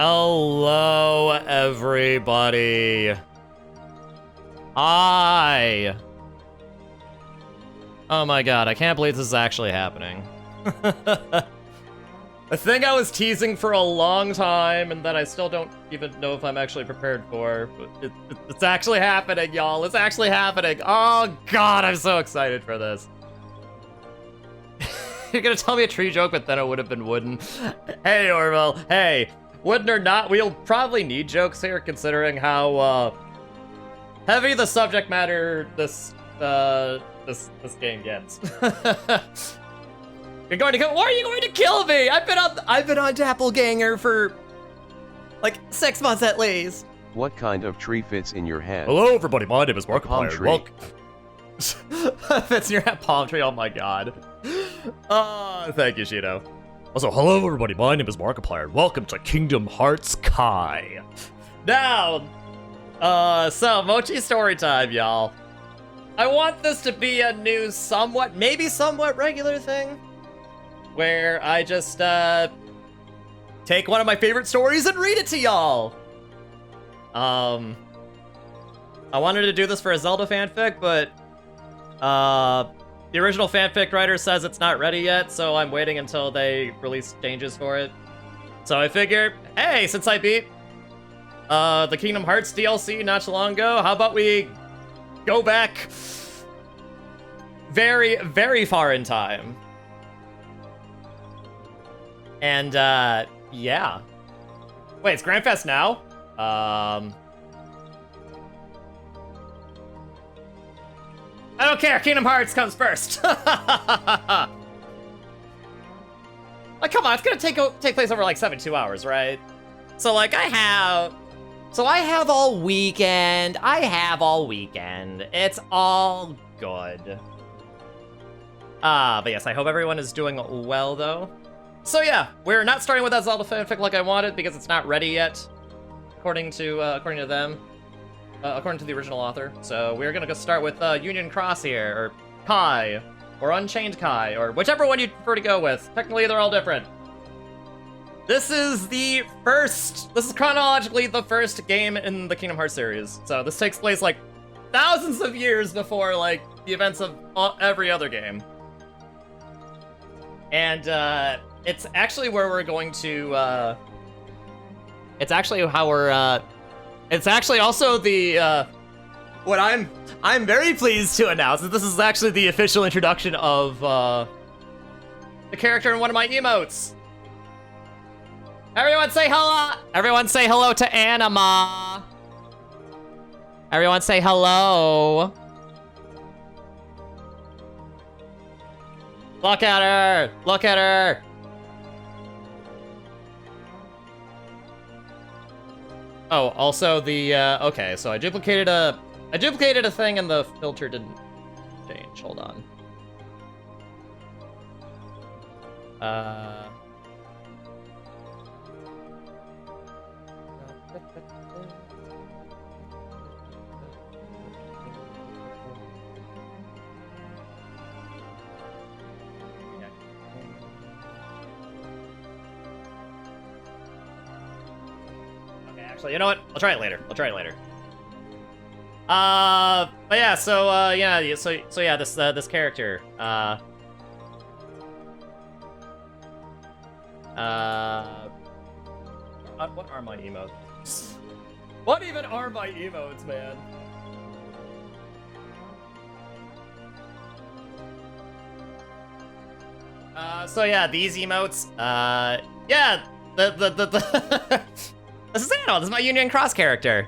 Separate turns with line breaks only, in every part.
Hello, everybody. Hi. Oh my god, I can't believe this is actually happening. A thing I was teasing for a long time and that I still don't even know if I'm actually prepared for. But it's actually happening, y'all. It's actually happening. Oh god, I'm so excited for this. You're gonna tell me a tree joke, but then it would have been wooden. Hey, Orville. Hey, wooden or not, we'll probably need jokes here, considering how heavy the subject matter this game gets. You're going to kill? Why are you going to kill me? I've been on Doppelganger for like 6 months at least.
What kind of tree fits in your hand?
Hello, everybody. My name is
Palm
Markiplier.
tree.
Welcome. Fits in your hand, palm tree. Oh my god. Thank you, Shito. Also, hello, everybody. My name is Markiplier. Welcome to Kingdom Hearts Kai. Now, so Mochi Storytime, y'all. I want this to be a new, maybe somewhat regular thing, where I just take one of my favorite stories and read it to y'all. I wanted to do this for a Zelda fanfic, but the original fanfic writer says it's not ready yet, so I'm waiting until they release changes for it. So I figured, hey, since I beat the Kingdom Hearts DLC not too long ago, how about we go back very, very far in time. And, yeah. Wait, it's Grand Fest now? I don't care, Kingdom Hearts comes first. Like, come on, it's gonna take place over like 72 hours, right? So like, I have all weekend. It's all good. But yes, I hope everyone is doing well though. So yeah, we're not starting with that Zelda fanfic like I wanted because it's not ready yet, according to them, according to the original author. So we're gonna go start with Union Cross here, or Kai, or Unchained Kai, or whichever one you prefer to go with. Technically, they're all different. This is chronologically the first game in the Kingdom Hearts series. So this takes place like thousands of years before like the events of every other game. And it's actually where we're going to it's actually also the what I'm very pleased to announce that this is actually the official introduction of the character in one of my emotes. Everyone say hello! Everyone say hello to Anima! Everyone say hello! Look at her! Look at her! Oh, also the, okay, so I duplicated a thing and the filter didn't change. Hold on. Actually, you know what? I'll try it later. But yeah, so yeah, so yeah, this character. What are my emotes? What even are my emotes, man? So yeah, these emotes. Yeah, This is Anima. This is my Union Cross character.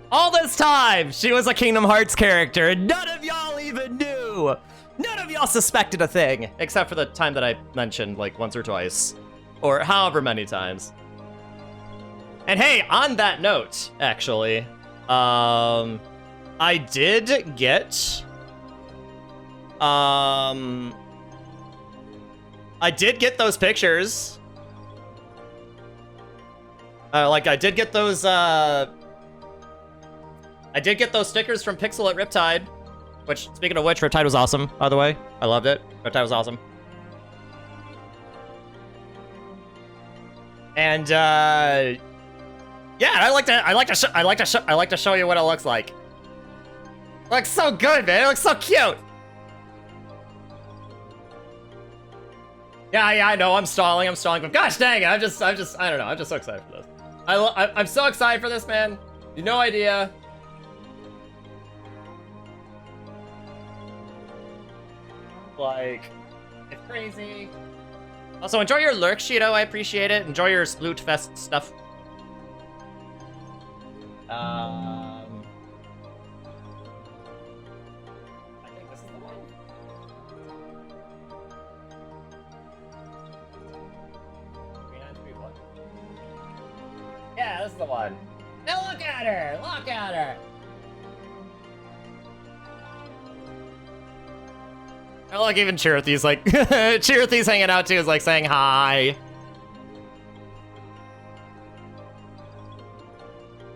All this time, she was a Kingdom Hearts character, and none of y'all even knew. None of y'all suspected a thing, except for the time that I mentioned, like, once or twice. Or however many times. And hey, on that note, actually, I did get those pictures. Like, I did get those stickers from Pixel at Riptide, which, speaking of which, Riptide was awesome, by the way. I loved it. Riptide was awesome. And yeah, I like to show you what it looks like. It looks so good, man. It looks so cute. Yeah, I know. I'm stalling. But gosh dang it, I don't know. I'm just so excited for this. I'm so excited for this, man. You no idea. Like, it's crazy. Also, enjoy your lurk, Shido. I appreciate it. Enjoy your Sploot Fest stuff. I think this is the one. Yeah, this is the one. Now look at her! Look at her! Oh, look, even Chirithy's like... Chirithy's hanging out too, is like saying hi.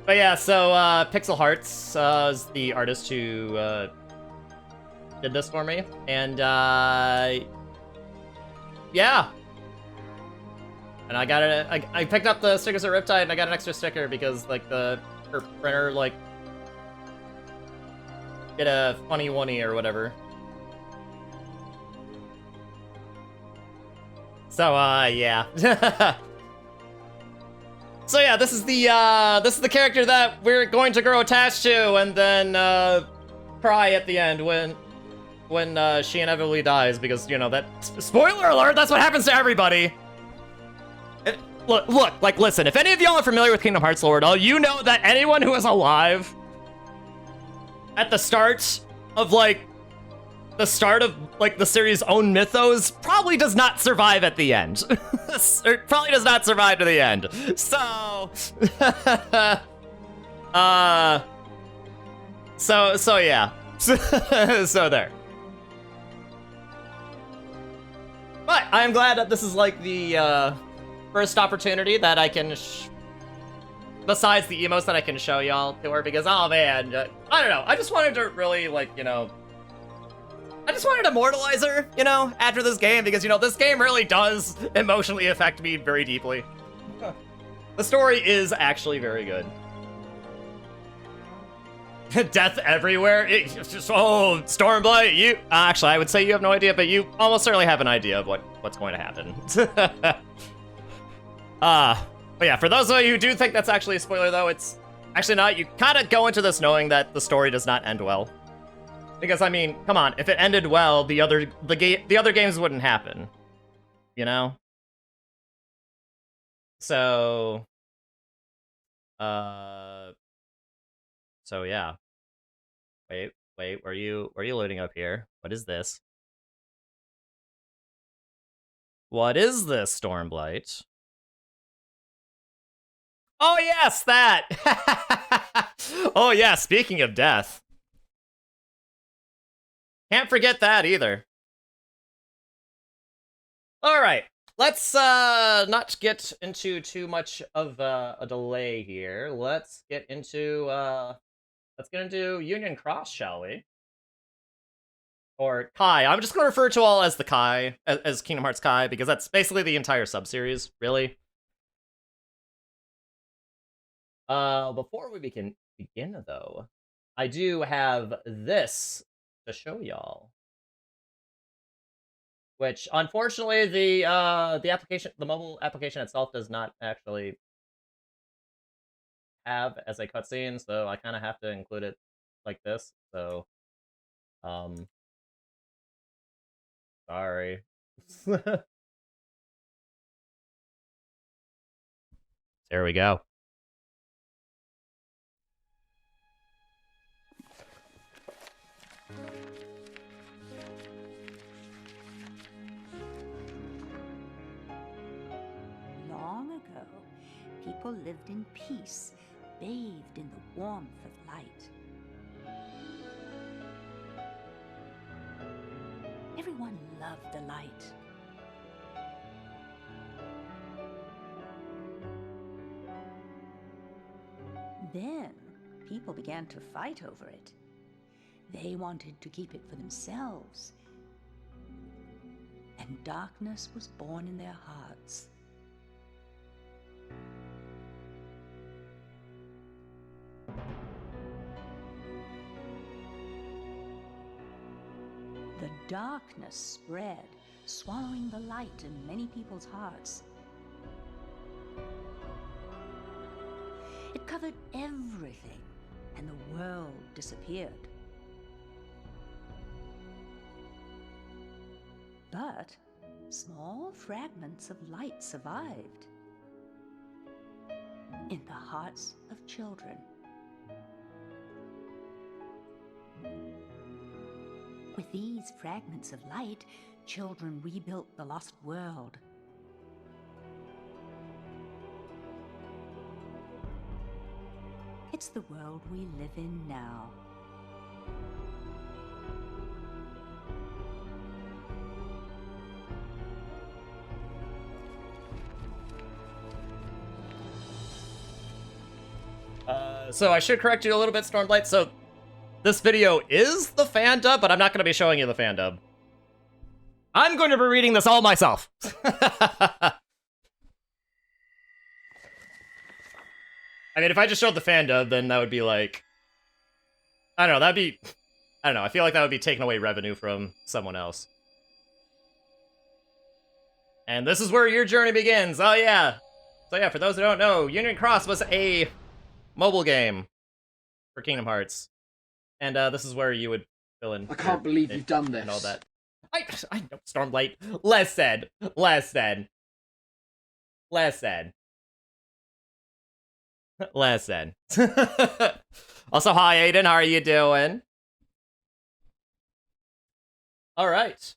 But yeah, so Pixel Hearts is the artist who did this for me. And yeah. And I got it. I picked up the stickers at Riptide, and I got an extra sticker because like her printer like did a funny one-y or whatever. So yeah. So yeah, this is the character that we're going to grow attached to, and then cry at the end when she inevitably dies, because you know that. Spoiler alert! That's what happens to everybody. Look, like, listen, if any of y'all are familiar with Kingdom Hearts lore at all, you know that anyone who is alive at the start of, like, the series' own mythos probably does not survive at the end. Or probably does not survive to the end. So, so yeah. So there. But I'm glad that this is, like, the, first opportunity that I can, besides the emotes that I can show y'all to her, because, oh man, I don't know, I just wanted to really, like, you know, I just wanted to immortalize her, you know, after this game, because, you know, this game really does emotionally affect me very deeply. The story is actually very good. Death everywhere? It's just, oh, Stormblight, you, actually, I would say you have no idea, but you almost certainly have an idea of what's going to happen. But yeah, for those of you who do think that's actually a spoiler, though, it's actually not. You kind of go into this knowing that the story does not end well. Because, I mean, come on, if it ended well, the other games wouldn't happen. You know? So... So, yeah. Wait, were you loading up here? What is this? What is this, Stormblight? Oh, yes, that! Oh, yeah, speaking of death. Can't forget that, either. Alright, let's not get into too much of a delay here. Let's get into Union Cross, shall we? Or Kai. I'm just going to refer to all as the Kai, as Kingdom Hearts Kai, because that's basically the entire sub-series, really. Before we begin, though, I do have this to show y'all. Which, unfortunately, the mobile application itself does not actually have as a cutscene, so I kind of have to include it like this. So, sorry. There we go.
Long ago, people lived in peace, bathed in the warmth of light. Everyone loved the light. Then, people began to fight over it. They wanted to keep it for themselves. And darkness was born in their hearts. darkness spread, swallowing the light in many people's hearts. It covered everything, and the world disappeared. But small fragments of light survived in the hearts of children. With these fragments of light, children rebuilt the lost world. It's the world we live in now.
So I should correct you a little bit, Stormblight. So this video is the fan dub, but I'm not going to be showing you the fan dub. I'm going to be reading this all myself. I mean, if I just showed the fan dub, then that would be like... I don't know, that'd be... I don't know, I feel like that would be taking away revenue from someone else. And this is where your journey begins. Oh, yeah. So yeah, for those who don't know, Union Cross was a mobile game for Kingdom Hearts. And this is where you would fill in...
I can't believe you've done this.
And all that. I know, Stormblight. Less said. Less said. Less said. Less said. Also, hi, Aiden. How are you doing? All right.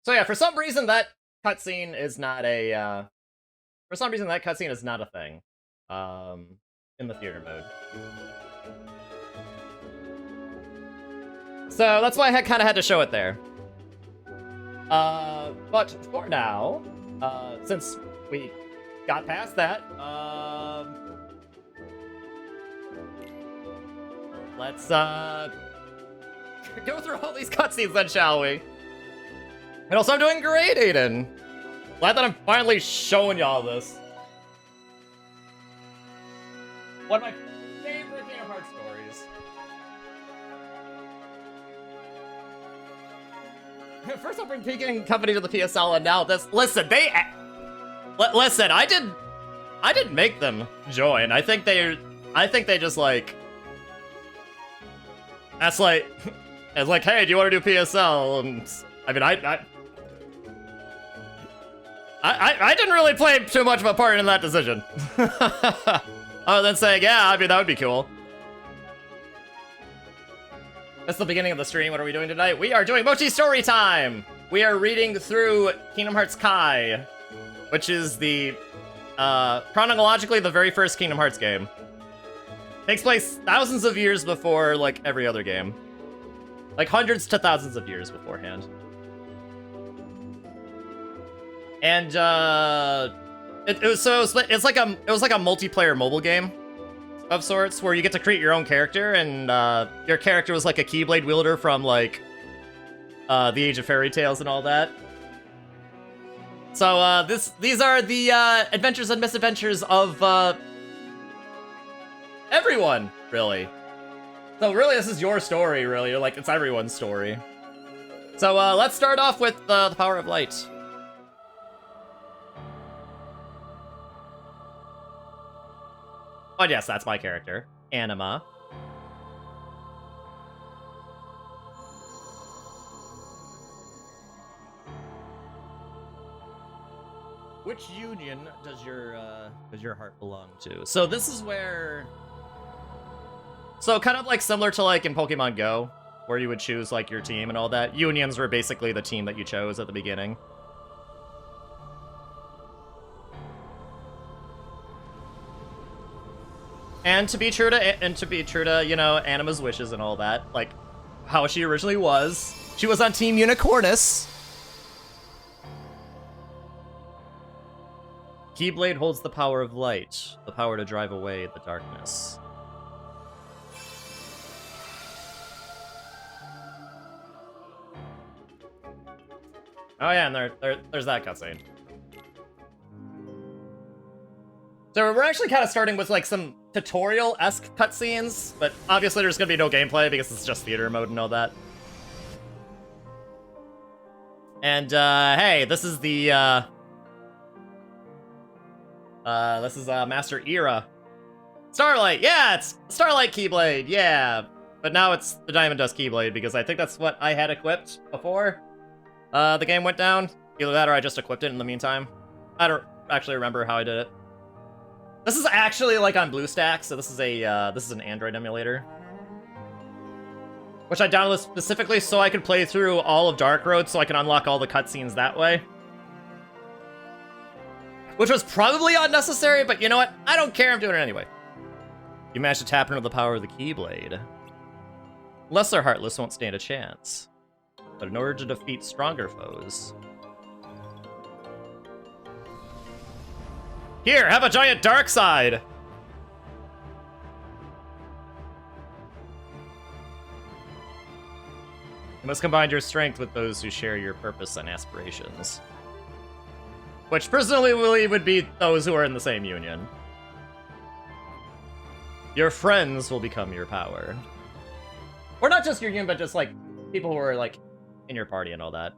So yeah, for some reason that cutscene is not a. For some reason that cutscene is not a thing. In the theater mode. So that's why I kind of had to show it there. But for now, since we got past that, let's go through all these cutscenes then, shall we? And also, I'm doing great, Aiden. Glad that I'm finally showing y'all this. One of my favorite Kingdom Hearts stories. First up, taking company to the PSL, and now this. Listen, listen. I didn't make them join. I think they just like. That's like, it's like, hey, do you want to do PSL? And I mean, I didn't really play too much of a part in that decision. Other than saying, yeah, I mean, that would be cool. That's the beginning of the stream. What are we doing tonight? We are doing Mochi Storytime! We are reading through Kingdom Hearts Kai, which is the, chronologically, the very first Kingdom Hearts game. Takes place thousands of years before, like, every other game. Like, hundreds to thousands of years beforehand. And, it was like a multiplayer mobile game of sorts, where you get to create your own character, and your character was like a Keyblade wielder from like the Age of Fairy Tales and all that. So these are the adventures and misadventures of everyone, really. So really, this is your story, really. Like, it's everyone's story. So let's start off with the power of light. Oh yes, that's my character, Anima. Which union does your heart belong to? So this is where, so kind of like similar to like in Pokemon Go, where you would choose like your team and all that. Unions were basically the team that you chose at the beginning. And to be true to, you know, Anima's wishes and all that, like how she originally was. She was on Team Unicornus. Keyblade holds the power of light, the power to drive away the darkness. Oh yeah, and there's that cutscene. So we're actually kind of starting with like some tutorial-esque cutscenes, but obviously there's gonna be no gameplay because it's just theater mode and all that. And, hey, this is the, Master Era. Starlight, yeah, it's Starlight Keyblade, yeah. But now it's the Diamond Dust Keyblade, because I think that's what I had equipped before the game went down. Either that or I just equipped it in the meantime. I don't actually remember how I did it. This is actually, like, on BlueStacks, so this is an Android emulator. Which I downloaded specifically so I could play through all of Dark Road so I can unlock all the cutscenes that way. Which was probably unnecessary, but you know what? I don't care, I'm doing it anyway. You managed to tap into the power of the Keyblade. Lesser Heartless won't stand a chance. But in order to defeat stronger foes... Here, have a giant dark side! You must combine your strength with those who share your purpose and aspirations. Which presumably would be those who are in the same union. Your friends will become your power. Or not just your union, but just, like, people who are, like, in your party and all that.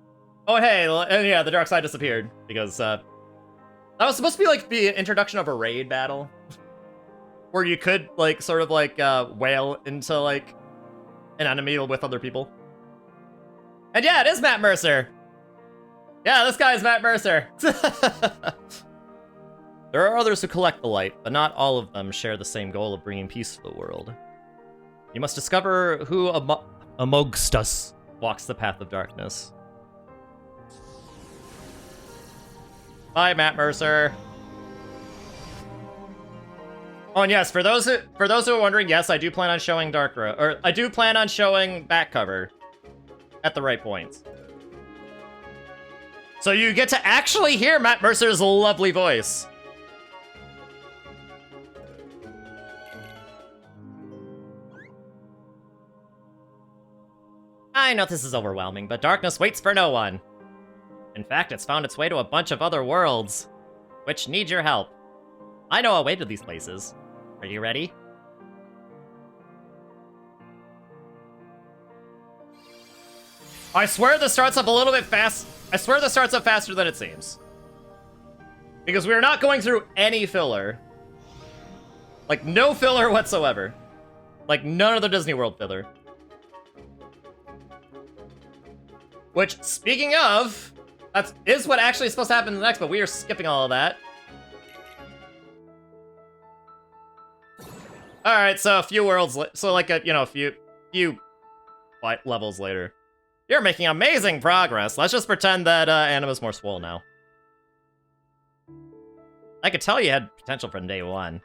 Oh, hey, and yeah, the dark side disappeared, because, that was supposed to be, like, the introduction of a raid battle. Where you could, like, sort of, like, wail into, like, an enemy with other people. And yeah, it is Matt Mercer! Yeah, this guy is Matt Mercer! There are others who collect the light, but not all of them share the same goal of bringing peace to the world. You must discover who amongst us walks the path of darkness. Bye, Matt Mercer. Oh, and yes, for those who are wondering, yes, I do plan on showing Dark Road, or I do plan on showing back cover at the right points. So you get to actually hear Matt Mercer's lovely voice. I know this is overwhelming, but darkness waits for no one. In fact, it's found its way to a bunch of other worlds, which need your help. I know a way to these places. Are you ready? I swear this starts up a little bit fast. I swear this starts up faster than it seems. Because we are not going through any filler. Like, no filler whatsoever. Like, none of the Disney World filler. Which, speaking of, that is what actually is supposed to happen next, but we are skipping all of that. Alright, so a few worlds, so like a few levels later. You're making amazing progress. Let's just pretend that Anima's more swole now. I could tell you had potential from day one.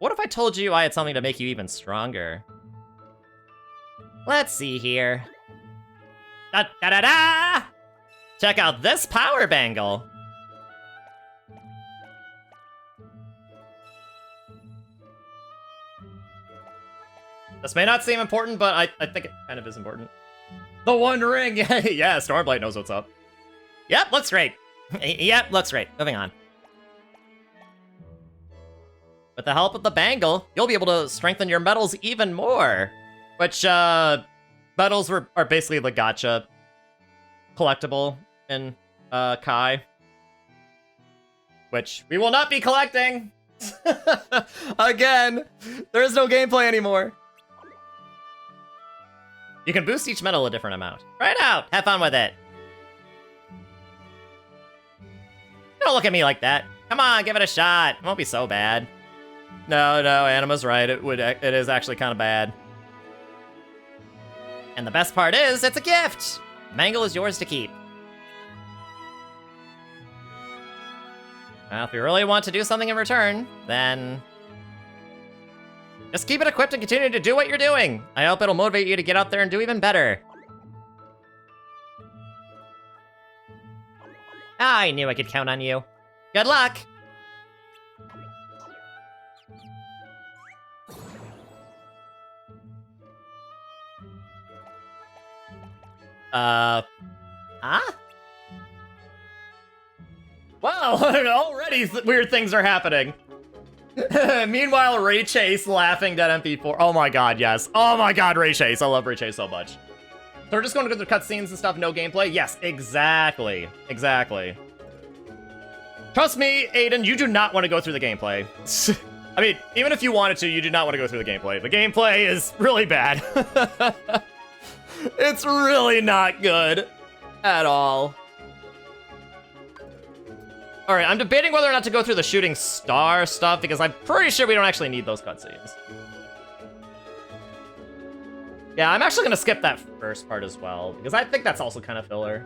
What if I told you I had something to make you even stronger? Let's see here. Da-da-da-da! Check out this power bangle. This may not seem important, but I think it kind of is important. The One Ring! Yeah, Stormblight knows what's up. Yep, looks great. Yep, looks great. Moving on. With the help of the bangle, you'll be able to strengthen your medals even more. Which, medals are basically the gacha collectible in, Kai. Which we will not be collecting! Again! There is no gameplay anymore. You can boost each medal a different amount. Try it out! Have fun with it! Don't look at me like that. Come on, give it a shot. It won't be so bad. No, Anima's right. It is actually kind of bad. And the best part is, it's a gift! Mangle is yours to keep. Well, if you really want to do something in return, then... just keep it equipped and continue to do what you're doing. I hope it'll motivate you to get out there and do even better. I knew I could count on you. Good luck! Huh? Wow, already weird things are happening. Meanwhile, Ray Chase laughing at MP4. Oh my god, yes. Oh my god, Ray Chase. I love Ray Chase so much. they're just going to go through cutscenes and stuff, no gameplay? Yes, exactly. Exactly. Trust me, Aiden, you do not want to go through the gameplay. I mean, even if you wanted to, you do not want to go through the gameplay. The gameplay is really bad. It's really not good at all. Alright, I'm debating whether or not to go through the shooting star stuff, because I'm pretty sure we don't actually need those cutscenes. Yeah, I'm actually going to skip that first part as well, because I think that's also kind of filler.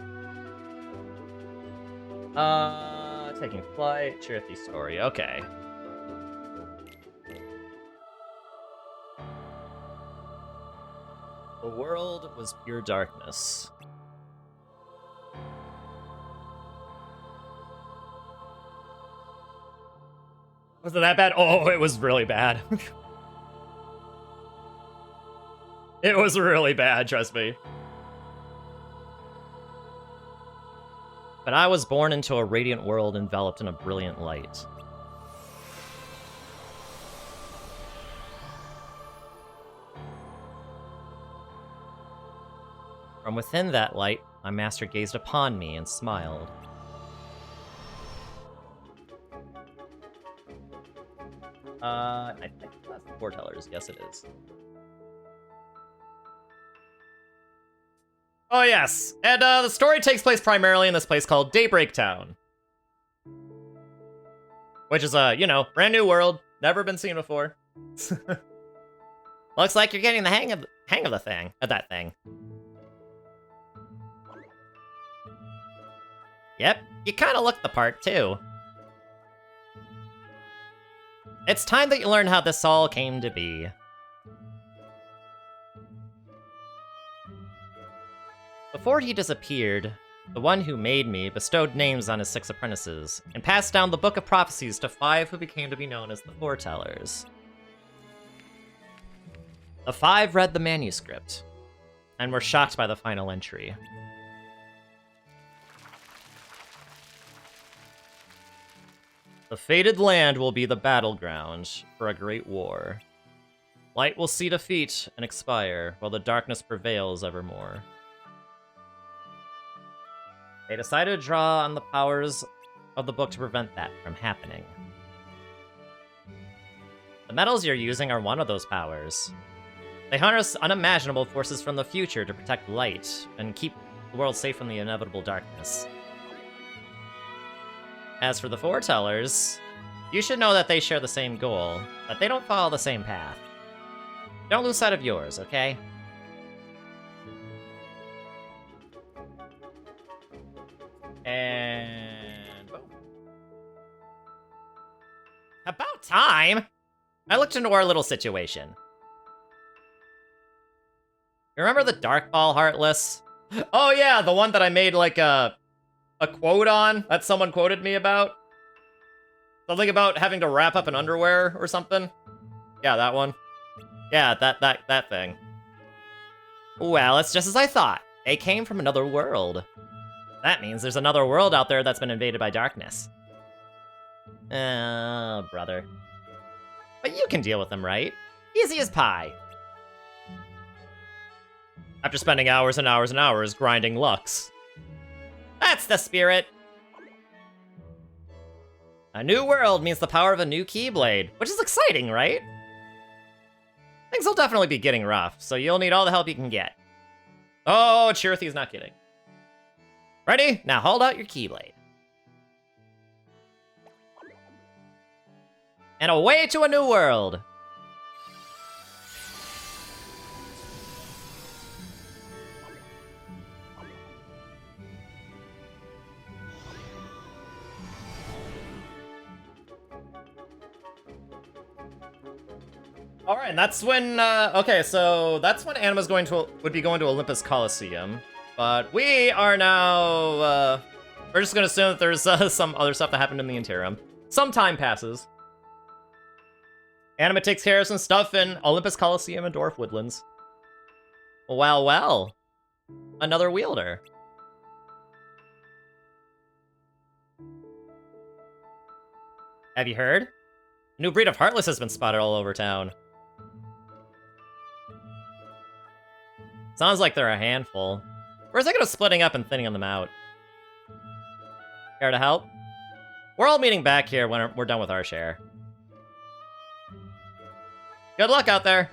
Taking flight, Cherokee story, okay. The world was pure darkness. Was it that bad? Oh, it was really bad. It was really bad, trust me. But I was born into a radiant world enveloped in a brilliant light. From within that light, my master gazed upon me and smiled. I think that's the foretellers. Yes, it is. Oh, yes. And the story takes place primarily in this place called Daybreak Town. Which is a, you know, brand new world. Never been seen before. Looks like you're getting the hang of that thing. Yep, you kind of look the part, too. It's time that you learn how this all came to be. Before he disappeared, the one who made me bestowed names on his 6 apprentices, and passed down the Book of Prophecies to 5 who became to be known as the Foretellers. The 5 read the manuscript, and were shocked by the final entry. The fated land will be the battleground for a great war. Light will see defeat and expire, while the darkness prevails evermore. They decided to draw on the powers of the book to prevent that from happening. The metals you're using are one of those powers. They harness unimaginable forces from the future to protect light and keep the world safe from the inevitable darkness. As for the Foretellers, you should know that they share the same goal, but they don't follow the same path. Don't lose sight of yours, okay? And boom. About time! I looked into our little situation. Remember the Dark Ball Heartless? Oh yeah, the one that I made like a quote on that someone quoted me about? Something about having to wrap up in underwear or something? Yeah, that one. Yeah, that thing. Well, it's just as I thought. They came from another world. That means there's another world out there that's been invaded by darkness. Oh, brother. But you can deal with them, right? Easy as pie. After spending hours and hours and hours grinding Lux. That's the spirit! A new world means the power of a new Keyblade, which is exciting, right? Things will definitely be getting rough, so you'll need all the help you can get. Oh, Chirithy's not kidding. Ready? Now hold out your Keyblade. And away to a new world! Alright, and that's when, okay, so that's when Anima's would be going to Olympus Coliseum. But we are now, we're just gonna assume that there's some other stuff that happened in the interim. Some time passes. Anima takes care of some stuff in Olympus Coliseum and Dwarf Woodlands. Well, well. Another wielder. Have you heard? A new breed of Heartless has been spotted all over town. Sounds like they're a handful. Or is it gonna splitting up and thinning them out? Care to help? We're all meeting back here when we're done with our share. Good luck out there.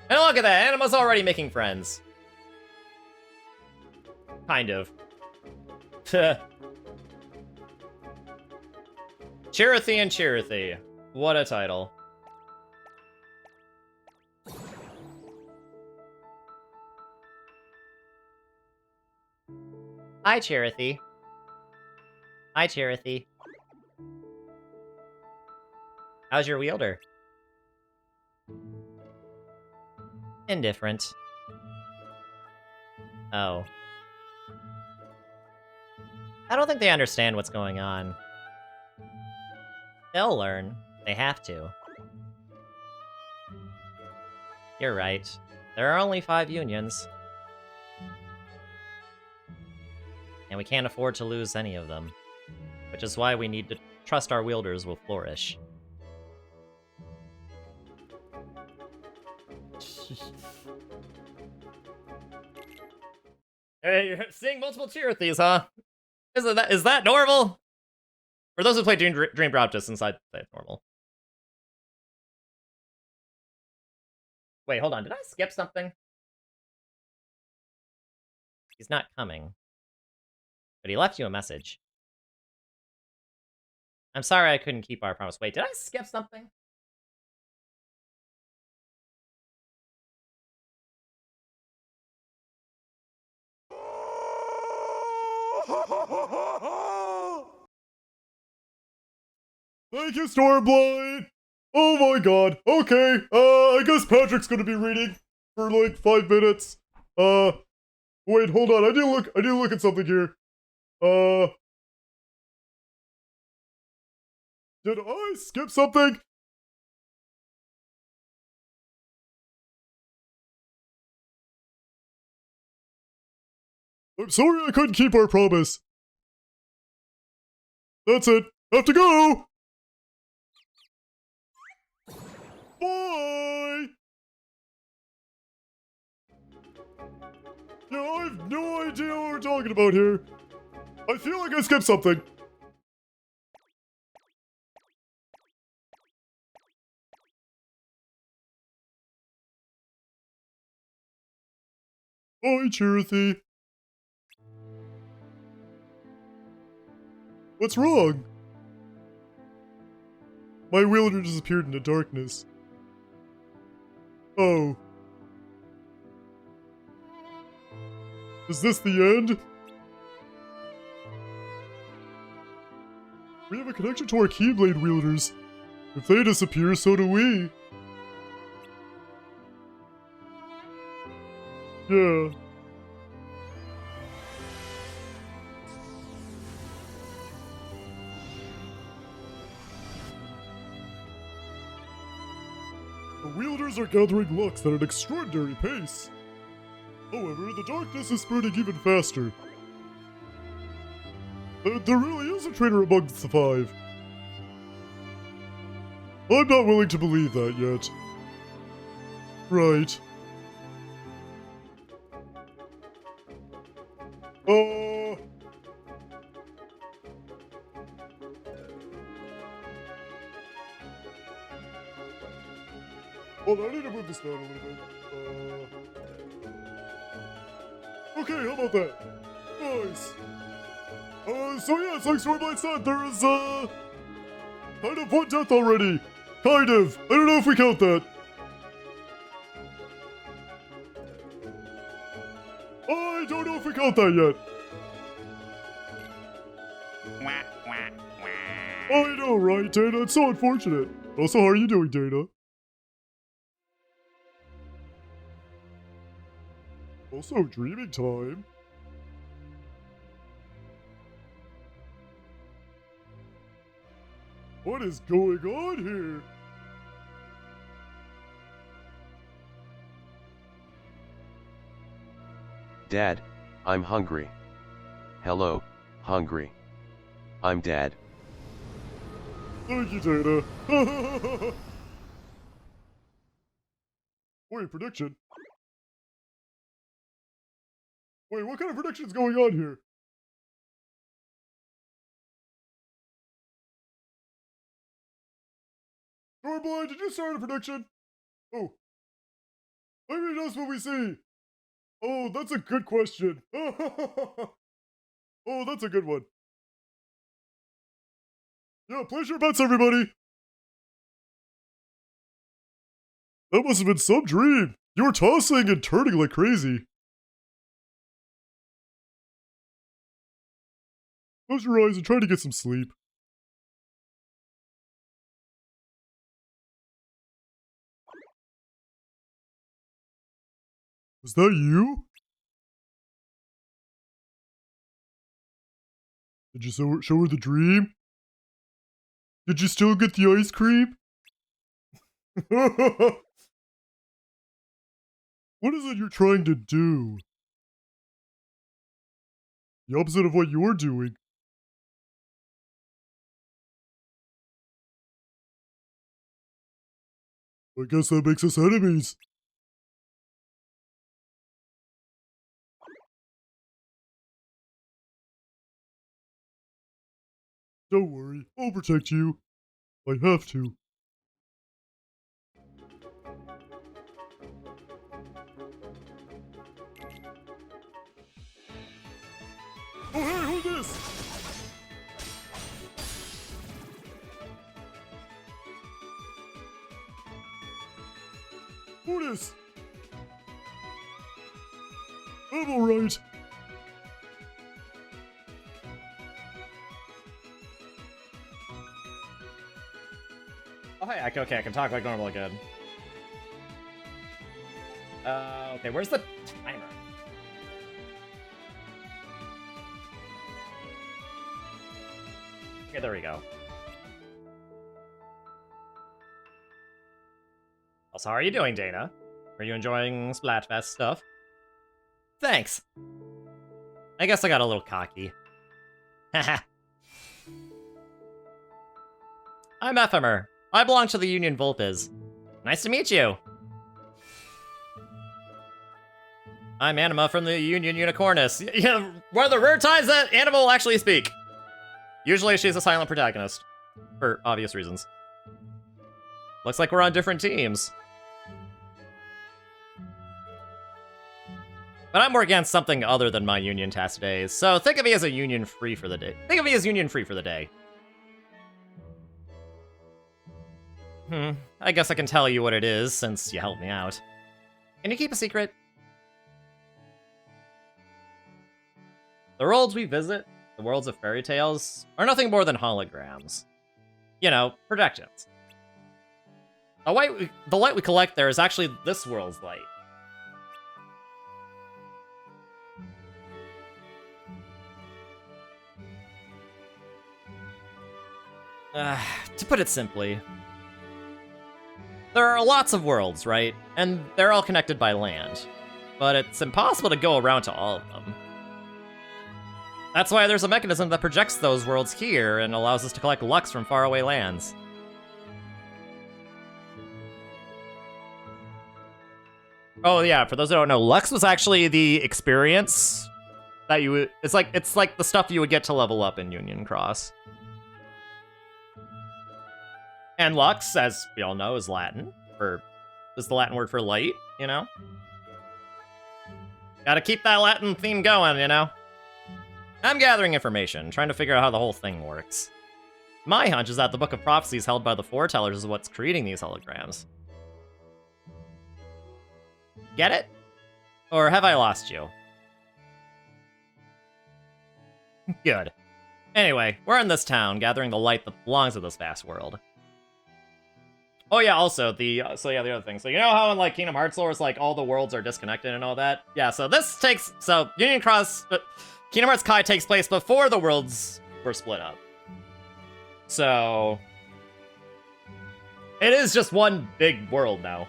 And look at that, Anima's already making friends. Kind of. Chirithy and Chirithy. What a title. Hi, Chirithy. Hi, Chirithy. How's your wielder? Indifferent. Oh. I don't think they understand what's going on. They'll learn. They have to. You're right. There are only 5 unions. And we can't afford to lose any of them. Which is why we need to trust our wielders will flourish. Hey, you're seeing multiple Chirithys, huh? Is that normal? For those who play Dream Drop Distance, I'd say it's normal. Wait, hold on. Did I skip something? He's not coming. But he left you a message. I'm sorry I couldn't keep our promise. Wait, did I skip something?
Thank you, Stormblight! Oh my god, okay, I guess Patrick's gonna be reading for like 5 minutes. Wait, hold on, I need to look at something here. Did I skip something? I'm sorry I couldn't keep our promise. That's it, have to go! Bye! Yeah, I have no idea what we're talking about here. I feel like I skipped something. Bye, Chirithy. What's wrong? My wielder disappeared into darkness. Oh. Is this the end? We have a connection to our Keyblade wielders. If they disappear, so do we. Yeah. The wielders are gathering lux at an extraordinary pace. However, the darkness is spreading even faster. There really is a traitor amongst the 5. I'm not willing to believe that yet. Right. Hold on, I need to move this down a little bit. Okay, how about that? Nice. So yeah, it's like Stormblight said, there is, kind of 1 death already. Kind of. I don't know if we count that. I don't know if we count that yet. I know, right, Dana? It's so unfortunate. Also, how are you doing, Dana? Also, dreaming time. What is going on here?
Dad, I'm hungry. Hello, hungry. I'm Dad.
Thank you, Dana. Wait, prediction? Wait, what kind of prediction's going on here? Stormblind, did you start a prediction? Oh. Maybe that's what we see. Oh, that's a good question. Oh, that's a good one. Yeah, place your bets, everybody. That must have been some dream. You were tossing and turning like crazy. Close your eyes and try to get some sleep. Was that you? Did you show her the dream? Did you still get the ice cream? What is it you're trying to do? The opposite of what you're doing. I guess that makes us enemies. Don't worry, I'll protect you. I have to. Oh hey, who's this? Who this? I'm alright.
Oh, hey, okay, I can talk like normal again. Okay, where's the timer? Okay, there we go. So how are you doing, Dana? Are you enjoying Splatfest stuff? Thanks. I guess I got a little cocky. Haha. I'm Ephemer. I belong to the Union Vulpes. Nice to meet you. I'm Anima from the Union Unicornus. Yeah, one of the rare times that Anima will actually speak. Usually she's a silent protagonist. For obvious reasons. Looks like we're on different teams. But I'm working on something other than my Union task today, so think of me as a Union free for the day. Think of me as Union free for the day. I guess I can tell you what it is, since you helped me out. Can you keep a secret? The worlds we visit, the worlds of fairy tales, are nothing more than holograms. You know, projections. The light we collect there is actually this world's light. To put it simply, there are lots of worlds, right? And they're all connected by land. But it's impossible to go around to all of them. That's why there's a mechanism that projects those worlds here and allows us to collect Lux from faraway lands. Oh yeah, for those who don't know, Lux was actually the experience that you would... It's like the stuff you would get to level up in Union Cross. And Lux, as we all know, is Latin, is the Latin word for light, you know? Gotta keep that Latin theme going, you know? I'm gathering information, trying to figure out how the whole thing works. My hunch is that the Book of Prophecies held by the Foretellers is what's creating these holograms. Get it? Or have I lost you? Good. Anyway, we're in this town, gathering the light that belongs to this vast world. Oh yeah, also, the other thing. So you know how in, like, Kingdom Hearts lore, it's like, all the worlds are disconnected and all that? Yeah, so Union Cross, Kingdom Hearts Kai takes place before the worlds were split up. So... it is just one big world now.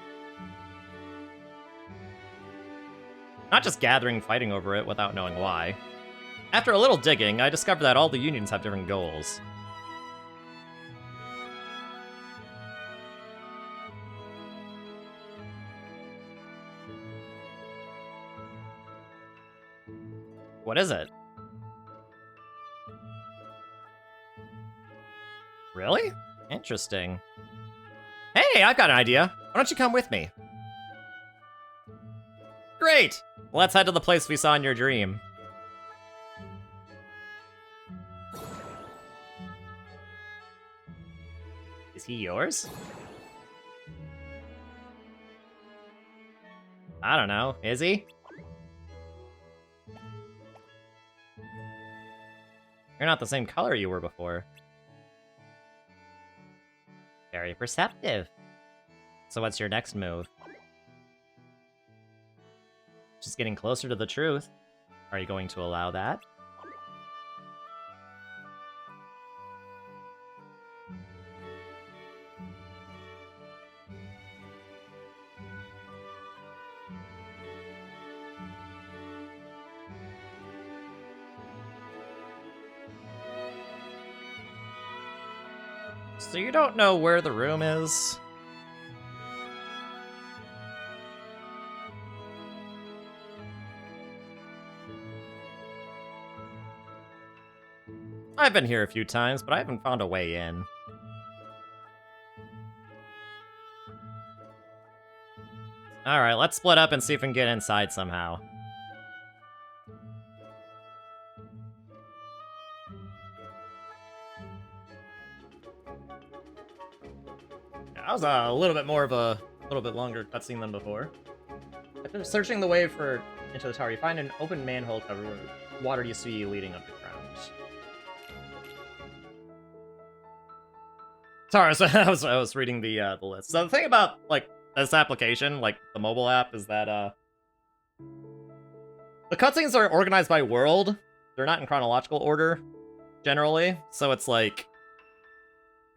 Not just gathering, fighting over it without knowing why. After a little digging, I discovered that all the unions have different goals. What is it? Really? Interesting. Hey, I've got an idea. Why don't you come with me? Great! Let's head to the place we saw in your dream. Is he yours? I don't know. Is he? You're not the same color you were before. Very perceptive. So what's your next move? Just getting closer to the truth. Are you going to allow that? So you don't know where the room is? I've been here a few times, but I haven't found a way in. Alright, let's split up and see if we can get inside somehow. That was a little bit more of a little bit longer cutscene than before. After searching the way into the tower, you find an open manhole cover where water used to be leading underground. Sorry, so I was reading the list. So the thing about like this application, like the mobile app, is that the cutscenes are organized by world. They're not in chronological order generally, so it's like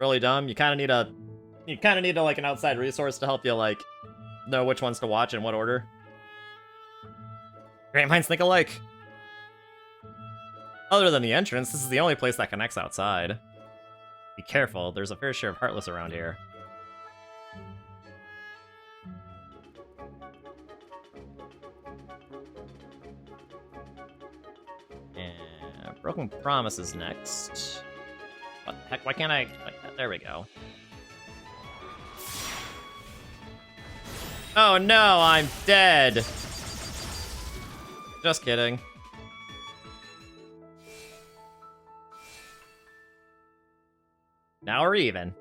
really dumb. You kind of need like an outside resource to help you like know which ones to watch in what order. Great minds think alike. Other than the entrance, this is the only place that connects outside. Be careful, there's a fair share of Heartless around here. And Broken Promise is next. What the heck, why can't I... There we go. Oh no, I'm dead! Just kidding. Now we're even.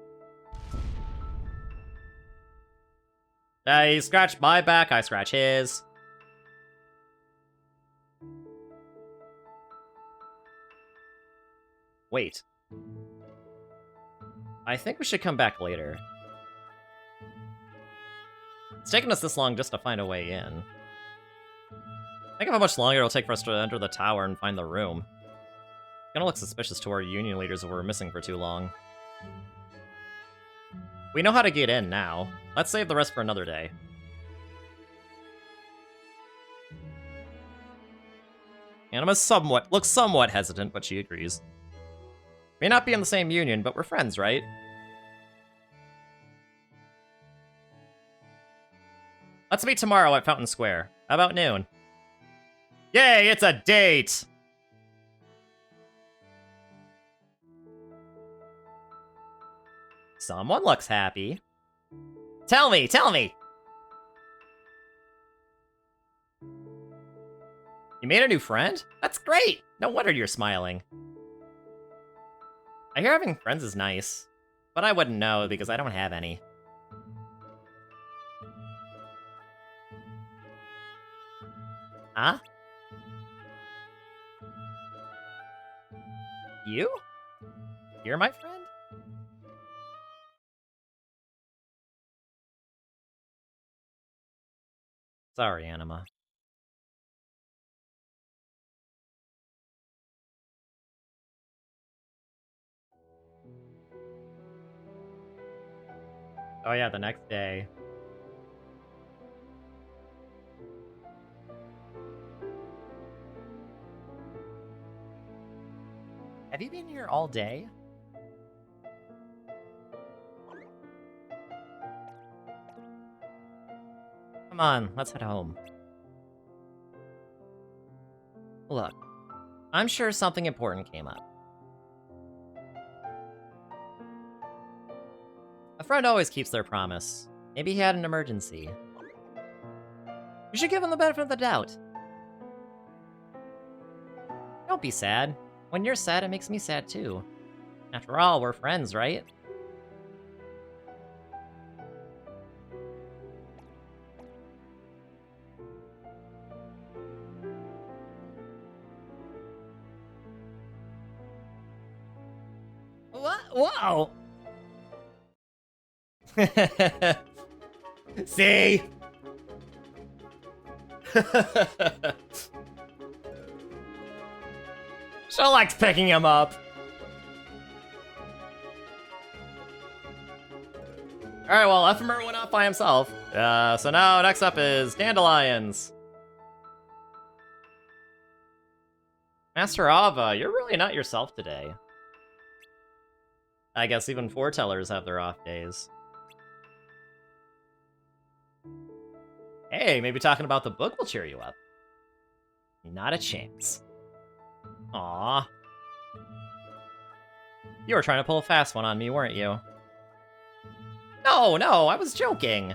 He scratched my back, I scratch his. Wait. I think we should come back later. It's taken us this long just to find a way in. Think of how much longer it'll take for us to enter the tower and find the room. It's gonna look suspicious to our union leaders if we're missing for too long. We know how to get in now. Let's save the rest for another day. Anima looks somewhat hesitant, but she agrees. May not be in the same union, but we're friends, right? Let's meet tomorrow at Fountain Square. How about noon? Yay, it's a date! Someone looks happy. Tell me, tell me! You made a new friend? That's great! No wonder you're smiling. I hear having friends is nice, but I wouldn't know because I don't have any. Huh? You? You're my friend? Sorry, Anima. Oh yeah, the next day. Have you been here all day? Come on, let's head home. Look,
I'm sure something important came up. A friend always keeps their promise. Maybe he had an emergency. You should give him the benefit of the doubt. Don't be sad. When you're sad, it makes me sad too. After all, we're friends, right? What? Whoa! See? She likes picking him up. Alright, well, Ephemer went off by himself. So now next up is Dandelions. Master Ava, you're really not yourself today. I guess even foretellers have their off days. Hey, maybe talking about the book will cheer you up. Not a chance. Aww. You were trying to pull a fast one on me, weren't you? No, I was joking.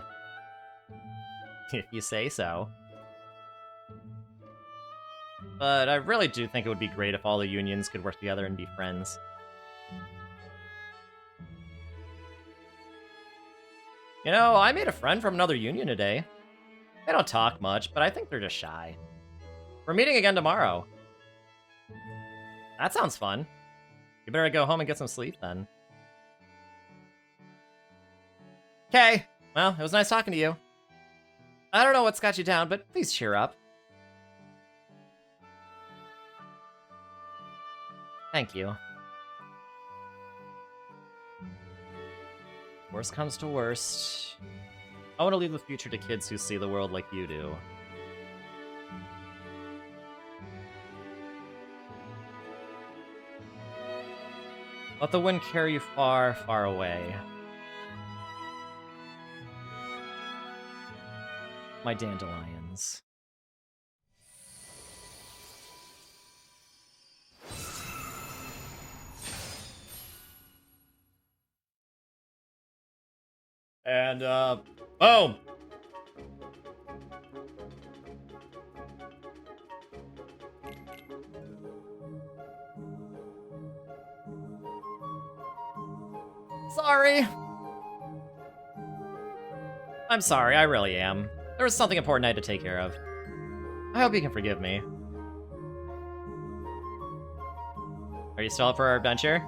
If you say so. But I really do think it would be great if all the unions could work together and be friends. You know, I made a friend from another union today. They don't talk much, but I think they're just shy. We're meeting again tomorrow. That sounds fun. You better go home and get some sleep then. Okay, well, it was nice talking to you. I don't know what's got you down, but please cheer up. Thank you. Worst comes to worst. I want to leave the future to kids who see the world like you do. Let the wind carry you far, far away. My dandelions. And, boom! Sorry. I'm sorry, I really am. There was something important I had to take care of. I hope you can forgive me. Are you still up for our adventure?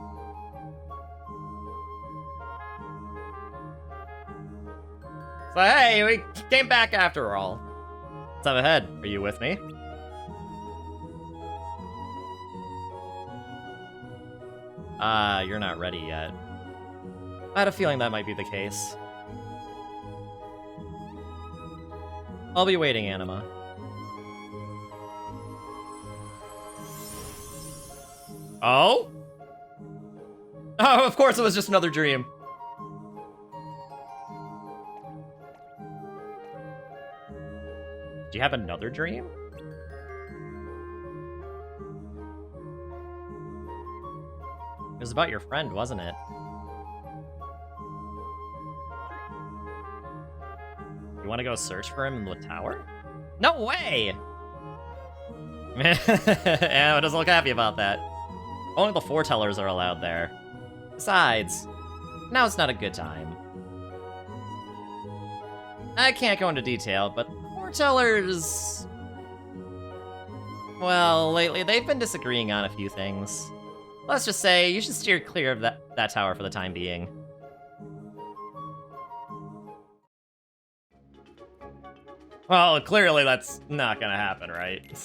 So hey, we came back after all. What's up ahead? Are you with me? You're not ready yet. I had a feeling that might be the case. I'll be waiting, Anima. Oh? Oh, of course it was just another dream. Do you have another dream? It was about your friend, wasn't it? You want to go search for him in the tower? No way! Yeah, it doesn't look happy about that. Only the foretellers are allowed there. Besides, now's not a good time. I can't go into detail, but foretellers... Well, lately they've been disagreeing on a few things. Let's just say you should steer clear of that tower for the time being. Well, clearly that's not gonna happen, right?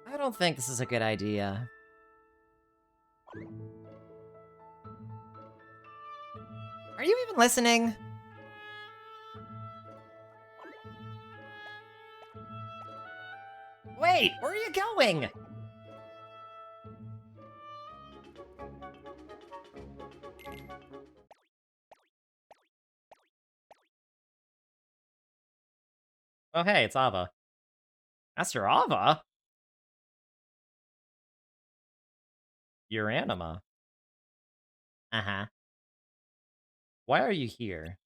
I don't think this is a good idea. Are you even listening? Wait, where are you going? Oh, hey, it's Ava. Master Ava? You're Anima. Uh-huh. Why are you here?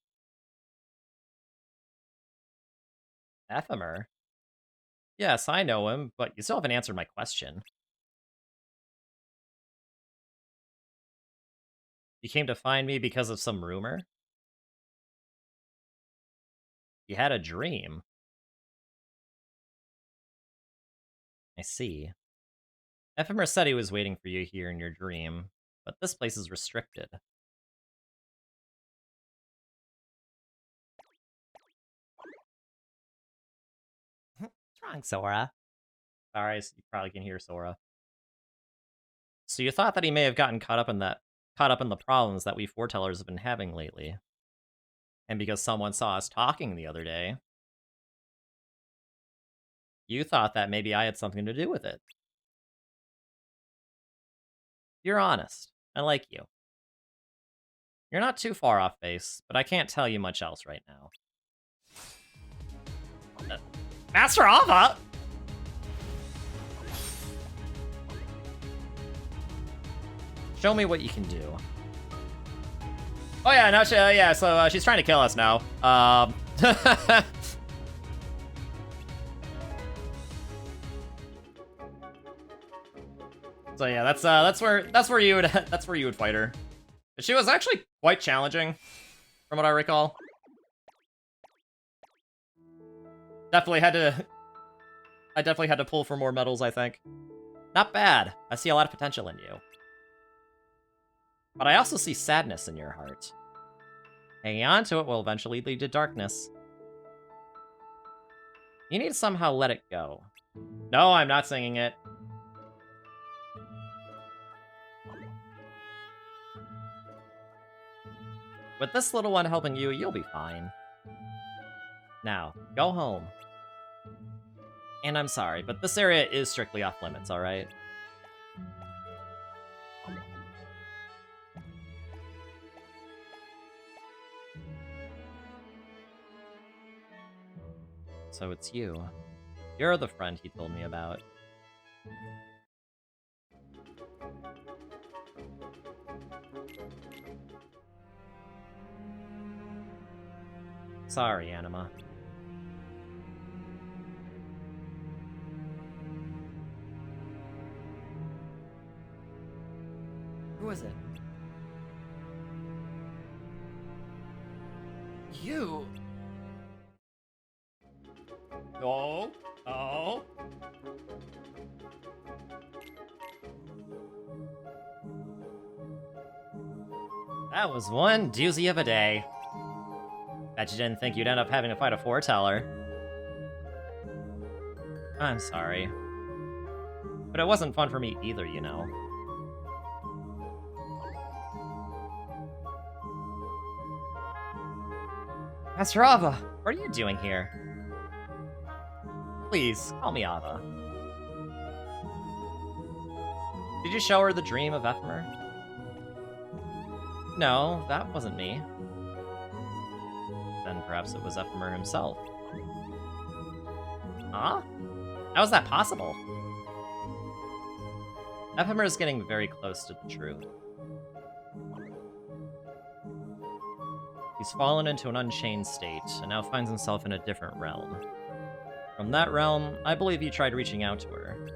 Ephemer? Yes, I know him, but you still haven't answered my question. You came to find me because of some rumor? You had a dream. I see. Ephemer said he was waiting for you here in your dream, but this place is restricted. What's wrong, Sora? Sorry, you probably can hear Sora. So you thought that he may have gotten caught up in the problems that we foretellers have been having lately. And because someone saw us talking the other day, you thought that maybe I had something to do with it. You're honest. I like you. You're not too far off base, but I can't tell you much else right now. Master Ava! Show me what you can do. Oh yeah, no, so she's trying to kill us now. So yeah, that's where you would fight her. She was actually quite challenging, from what I recall. I definitely had to pull for more medals, I think. Not bad. I see a lot of potential in you. But I also see sadness in your heart. Hanging on to it will eventually lead to darkness. You need to somehow let it go. No, I'm not singing it. With this little one helping you, you'll be fine. Now, go home. And I'm sorry, but this area is strictly off limits, alright? So it's you. You're the friend he told me about. Sorry, Anima. Who is it? You? Oh, oh. That was one doozy of a day. Bet you didn't think you'd end up having to fight a foreteller. I'm sorry. But it wasn't fun for me either, you know. Master Ava, what are you doing here? Please, call me Ava. Did you show her the dream of Ephemer? No, that wasn't me. Then perhaps it was Ephemer himself. Huh? How is that possible? Ephemer is getting very close to the truth. He's fallen into an unchained state, and now finds himself in a different realm. From that realm, I believe he tried reaching out to her.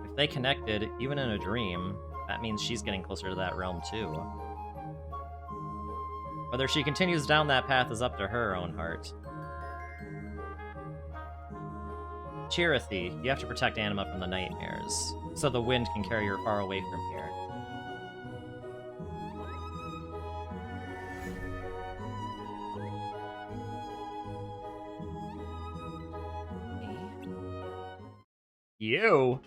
If they connected, even in a dream, that means she's getting closer to that realm too. Whether she continues down that path is up to her own heart. Chirithi, you have to protect Anima from the nightmares, so the wind can carry her far away from here. You?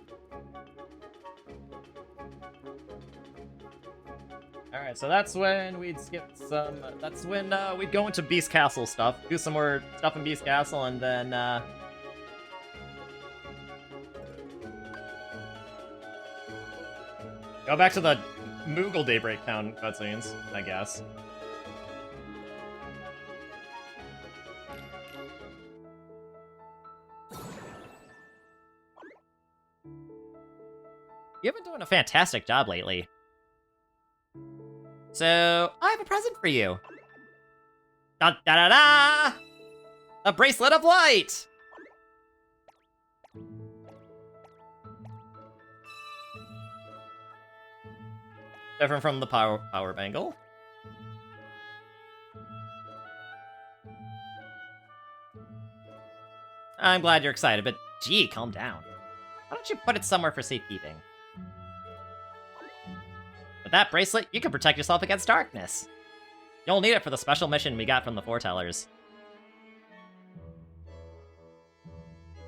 Alright, so that's when we'd skip some... That's when we'd go into Beast Castle stuff. Do some more stuff in Beast Castle, and then... go back to the Moogle Daybreak Town cutscenes, I guess. doing a fantastic job lately. So, I have a present for you. Da da da da! A bracelet of light! Different from the power bangle. I'm glad you're excited, but gee, calm down. Why don't you put it somewhere for safekeeping? With that bracelet, you can protect yourself against darkness. You'll need it for the special mission we got from the foretellers.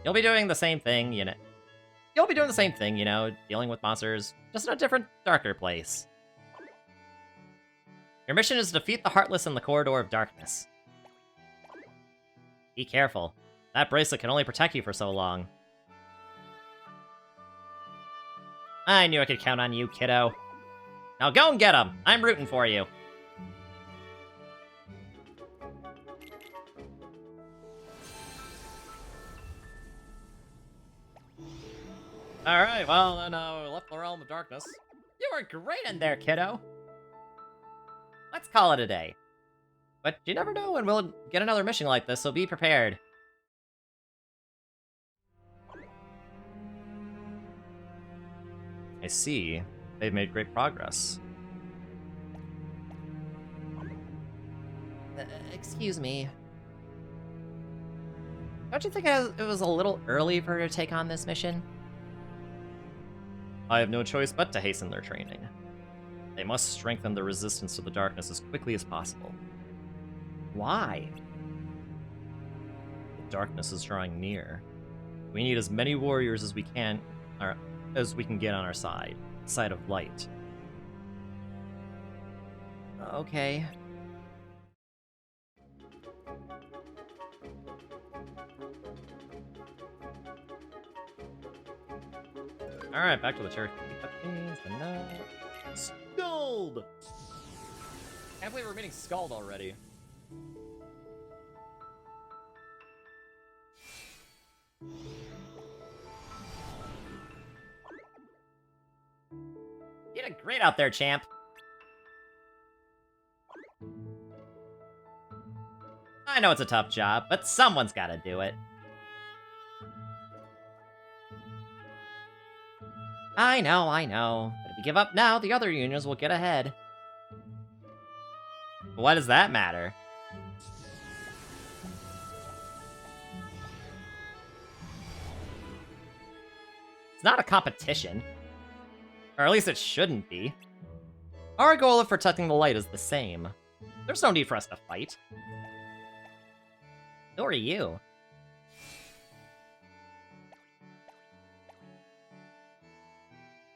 You'll be doing the same thing, you know. Dealing with monsters, just in a different, darker place. Your mission is to defeat the Heartless in the Corridor of Darkness. Be careful. That bracelet can only protect you for so long. I knew I could count on you, kiddo. Now go and get him. I'm rooting for you. Alright, well, then we left the Realm of Darkness. You were great in there, kiddo. Let's call it a day. But you never know when we'll get another mission like this, so be prepared. I see. They've made great progress. Excuse me. Don't you think it was a little early for her to take on this mission? I have no choice but to hasten their training. They must strengthen the resistance to the darkness as quickly as possible. Why? The darkness is drawing near. We need as many warriors as we can, get on our side of light. Okay. Alright, back to the church. Scald! Can't believe we're meeting Scald already. You did great out there, champ. I know it's a tough job, but someone's gotta do it. I know. But if you give up now, the other unions will get ahead. What does that matter? It's not a competition. Or at least it shouldn't be. Our goal of protecting the light is the same. There's no need for us to fight. Who are you?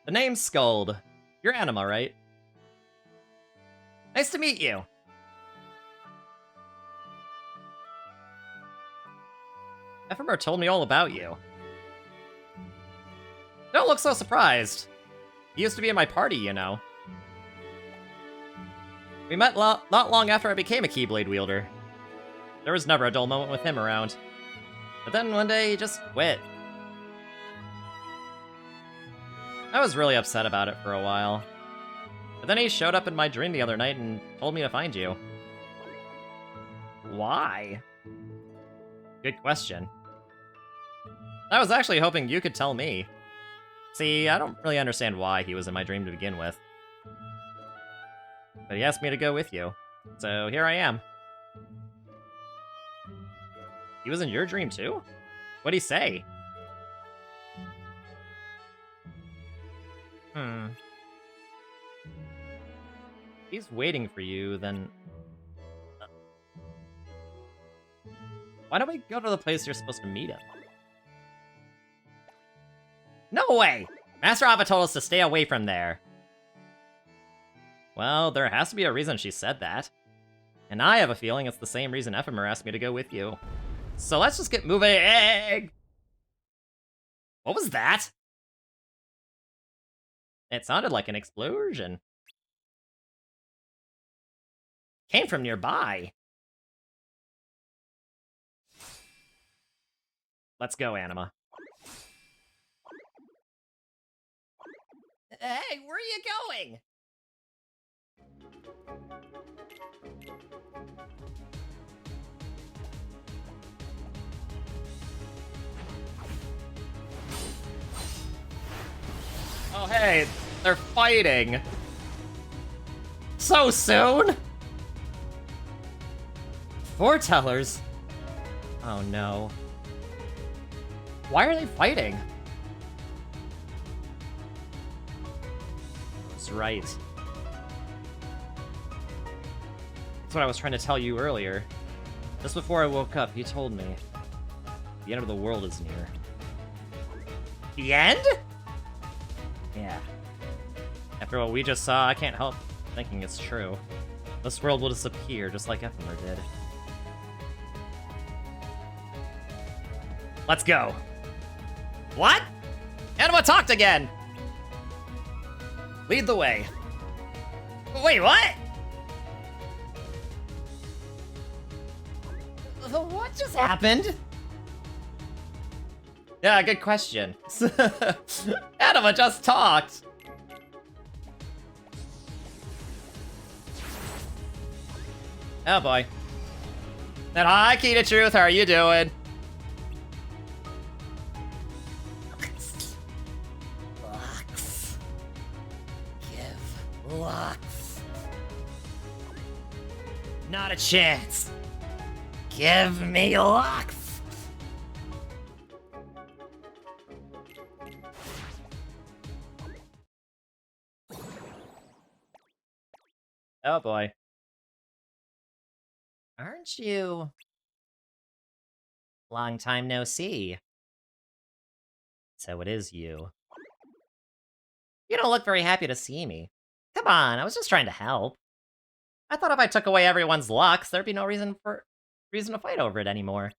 The name's Skuld. You're Anima, right? Nice to meet you. Ephemer told me all about you. Don't look so surprised. He used to be in my party, you know. We met not long after I became a Keyblade wielder. There was never a dull moment with him around. But then one day, he just quit. I was really upset about it for a while. But then he showed up in my dream the other night and told me to find you. Why? Good question. I was actually hoping you could tell me. See, I don't really understand why he was in my dream to begin with. But he asked me to go with you. So here I am. He was in your dream too? What'd he say? He's waiting for you, then... Why don't we go to the place you're supposed to meet him? No way! Master Ava told us to stay away from there. Well, there has to be a reason she said that. And I have a feeling it's the same reason Ephemer asked me to go with you. So let's just get moving! What was that? It sounded like an explosion. Came from nearby. Let's go, Anima. Hey, where are you going? Oh, hey, they're fighting. So soon? Foretellers? Oh no. Why are they fighting? That's right. That's what I was trying to tell you earlier. Just before I woke up, you told me. The end of the world is near. The end? Yeah. After what we just saw, I can't help thinking it's true. This world will disappear, just like Ephemer did. Let's go. What? Anima talked again! Lead the way. Wait, what? What just happened? Yeah, good question. Anima just talked. Oh boy. And hi, Key to Truth, how are you doing? Lux. Give Lux. Not a chance. Give me Lux. Oh boy. Aren't you? Long time no see. So it is you. You don't look very happy to see me. Come on, I was just trying to help. I thought if I took away everyone's Lux, there'd be no reason to fight over it anymore.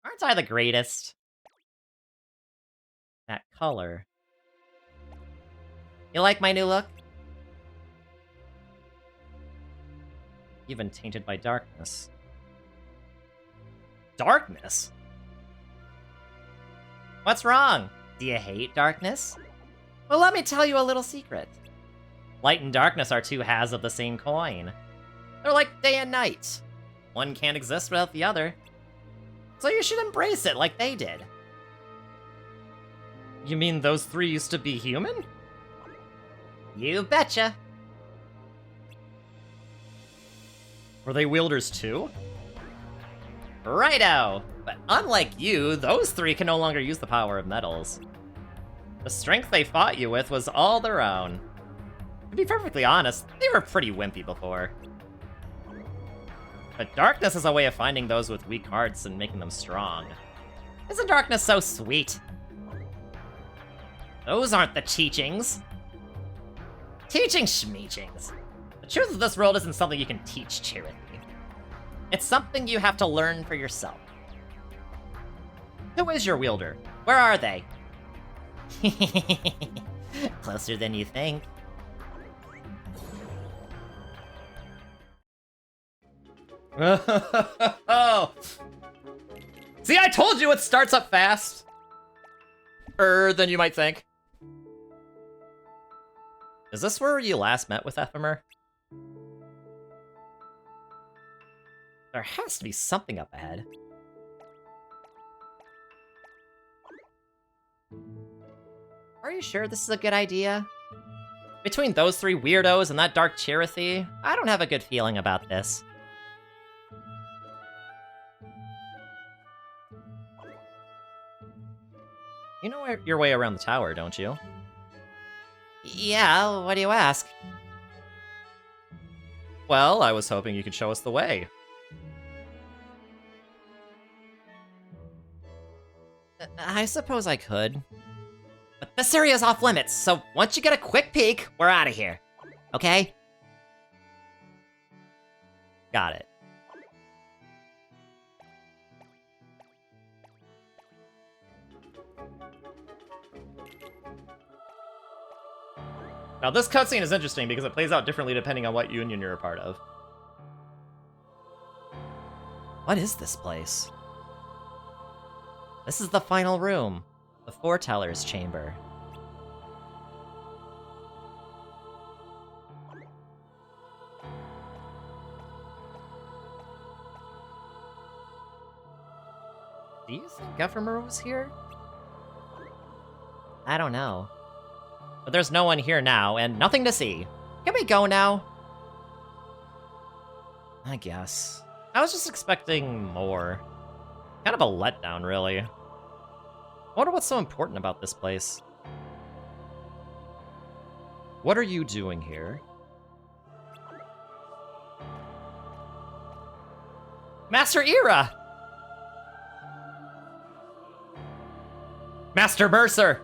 Aren't I the greatest? That color. You like my new look? You've been tainted by darkness. Darkness? What's wrong? Do you hate darkness? Well, let me tell you a little secret. Light and darkness are two halves of the same coin. They're like day and night. One can't exist without the other. So you should embrace it like they did. You mean those three used to be human? You betcha. Were they wielders too? Righto! But unlike you, those three can no longer use the power of metals. The strength they fought you with was all their own. To be perfectly honest, they were pretty wimpy before. But darkness is a way of finding those with weak hearts and making them strong. Isn't darkness so sweet? Those aren't the teachings. Teaching schmeechings. The truth of this world isn't something you can teach, Cherokee. It's something you have to learn for yourself. Who is your wielder? Where are they? Closer than you think. Oh. See, I told you it starts up fast. Than you might think. Is this where you last met with Ephemer? There has to be something up ahead. Are you sure this is a good idea? Between those three weirdos and that dark Chirithy, I don't have a good feeling about this. You know your way around the tower, don't you? Yeah, what do you ask? Well, I was hoping you could show us the way. I suppose I could. But this area's off limits, so once you get a quick peek, we're out of here. Okay? Got it. Now this cutscene is interesting because it plays out differently depending on what union you're a part of. What is this place? This is the final room. The Foreteller's Chamber. Do you think Ephemer was here? I don't know. But there's no one here now, and nothing to see. Can we go now? I guess. I was just expecting more. Kind of a letdown, really. I wonder what's so important about this place. What are you doing here? Master Ira! Master Mercer!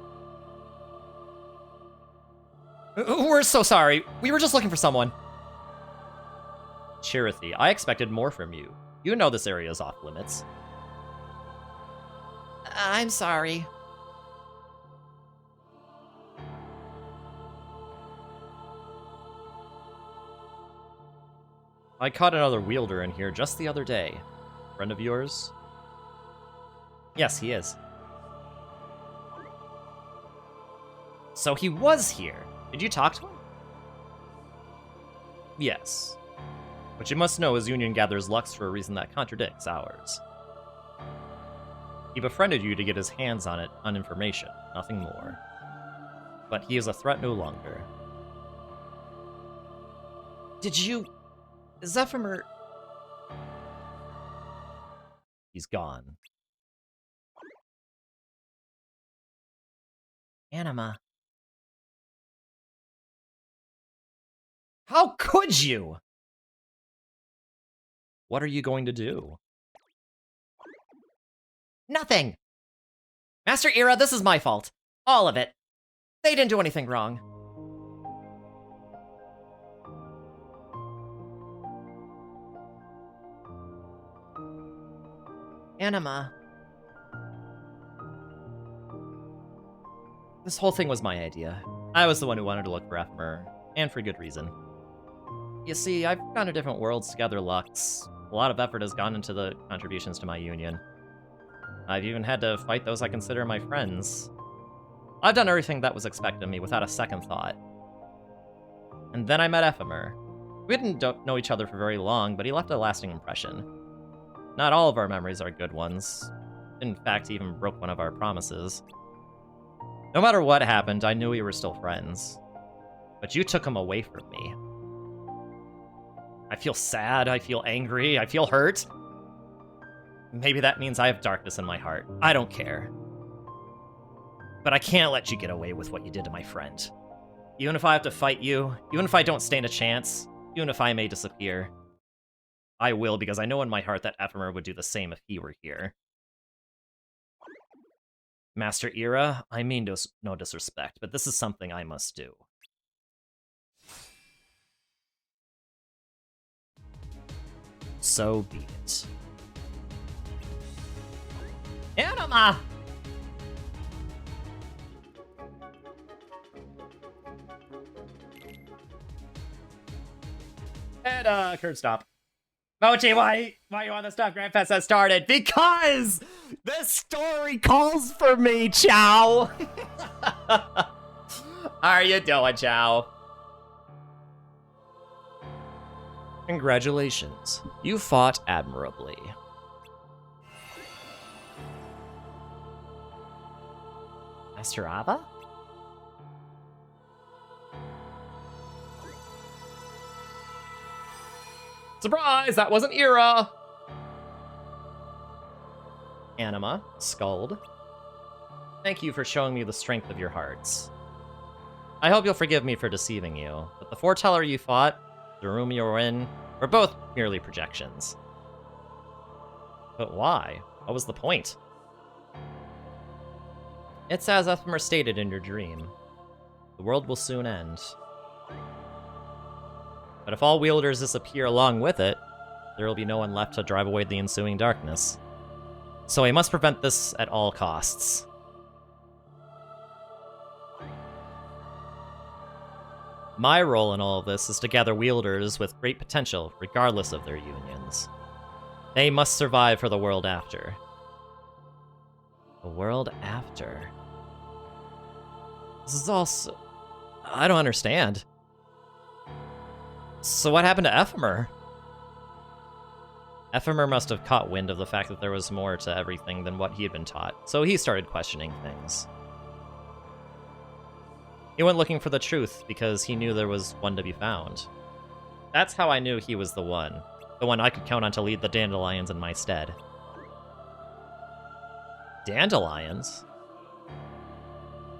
We're so sorry. We were just looking for someone. Chirithy, I expected more from you. You know this area is off limits. I'm sorry. I caught another wielder in here just the other day. Friend of yours? Yes, he is. So he was here. Did you talk to him? Yes. But you must know his union gathers lux for a reason that contradicts ours. He befriended you to get his hands on information, nothing more. But he is a threat no longer. Did you... Zephyr... He's gone. Anima. How could you? What are you going to do? Nothing! Master Ira, this is my fault. All of it. They didn't do anything wrong. Anima. This whole thing was my idea. I was the one who wanted to look for Ephemer, and for good reason. You see, I've gone to different worlds to gather lux. A lot of effort has gone into the contributions to my union. I've even had to fight those I consider my friends. I've done everything that was expected of me without a second thought. And then I met Ephemer. We didn't know each other for very long, but he left a lasting impression. Not all of our memories are good ones. In fact, he even broke one of our promises. No matter what happened, I knew we were still friends. But you took him away from me. I feel sad, I feel angry, I feel hurt. Maybe that means I have darkness in my heart. I don't care. But I can't let you get away with what you did to my friend. Even if I have to fight you, even if I don't stand a chance, even if I may disappear, I will, because I know in my heart that Ephemer would do the same if he were here. Master Ira, I mean no disrespect, but this is something I must do. So be it. Anima! And, curb stop. Mochi, why you want to stop Grandfest has started? Because this story calls for me, Chow! How are you doing, Chow? Congratulations. You fought admirably. Master Ava? Surprise! That wasn't Ira! Anima, Skuld. Thank you for showing me the strength of your hearts. I hope you'll forgive me for deceiving you, but the foreteller you fought, the room you were in, were both merely projections. But why? What was the point? It's as Ephemer stated in your dream. The world will soon end. But if all wielders disappear along with it, there will be no one left to drive away the ensuing darkness. So I must prevent this at all costs. My role in all of this is to gather wielders with great potential, regardless of their unions. They must survive for the world after. The world after? This is also... I don't understand. So what happened to Ephemer? Ephemer must have caught wind of the fact that there was more to everything than what he had been taught, so he started questioning things. He went looking for the truth because he knew there was one to be found. That's how I knew he was the one I could count on to lead the Dandelions in my stead. Dandelions?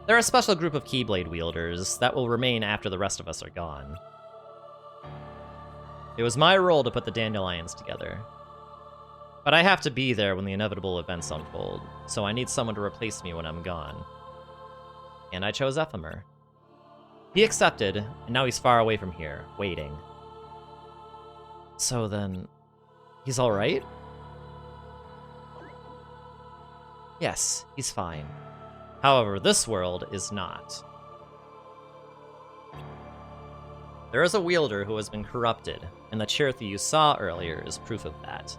They're a special group of Keyblade wielders that will remain after the rest of us are gone. It was my role to put the Dandelions together. But I have to be there when the inevitable events unfold, so I need someone to replace me when I'm gone. And I chose Ephemer. He accepted, and now he's far away from here, waiting. So then, he's alright? Yes, he's fine. However, this world is not. There is a wielder who has been corrupted, and the Cherthi you saw earlier is proof of that.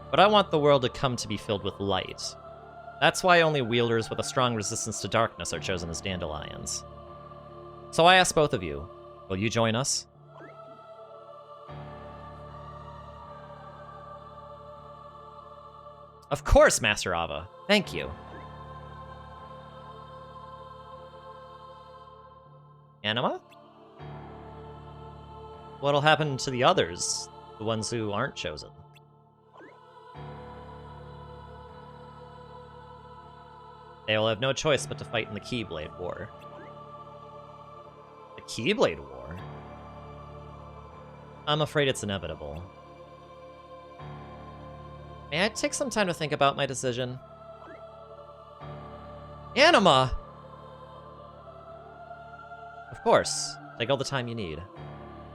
But I want the world to come to be filled with light. That's why only wielders with a strong resistance to darkness are chosen as Dandelions. So I ask both of you, will you join us? Of course, Master Ava. Thank you. Anima? What'll happen to the others? The ones who aren't chosen? They will have no choice but to fight in the Keyblade War. The Keyblade War? I'm afraid it's inevitable. May I take some time to think about my decision? Anima! Of course. Take all the time you need.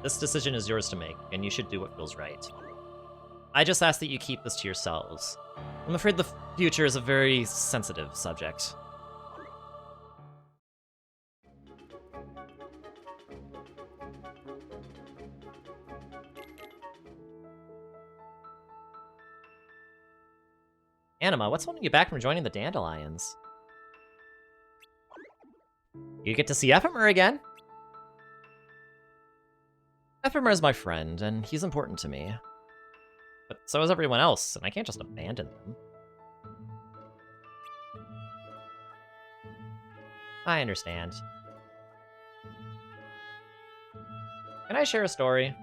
This decision is yours to make, and you should do what feels right. I just ask that you keep this to yourselves. I'm afraid the future is a very sensitive subject. Anima, what's holding you back from joining the Dandelions? You get to see Ephemer again! Ephemer is my friend, and he's important to me. But so is everyone else, and I can't just abandon them. I understand. Can I share a story?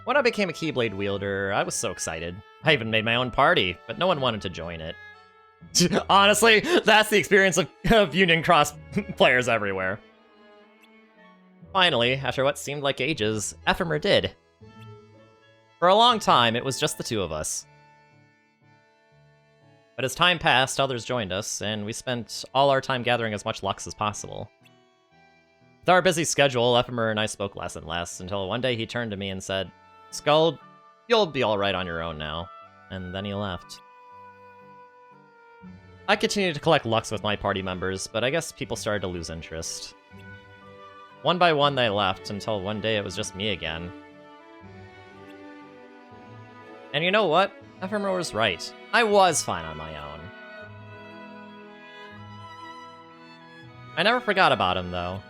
When I became a Keyblade wielder, I was so excited. I even made my own party, but no one wanted to join it. Honestly, that's the experience of Union Cross players everywhere. Finally, after what seemed like ages, Ephemer did. For a long time, it was just the two of us. But as time passed, others joined us, and we spent all our time gathering as much Lux as possible. With our busy schedule, Ephemer and I spoke less and less, until one day he turned to me and said, "Skull, you'll be alright on your own now." And then he left. I continued to collect Lux with my party members, but I guess people started to lose interest. One by one they left, until one day it was just me again. And you know what? Ephemer was right. I was fine on my own. I never forgot about him, though.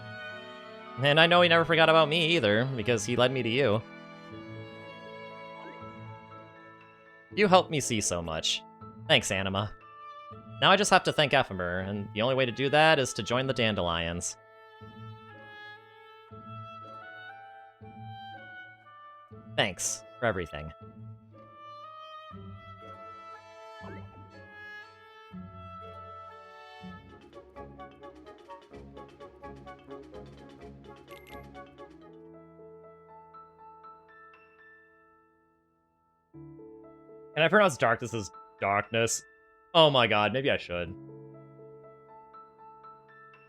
And I know he never forgot about me either, because he led me to you. You helped me see so much. Thanks, Anima. Now I just have to thank Ephemer, and the only way to do that is to join the Dandelions. Thanks for everything. Can I pronounce darkness as darkness? Oh my god, maybe I should.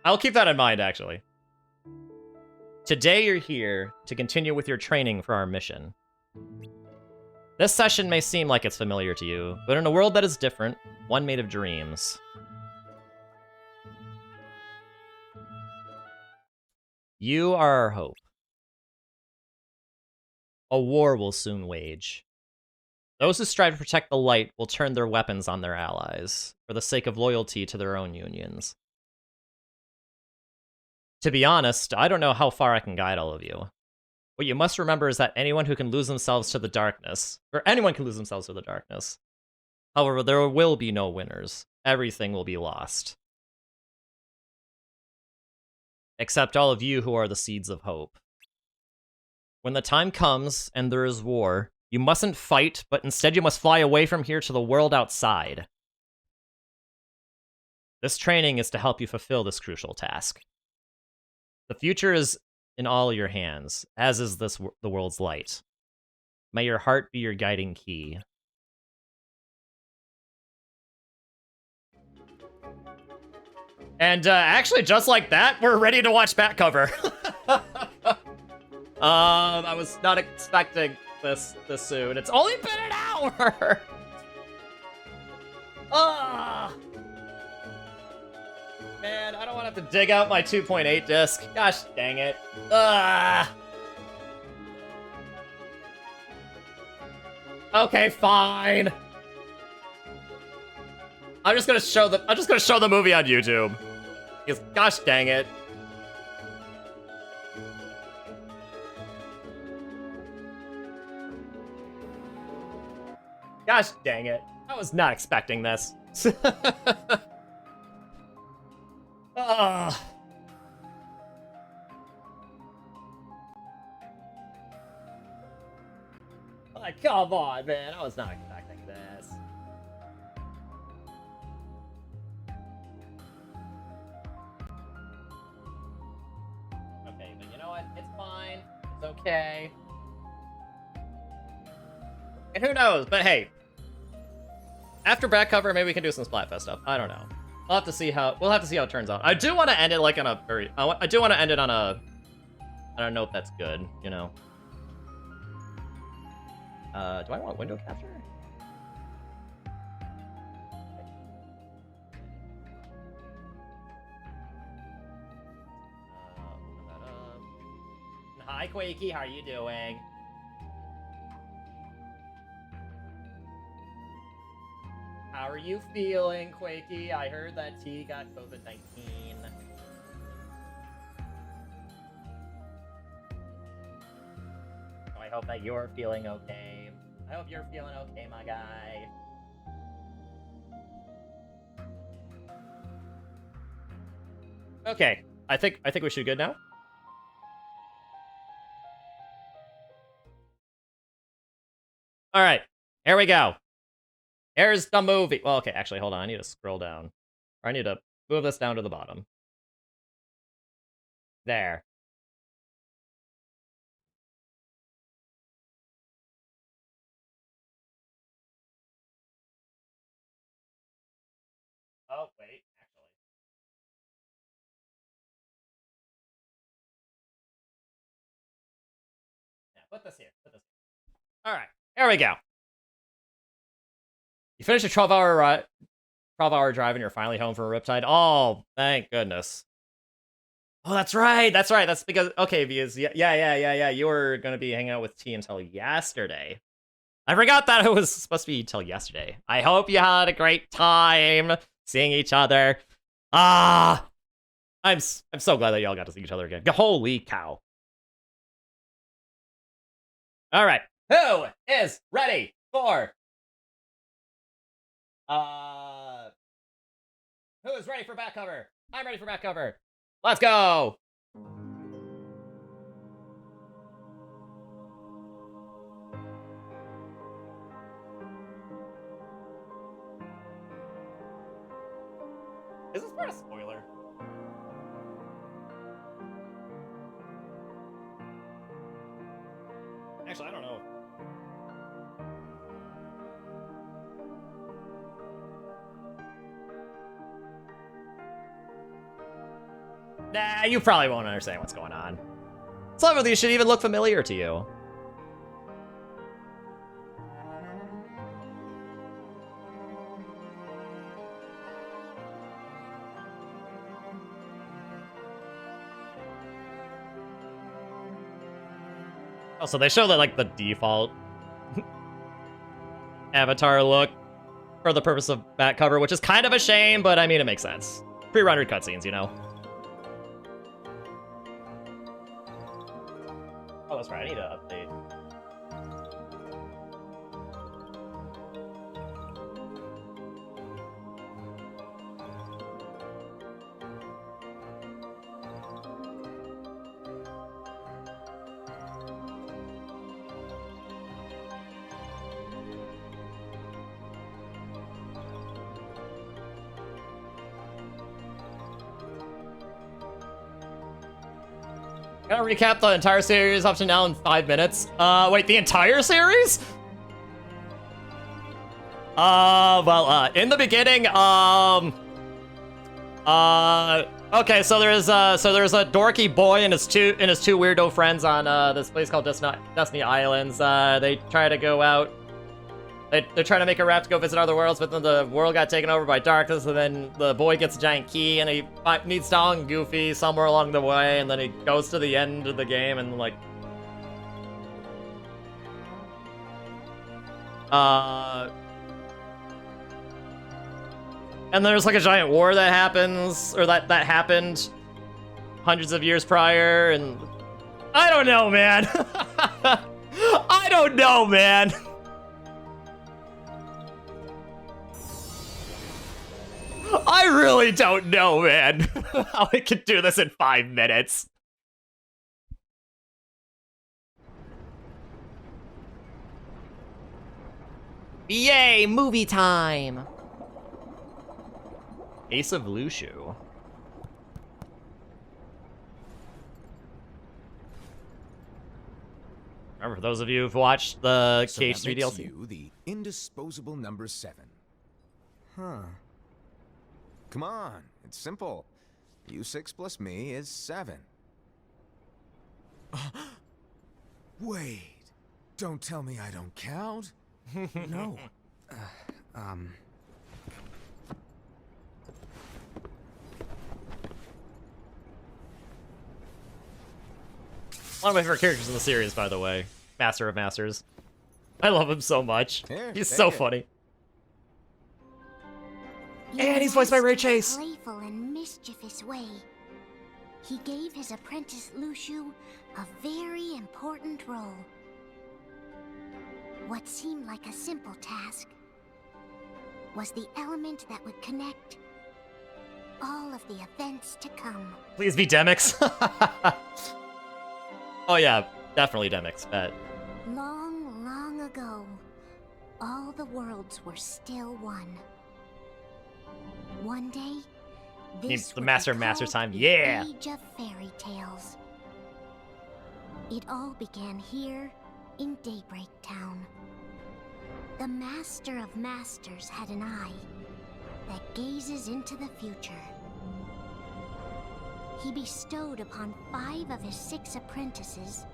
I'll keep that in mind, actually. Today you're here to continue with your training for our mission. This session may seem like it's familiar to you, but in a world that is different, one made of dreams. You are our hope. A war will soon wage. Those who strive to protect the light will turn their weapons on their allies, for the sake of loyalty to their own unions. To be honest, I don't know how far I can guide all of you. What you must remember is that anyone can lose themselves to the darkness. However, there will be no winners. Everything will be lost. Except all of you who are the seeds of hope. When the time comes and there is war, you mustn't fight, but instead you must fly away from here to the world outside. This training is to help you fulfill this crucial task. The future is in all your hands, as is the world's light. May your heart be your guiding key. And actually, just like that, we're ready to watch back cover. I was not expecting this soon. It's only been an hour. Man, I don't want to have to dig out my 2.8 disc. Gosh dang it. Okay, fine. I'm just gonna show the movie on YouTube. Because gosh dang it. Gosh dang it. I was not expecting this. Like, come on, man. I was not expecting this. Okay, but you know what? It's fine. It's okay. And who knows? But hey, after back cover, maybe we can do some Splatfest stuff. I don't know. We'll have to see how it turns out. I do want to end it like on a very. I do want to end it on a. I don't know if that's good. You know. Do I want window capture? Open that up. Hi, Quakey. How are you doing? How are you feeling, Quakey? I heard that T got COVID-19. So I hope that you're feeling okay. I hope you're feeling okay, my guy. Okay, I think we should be good now. All right, here we go. Here's the movie. Well, okay, actually, hold on. I need to scroll down. Or I need to move this down to the bottom. There. Oh, wait, actually. Yeah, put this here. All right, here we go. You finished a 12-hour drive and you're finally home from a Riptide. Oh, thank goodness. Oh, that's right. That's because, okay, because, yeah. You were going to be hanging out with T until yesterday. I forgot that it was supposed to be till yesterday. I hope you had a great time seeing each other. I'm so glad that y'all got to see each other again. Holy cow. All right. Who is ready for... Who is ready for back cover? I'm ready for back cover. Let's go! Is this part a spoiler? Actually, I don't know. Nah, you probably won't understand what's going on. Some of these should even look familiar to you. Oh, so they show that, like, the default avatar look for the purpose of back cover, which is kind of a shame, but I mean, it makes sense. Pre-rendered cutscenes, you know? that's right. I need to update. Gonna recap the entire series up to now in 5 minutes. Wait, the entire series? In the beginning, okay, so there's a dorky boy and his two weirdo friends on this place called Destiny Islands. They try to go out. They're trying to make a raft to go visit other worlds, but then the world got taken over by darkness, and then the boy gets a giant key, and he meets Donald and Goofy somewhere along the way, and then he goes to the end of the game, and like... And there's like a giant war that happens, or that happened hundreds of years prior, and... I don't know, man! I don't know, man! I really don't know, man, how I could do this in 5 minutes. Yay, movie time! Ace of Lushu. Remember, for those of you who've watched the KH3 DLC.
You, the indisposable number 7. Huh. Come on, it's simple. U6 plus me is 7. Wait, don't tell me I don't count. No.
One of my favorite characters in the series, by the way. Master of Masters. I love him so much.
Here,
He's
take
so
it.
funny.
And
he's voiced by Ray Chase.
Playful and mischievous way, he gave his apprentice Lushu a very important role. What seemed like a simple task was the element that would connect all of the events to come.
Please be Demix. Oh yeah, definitely Demix, bet.
Long, long ago, all the worlds were still one. One day,
Name's
this
the
would
Master
be
of Masters
called
time,
the
yeah!
Age of Fairy Tales. It all began here in Daybreak Town. The Master of Masters had an eye that gazes into the future. He bestowed upon 5 of his 6 apprentices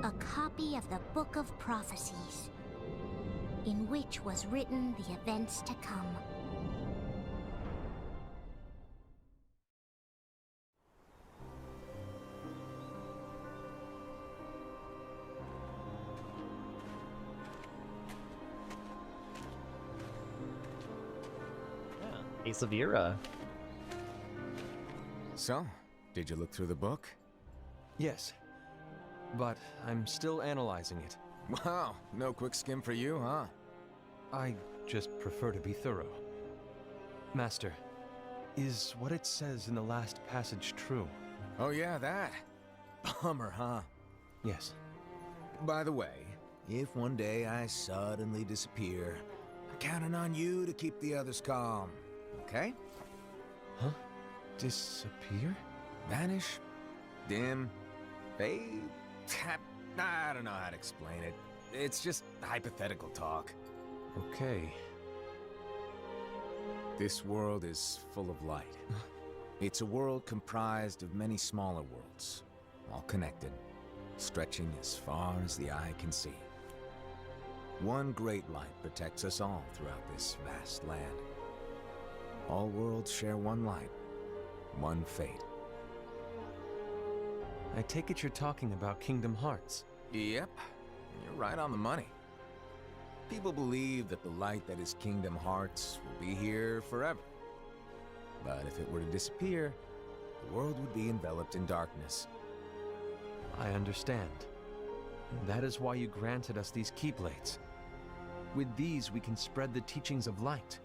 a copy of the Book of Prophecies, in which was written the events to come.
Yeah, Ace of Era.
So, did you look through the book?
Yes, but I'm still analyzing it.
Wow, no quick skim for you, huh?
I just prefer to be thorough. Master, is what it says in the last passage true?
Oh yeah, that. Bummer, huh?
Yes.
By the way, if one day I suddenly disappear, I'm counting on you to keep the others calm, okay?
Huh? Disappear?
Vanish, dim, fade. I don't know how to explain it. It's just hypothetical talk.
Okay.
This world is full of light. It's a world comprised of many smaller worlds, all connected, stretching as far as the eye can see. One great light protects us all throughout this vast land. All worlds share one light, one fate.
I take it you're talking about Kingdom Hearts.
Yep, you're right on the money. People believe that the light that is Kingdom Hearts will be here forever. But if it were to disappear, the world would be enveloped in darkness.
I understand. And that is why you granted us these Keyblades. With these, we can spread the teachings of light.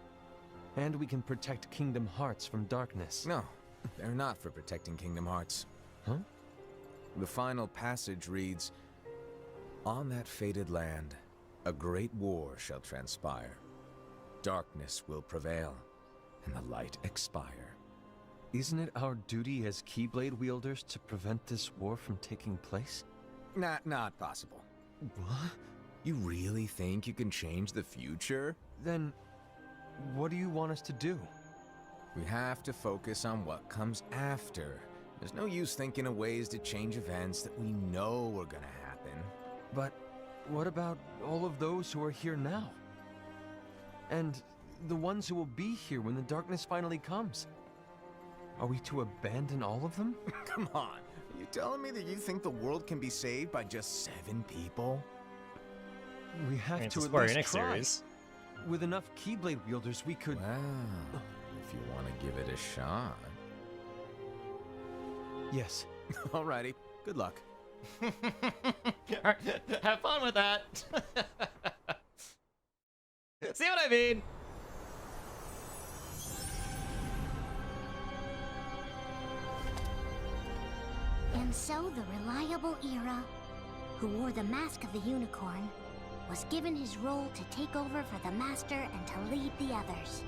And we can protect Kingdom Hearts from darkness.
No, they're not for protecting Kingdom Hearts.
Huh?
The final passage reads, "On that fated land, a great war shall transpire. Darkness will prevail, and the light expire."
Isn't it our duty as Keyblade wielders to prevent this war from taking place?
Not possible.
What?
You really think you can change the future?
Then, what do you want us to do?
We have to focus on what comes after. There's no use thinking of ways to change events that we know are gonna happen.
But what about all of those who are here now? And the ones who will be here when the darkness finally comes? Are we to abandon all of them?
Come on, are you telling me that you think the world can be saved by just 7 people?
We have
It's
to
a
at
Square
least
Enix
try.
series.
With enough Keyblade wielders, we could...
Well, if you want to give it a shot.
Yes.
Alrighty, good luck.
Alright, have fun with that. See what I mean?
And so the reliable Era, who wore the mask of the unicorn, was given his role to take over for the Master and to lead the others.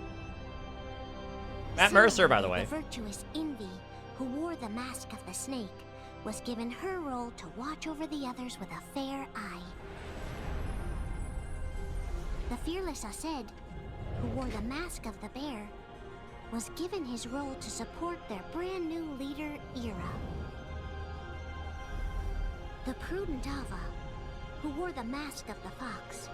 Matt Mercer, by the way.
The virtuous Envy, who wore the mask of the snake, was given her role to watch over the others with a fair eye. The fearless Aced, who wore the mask of the bear, was given his role to support their brand new leader, Era. The prudent Ava, who wore the mask of the fox,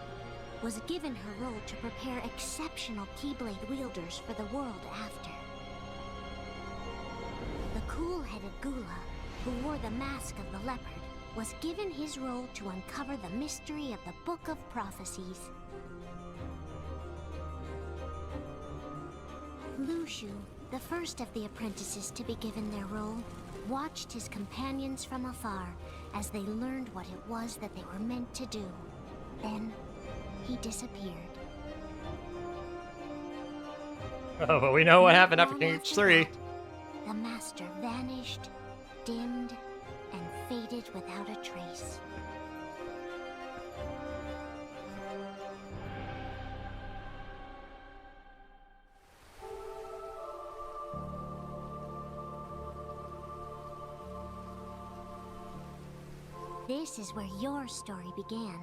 was given her role to prepare exceptional Keyblade wielders for the world after. The cool-headed Gula, who wore the mask of the leopard, was given his role to uncover the mystery of the Book of Prophecies. Lushu, the first of the apprentices to be given their role, watched his companions from afar as they learned what it was that they were meant to do. Then, he disappeared.
Oh, but we know what happened after
Long
Kingdom
after
3.
that, the Master vanished, dimmed, and faded without a trace. This is where your story began.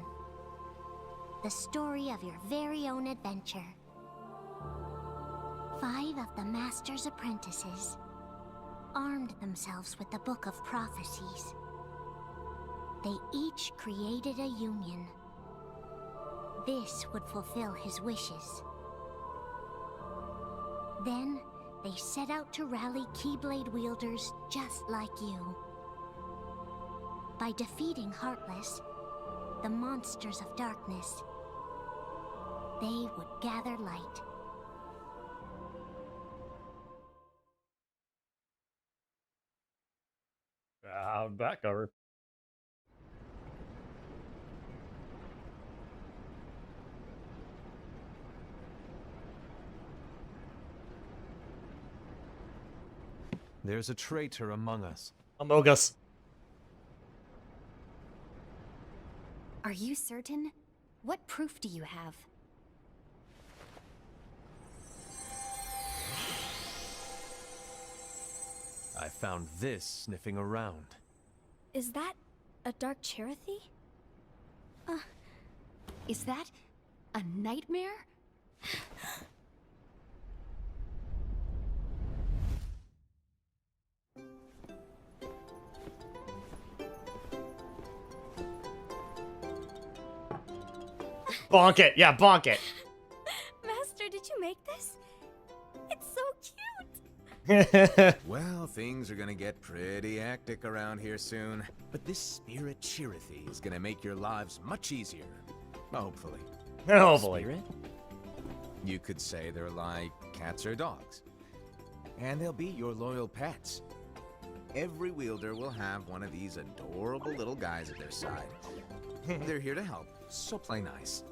The story of your very own adventure. 5 of the Master's apprentices armed themselves with the Book of Prophecies. They each created a union. This would fulfill his wishes. Then, they set out to rally Keyblade wielders just like you. By defeating Heartless, the monsters of darkness, they would gather light.
Back cover.
There's a traitor among us.
Among Us.
Are you certain? What proof do you have?
I found this sniffing around.
Is that a Dark Cherothy? Is that a nightmare?
Bonk it. Yeah, bonk it.
Master, did you make this? It's so cute!
Well, things are gonna get pretty hectic around here soon. But this spirit Cherothy is gonna make your lives much easier. Hopefully.
Hopefully.
Spirit? You could say they're like cats or dogs. And they'll be your loyal pets. Every wielder will have one of these adorable little guys at their side. They're here to help, so play nice.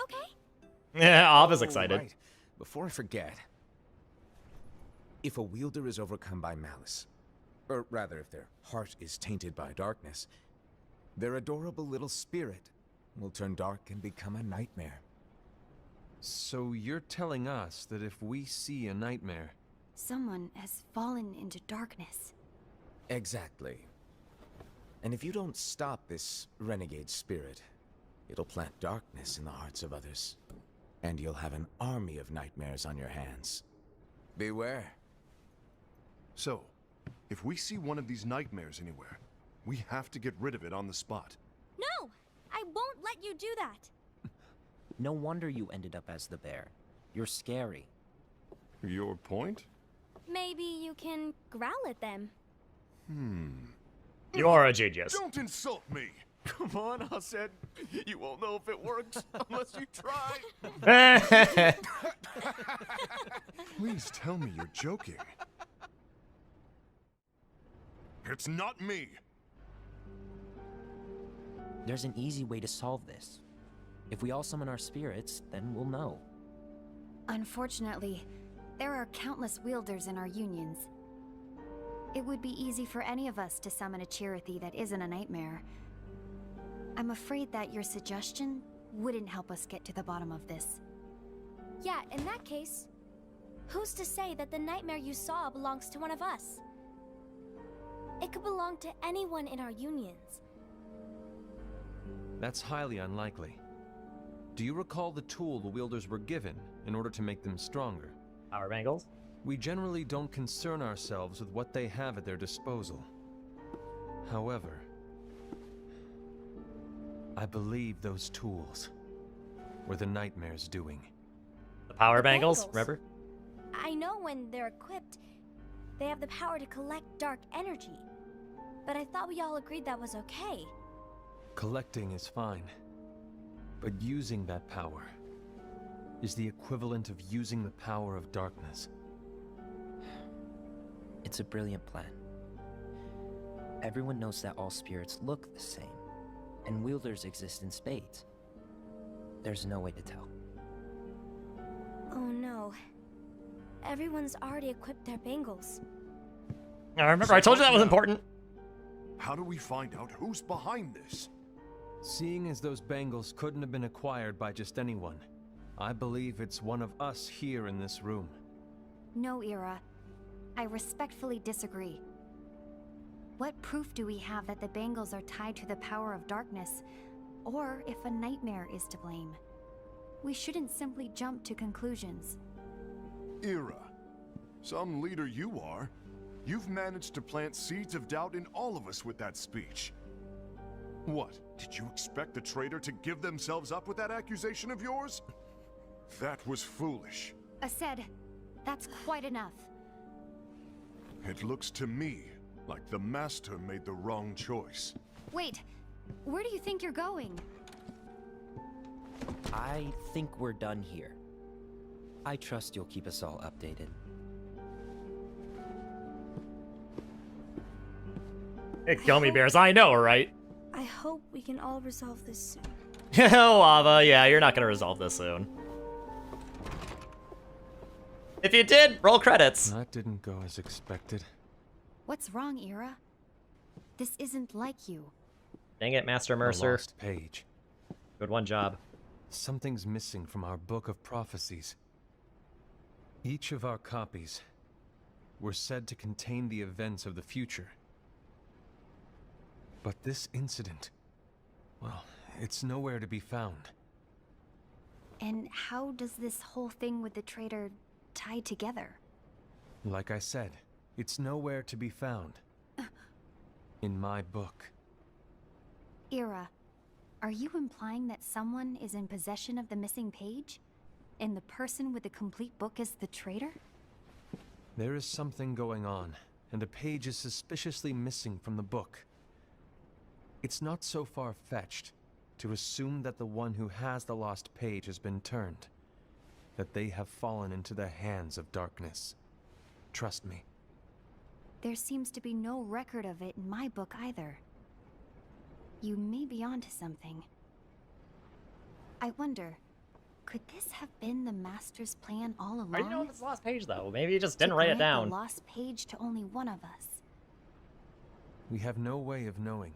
Okay.
Yeah, Ava's excited.
Right. Before I forget, if a wielder is overcome by malice, or rather if their heart is tainted by darkness, their adorable little spirit will turn dark and become a nightmare.
So you're telling us that if we see a nightmare...
Someone has fallen into darkness.
Exactly. And if you don't stop this renegade spirit, it'll plant darkness in the hearts of others. And you'll have an army of nightmares on your hands. Beware.
So, if we see one of these nightmares anywhere, we have to get rid of it on the spot.
No! I won't let you do that!
No wonder you ended up as the bear. You're scary.
Your point?
Maybe you can growl at them.
You are a genius.
Don't insult me!
Come on, Hassan. You won't know if it works unless you try.
Please tell me you're joking. It's not me!
There's an easy way to solve this. If we all summon our spirits, then we'll know.
Unfortunately, there are countless wielders in our unions. It would be easy for any of us to summon a Chirithy that isn't a nightmare. I'm afraid that your suggestion wouldn't help us get to the bottom of this.
Yeah, in that case, who's to say that the nightmare you saw belongs to one of us? It could belong to anyone in our unions.
That's highly unlikely. Do you recall the tool the wielders were given in order to make them stronger?
Power bangles?
We generally don't concern ourselves with what they have at their disposal. However, I believe those tools were the nightmare's doing.
The power
The
bangles,
bangles.
remember?
I know when they're equipped, they have the power to collect dark energy. But I thought we all agreed that was okay.
Collecting is fine, but using that power is the equivalent of using the power of darkness.
It's a brilliant plan. Everyone knows that all spirits look the same, and wielders exist in spades. There's no way to tell.
Oh no. Everyone's already equipped their bangles.
I remember, I told you that was important.
How do we find out who's behind this?
Seeing as those bangles couldn't have been acquired by just anyone, I believe it's one of us here in this room.
No, Ira. I respectfully disagree. What proof do we have that the bangles are tied to the power of darkness, or if a nightmare is to blame? We shouldn't simply jump to conclusions.
Ira, some leader you are. You've managed to plant seeds of doubt in all of us with that speech. What, did you expect the traitor to give themselves up with that accusation of yours? That was foolish.
Aced, that's quite enough.
It looks to me like the Master made the wrong choice.
Wait, where do you think you're going?
I think we're done here. I trust you'll keep us all updated.
Hey, gummy bears, I know, right?
I hope we can all resolve this soon.
Oh, Ava, yeah, you're not gonna resolve this soon. If you did, roll credits.
That didn't go as expected.
What's wrong, Ira? This isn't like you.
Dang it, Master
A
Mercer.
lost page.
Good one job.
Something's missing from our book of prophecies. Each of our copies were said to contain the events of the future. But this incident, well, it's nowhere to be found.
And how does this whole thing with the traitor tie together?
Like I said, it's nowhere to be found. In my book.
Ira, are you implying that someone is in possession of the missing page? And the person with the complete book is the traitor?
There is something going on, and a page is suspiciously missing from the book. It's not so far-fetched to assume that the one who has the lost page has been turned, that they have fallen into the hands of darkness. Trust me.
There seems to be no record of it in my book either. You may be onto something. I wonder, could this have been the Master's plan all along?
How do you know if it's the last page, though? Maybe he just didn't
To
write it
grant
down.
the lost page to only one of us.
We have no way of knowing.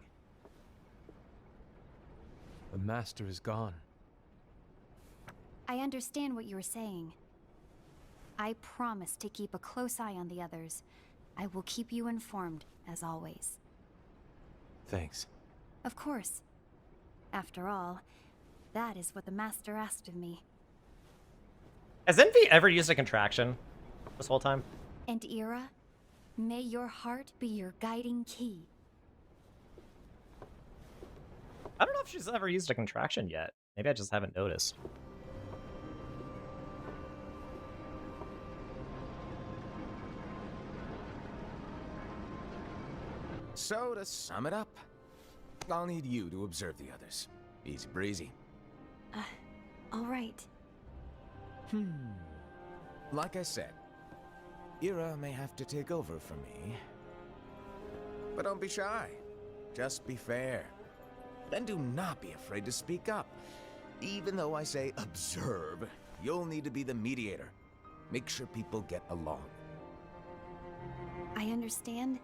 The Master is gone.
I understand what you were saying. I promise to keep a close eye on the others. I will keep you informed, as always.
Thanks.
Of course. After all, that is what the Master asked of me.
Has Envy ever used a contraction this whole time?
And Ira, may your heart be your guiding key.
I don't know if she's ever used a contraction yet. Maybe I just haven't noticed.
So, to sum it up, I'll need you to observe the others. Easy breezy.
All right.
Like I said, Ira may have to take over for me. But don't be shy. Just be fair. Then do not be afraid to speak up. Even though I say observe, you'll need to be the mediator. Make sure people get along.
I understand.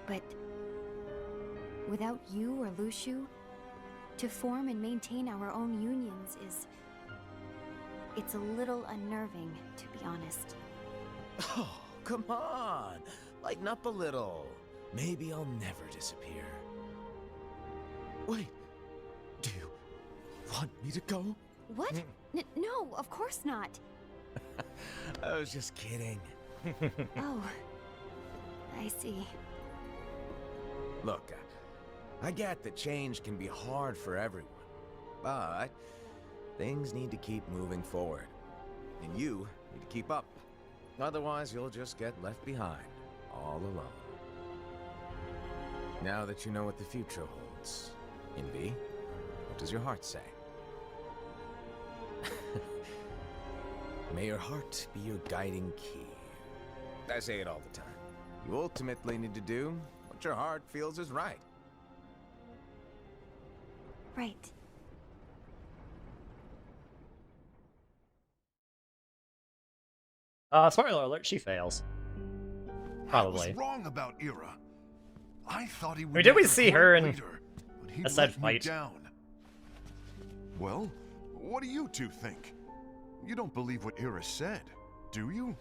But without you or Lushu, to form and maintain our own unions is... it's a little unnerving, to be honest.
Oh, come on! Lighten up a little. Maybe I'll never disappear. Wait, do you want me to go?
What? No, of course not.
I was just kidding.
Oh, I see.
Look, I get that change can be hard for everyone, but things need to keep moving forward. And you need to keep up. Otherwise, you'll just get left behind, all alone. Now that you know what the future holds, Envy, what does your heart say? May your heart be your guiding key. I say it all the time. You ultimately need to do what your heart feels is right.
Right.
Spoiler alert, she fails. Probably.
I was wrong about Ira. I thought he would.
I mean, did we
be a
see her
great
in
leader, but he
a said
let me
fight?
down. Well, what do you two think? You don't believe what Ira said, do you?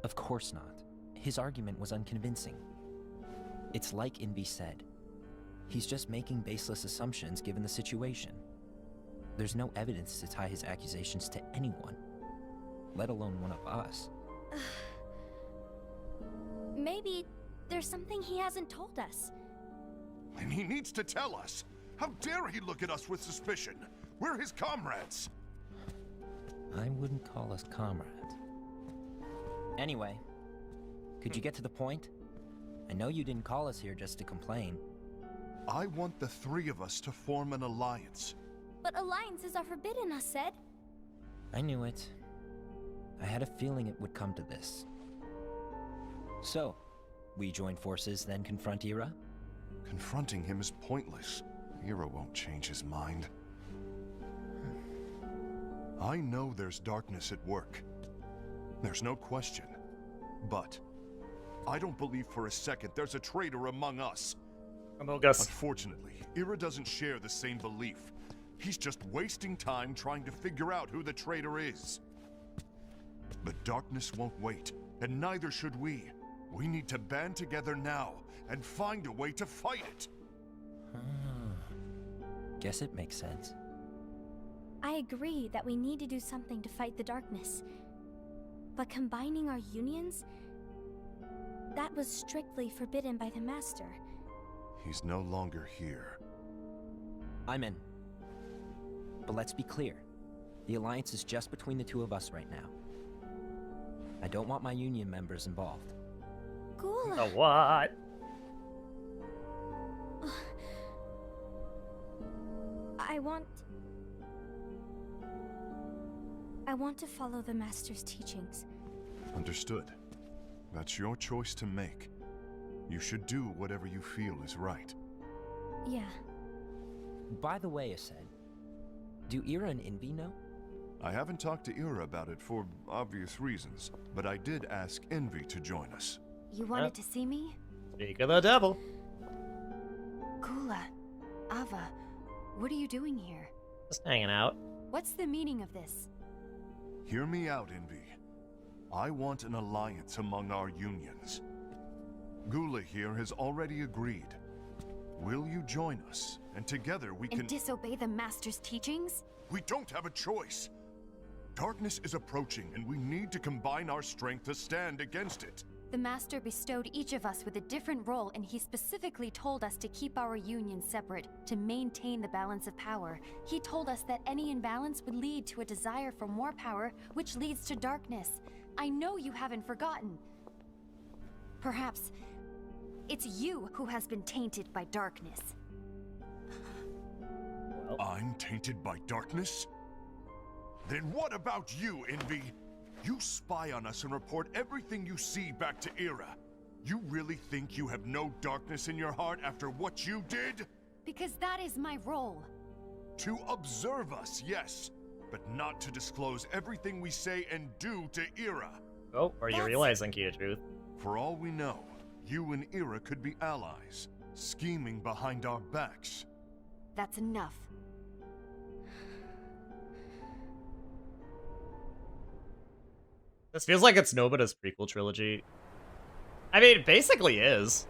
Of course not. His argument was unconvincing. It's like Envy said. He's just making baseless assumptions given the situation. There's no evidence to tie his accusations to anyone, let alone one of us.
Maybe there's something he hasn't told us.
And he needs to tell us. How dare he look at us with suspicion? We're his comrades.
I wouldn't call us comrades. Anyway, could you get to the point? I know you didn't call us here just to complain.
I want the three of us to form an alliance.
But alliances are forbidden, us said.
I knew it. I had a feeling it would come to this. So, we join forces, then confront Ira?
Confronting him is pointless. Ira won't change his mind. I know there's darkness at work. There's no question. But I don't believe for a second there's a traitor among us.
Among us.
Unfortunately, Ira doesn't share the same belief. He's just wasting time trying to figure out who the traitor is. But darkness won't wait, and neither should we. We need to band together now and find a way to fight it.
Guess it makes sense.
I agree that we need to do something to fight the darkness. But combining our unions? That was strictly forbidden by the Master.
He's no longer here.
I'm in. But let's be clear. The alliance is just between the two of us right now. I don't want my union members involved.
Gula.
The what?
I want to follow the Master's teachings.
Understood. That's your choice to make. You should do whatever you feel is right.
Yeah.
By the way, Ased, do Ira and Envy know?
I haven't talked to Ira about it for obvious reasons, but I did ask Envy to join us.
You wanted to see me?
Speak of the devil.
Kula, Ava, what are you doing here?
Just hanging out.
What's the meaning of this?
Hear me out, Envy. I want an alliance among our unions. Gula here has already agreed. Will you join us? And together we can...
And disobey the Master's teachings?
We don't have a choice. Darkness is approaching, and we need to combine our strength to stand against it.
The Master bestowed each of us with a different role, and he specifically told us to keep our union separate, to maintain the balance of power. He told us that any imbalance would lead to a desire for more power, which leads to darkness. I know you haven't forgotten. Perhaps it's you who has been tainted by darkness.
I'm tainted by darkness? Then what about you, Envy? You spy on us and report everything you see back to Ira. You really think you have no darkness in your heart after what you did?
Because that is my role.
To observe us, yes, but not to disclose everything we say and do to Ira.
Oh, are you realizing, Key of Truth?
For all we know, you and Ira could be allies, scheming behind our backs.
That's enough.
This feels like it's Nobita's prequel trilogy. I mean, it basically is.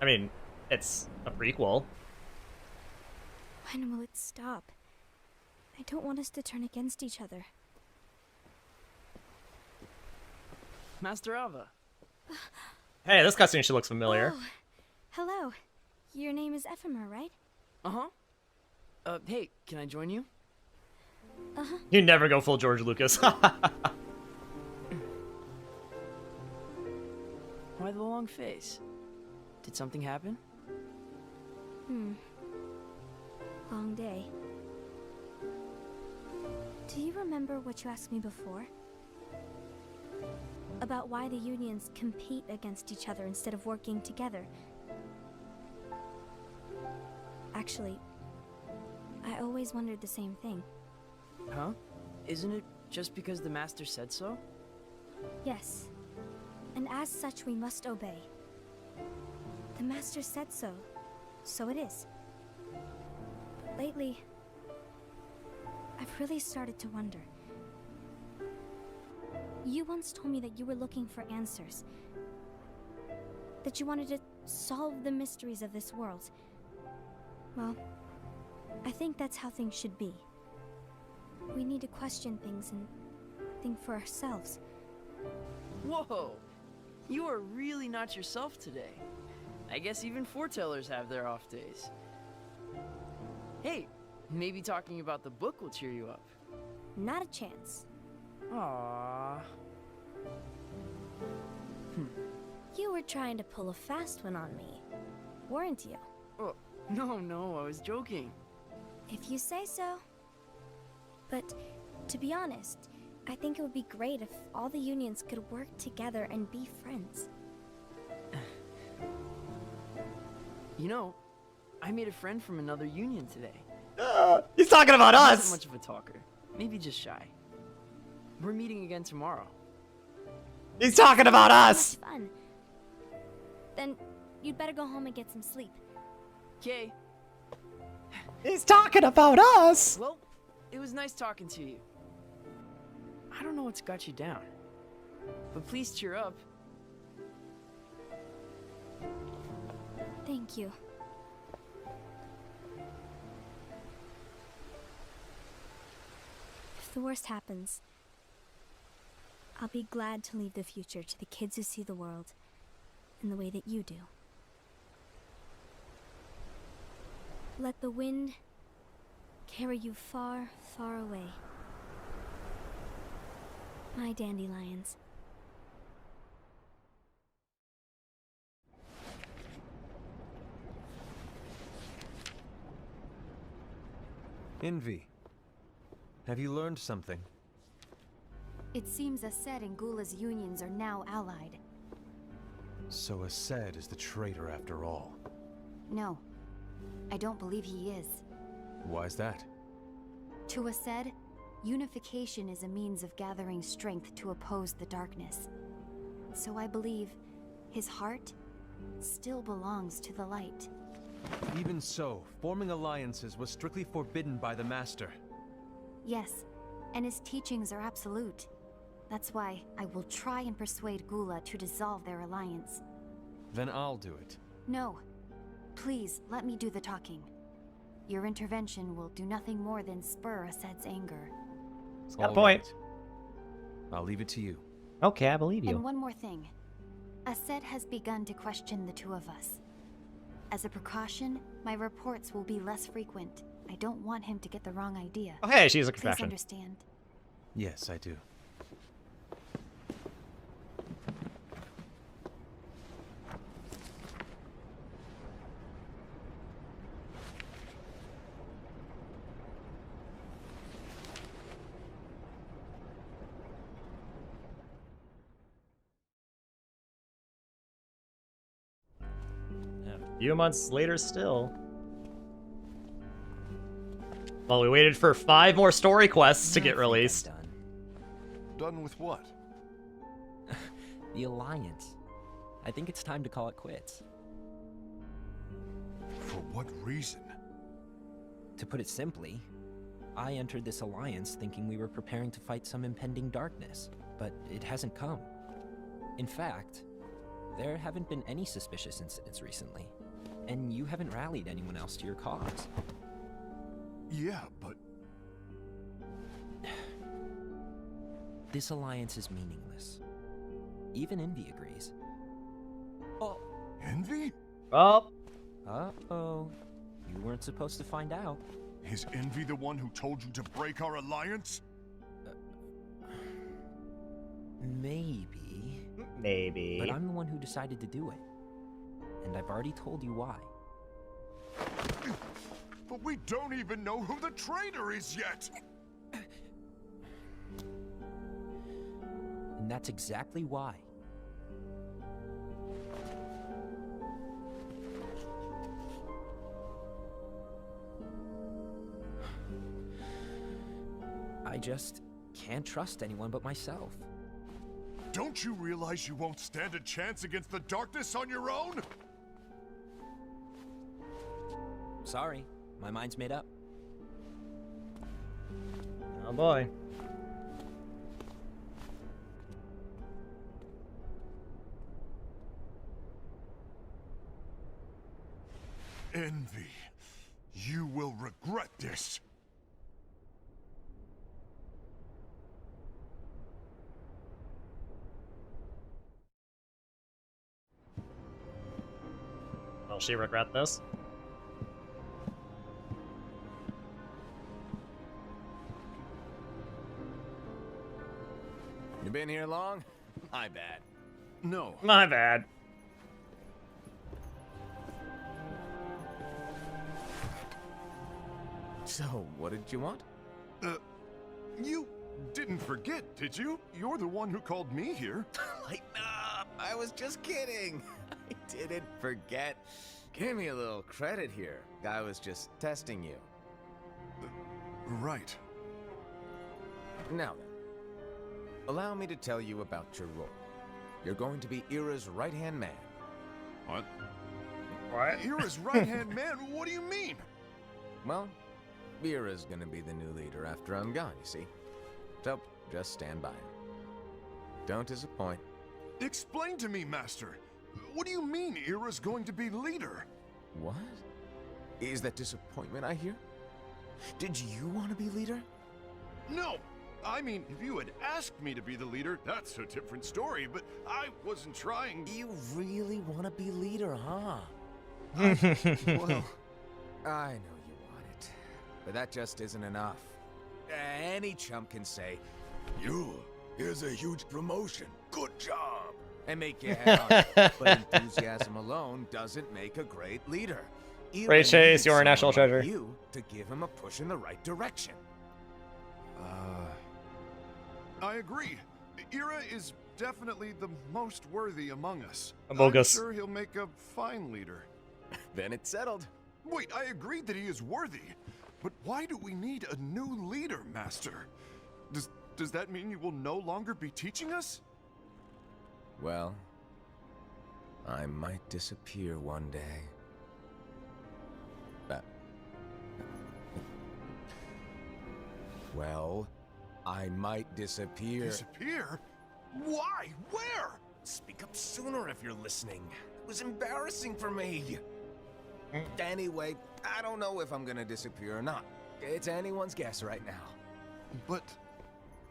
I mean, it's a prequel.
When will it stop? I don't want us to turn against each other.
Master Ava.
Hey, this cutscene should look familiar.
Oh, hello. Your name is Ephemer, right?
Uh-huh. Hey, can I join you?
Uh-huh.
You never go full George Lucas.
Why the long face? Did something happen?
Long day. Do you remember what you asked me before? About why the unions compete against each other instead of working together? Actually, I always wondered the same thing.
Huh? Isn't it just because the Master said so?
Yes. And as such, we must obey. The Master said so. So it is. But lately, I've really started to wonder. You once told me that you were looking for answers. That you wanted to solve the mysteries of this world. Well, I think that's how things should be. We need to question things and think for ourselves.
Whoa! You are really not yourself today. I guess even foretellers have their off days. Hey, maybe talking about the book will cheer you up.
Not a chance.
Aww.
You were trying to pull a fast one on me, weren't you?
Oh, no, I was joking.
If you say so. But, to be honest, I think it would be great if all the unions could work together and be friends.
You know, I made a friend from another union today.
He's talking about
I'm
us!
not much of a talker. Maybe just shy. We're meeting again tomorrow.
He's talking about us!
Much fun. Then, you'd better go home and get some sleep.
Okay.
He's talking about us!
Well, it was nice talking to you. I don't know what's got you down, but please cheer up.
Thank you. If the worst happens, I'll be glad to leave the future to the kids who see the world in the way that you do. Let the wind carry you far, far away. My dandelions.
Envy. Have you learned something?
It seems Ased and Gula's unions are now allied.
So Ased is the traitor after all.
No, I don't believe he is.
Why's that?
To Ased, unification is a means of gathering strength to oppose the darkness. So I believe his heart still belongs to the light.
Even so, forming alliances was strictly forbidden by the Master.
Yes, and his teachings are absolute. That's why I will try and persuade Gula to dissolve their alliance.
Then I'll do it.
No. Please, let me do the talking. Your intervention will do nothing more than spur Ased's anger.
He's got a
All
point.
right. I'll leave it to you.
Okay, I believe you.
And one more thing. Ased has begun to question the two of us. As a precaution, my reports will be less frequent. I don't want him to get the wrong idea.
Oh, hey, she's a
Please
confession.
understand.
Yes, I do.
A few months later still. Well, we waited for 5 more story quests to get released.
Done with what?
The Alliance. I think it's time to call it quits.
For what reason?
To put it simply, I entered this alliance thinking we were preparing to fight some impending darkness, but it hasn't come. In fact, there haven't been any suspicious incidents recently, and you haven't rallied anyone else to your cause.
Yeah, but...
This alliance is meaningless. Even Envy agrees.
Oh. Envy?
Oh.
Uh-oh. You weren't supposed to find out.
Is Envy the one who told you to break our alliance?
Maybe.
Maybe.
But I'm the one who decided to do it. And I've already told you why.
But we don't even know who the traitor is yet!
And that's exactly why. I just can't trust anyone but myself.
Don't you realize you won't stand a chance against the darkness on your own?
Sorry, my mind's made up.
Oh boy.
Envy, you will regret this.
Will she regret this?
You been here long? My bad.
No.
My bad.
So, what did you want?
You didn't forget, did you? You're the one who called me here.
Lighten up! I was just kidding. I didn't forget. Give me a little credit here. I was just testing you.
Right.
Now then, allow me to tell you about your role. You're going to be Ira's right-hand man.
What?
What?
Ira's right-hand man? What do you mean?
Well, Ira's gonna be the new leader after I'm gone, you see. So, just stand by him. Don't disappoint.
Explain to me, Master. What do you mean Ira's going to be leader?
What? Is that disappointment I hear? Did you want to be leader?
No! I mean, if you had asked me to be the leader, that's a different story, but I wasn't trying.
You really want to be leader, huh?
Well,
I know you want it, but that just isn't enough. Any chump can say, here's a huge promotion, good job, and make your head on it. But enthusiasm alone doesn't make a great leader.
Ray Chase, you're a national
someone like
treasure.
You to give him a push in the right direction.
I agree. Ira is definitely the most worthy among us.
Among
I'm
us.
sure he'll make a fine leader.
Then it's settled.
Wait, I agreed that he is worthy. But why do we need a new leader, Master? Does that mean you will no longer be teaching us?
Well, I might disappear one day. Well, I might disappear.
Disappear? Why? Where?
Speak up sooner if you're listening. It was embarrassing for me. Anyway, I don't know if I'm gonna disappear or not. It's anyone's guess right now.
But...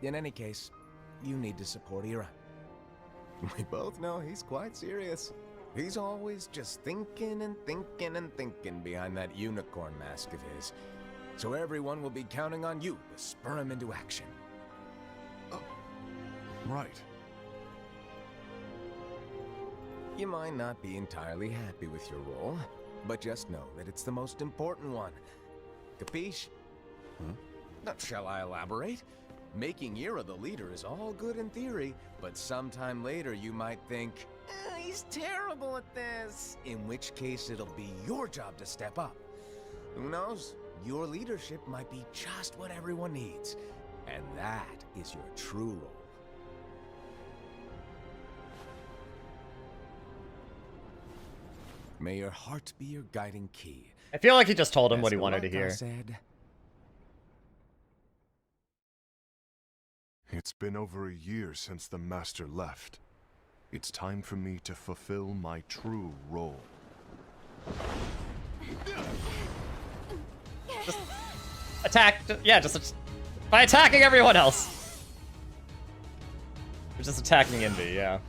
in any case, you need to support Ira. We both know he's quite serious. He's always just thinking and thinking and thinking behind that unicorn mask of his. So everyone will be counting on you to spur him into action.
Right.
You might not be entirely happy with your role, but just know that it's the most important one. Capiche? Shall I elaborate? Making Ira the leader is all good in theory, but sometime later you might think, he's terrible at this. In which case it'll be your job to step up. Who knows? Your leadership might be just what everyone needs. And that is your true role. May your heart be your guiding key.
I feel like he just told him what he
That's
wanted to
what I
hear.
said.
It's been over a year since the Master left. It's time for me to fulfill my true role.
Just attack. Yeah, just by attacking everyone else. We're just attacking Envy, yeah.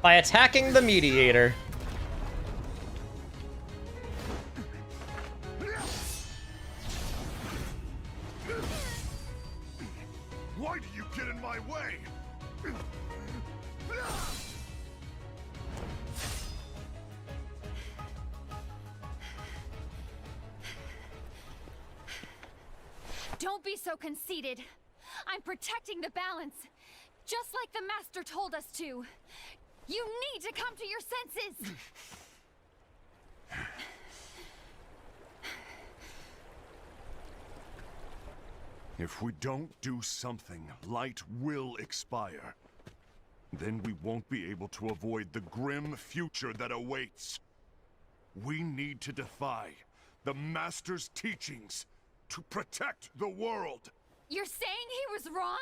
By attacking the mediator.
Why do you get in my way?
Don't be so conceited. I'm protecting the balance, just like the Master told us to. You need to come to your senses.
If we don't do something, light will expire. Then we won't be able to avoid the grim future that awaits. We need to defy the Master's teachings to protect the world.
You're saying he was wrong?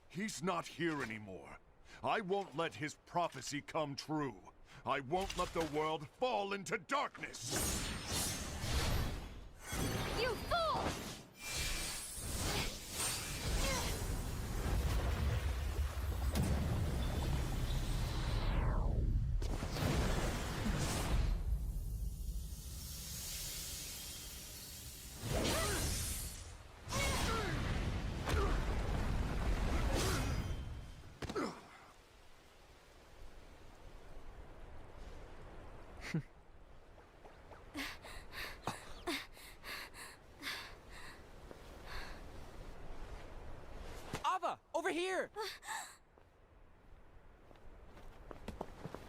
He's not here anymore. I won't let his prophecy come true. I won't let the world fall into darkness.
You fool!
Over here!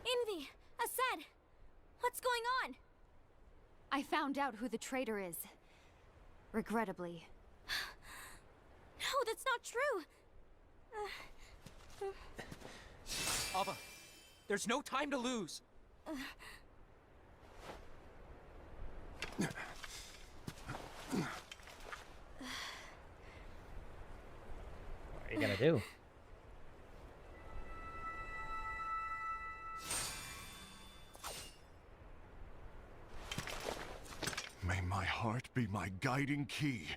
Envy! Ased! What's going on?
I found out who the traitor is. Regrettably.
No, that's not true!
Ava, there's no time to lose.
What are you gonna do?
May my heart be my guiding key.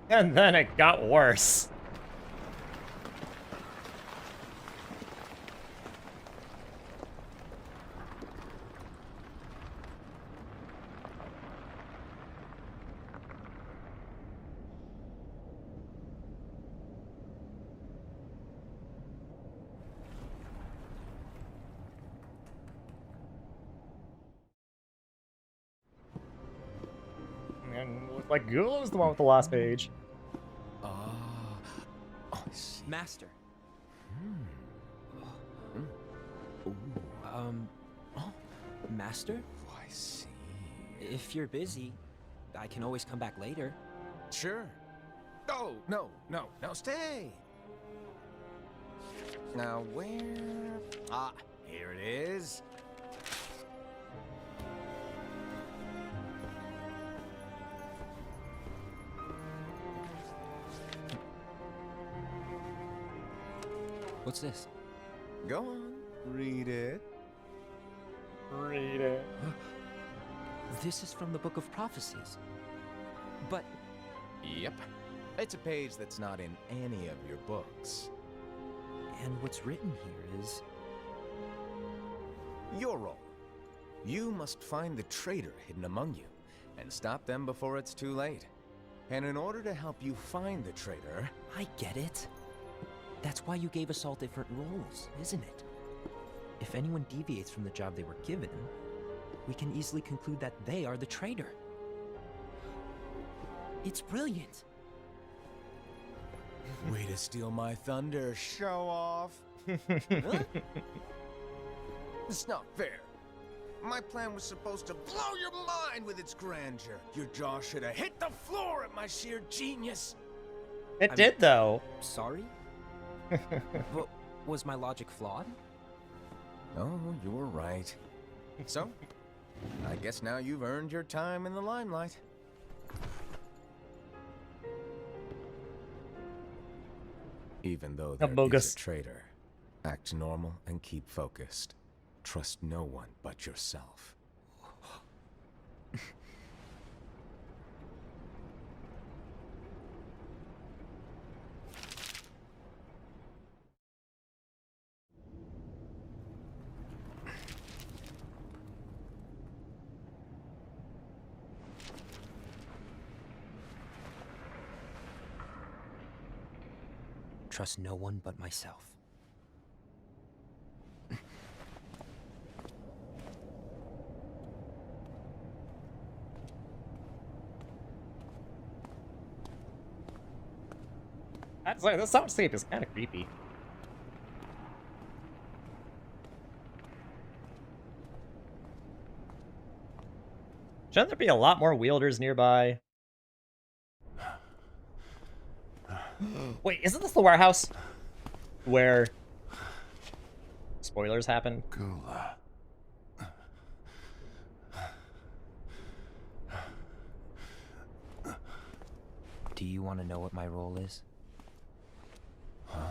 And then it got worse.
Like, Gula was the one with the last page.
Oh, I see.
Master.
Ooh.
Oh, Master?
Oh, I see.
If you're busy, I can always come back later.
Sure. Oh, no, stay. Now, where? Ah, here it is.
What's this?
Go on, read it.
Read it.
This is from the Book of Prophecies. But
Yep. It's a page that's not in any of your books.
and what's written here is
Your role. You must find the traitor hidden among you, and stop them before it's too late. And in order to help you find the traitor...
I get it. That's why you gave us all different roles, isn't it? If anyone deviates from the job they were given, we can easily conclude that they are the traitor. It's brilliant.
Way to steal my thunder, show off. Huh? It's not fair. My plan was supposed to blow your mind with its grandeur. Your jaw should have hit the floor at my sheer genius.
It did, though.
Sorry? But was my logic flawed?
Oh, you were right. So, I guess now you've earned your time in the limelight. Even though there is a traitor, act normal and keep focused. Trust no one but yourself.
Trust no one but myself.
I'd say this soundscape is kind of creepy. Shouldn't there be a lot more wielders nearby? Wait, isn't this the warehouse where spoilers happen?
Gula.
Do you want to know what my role is?
Huh?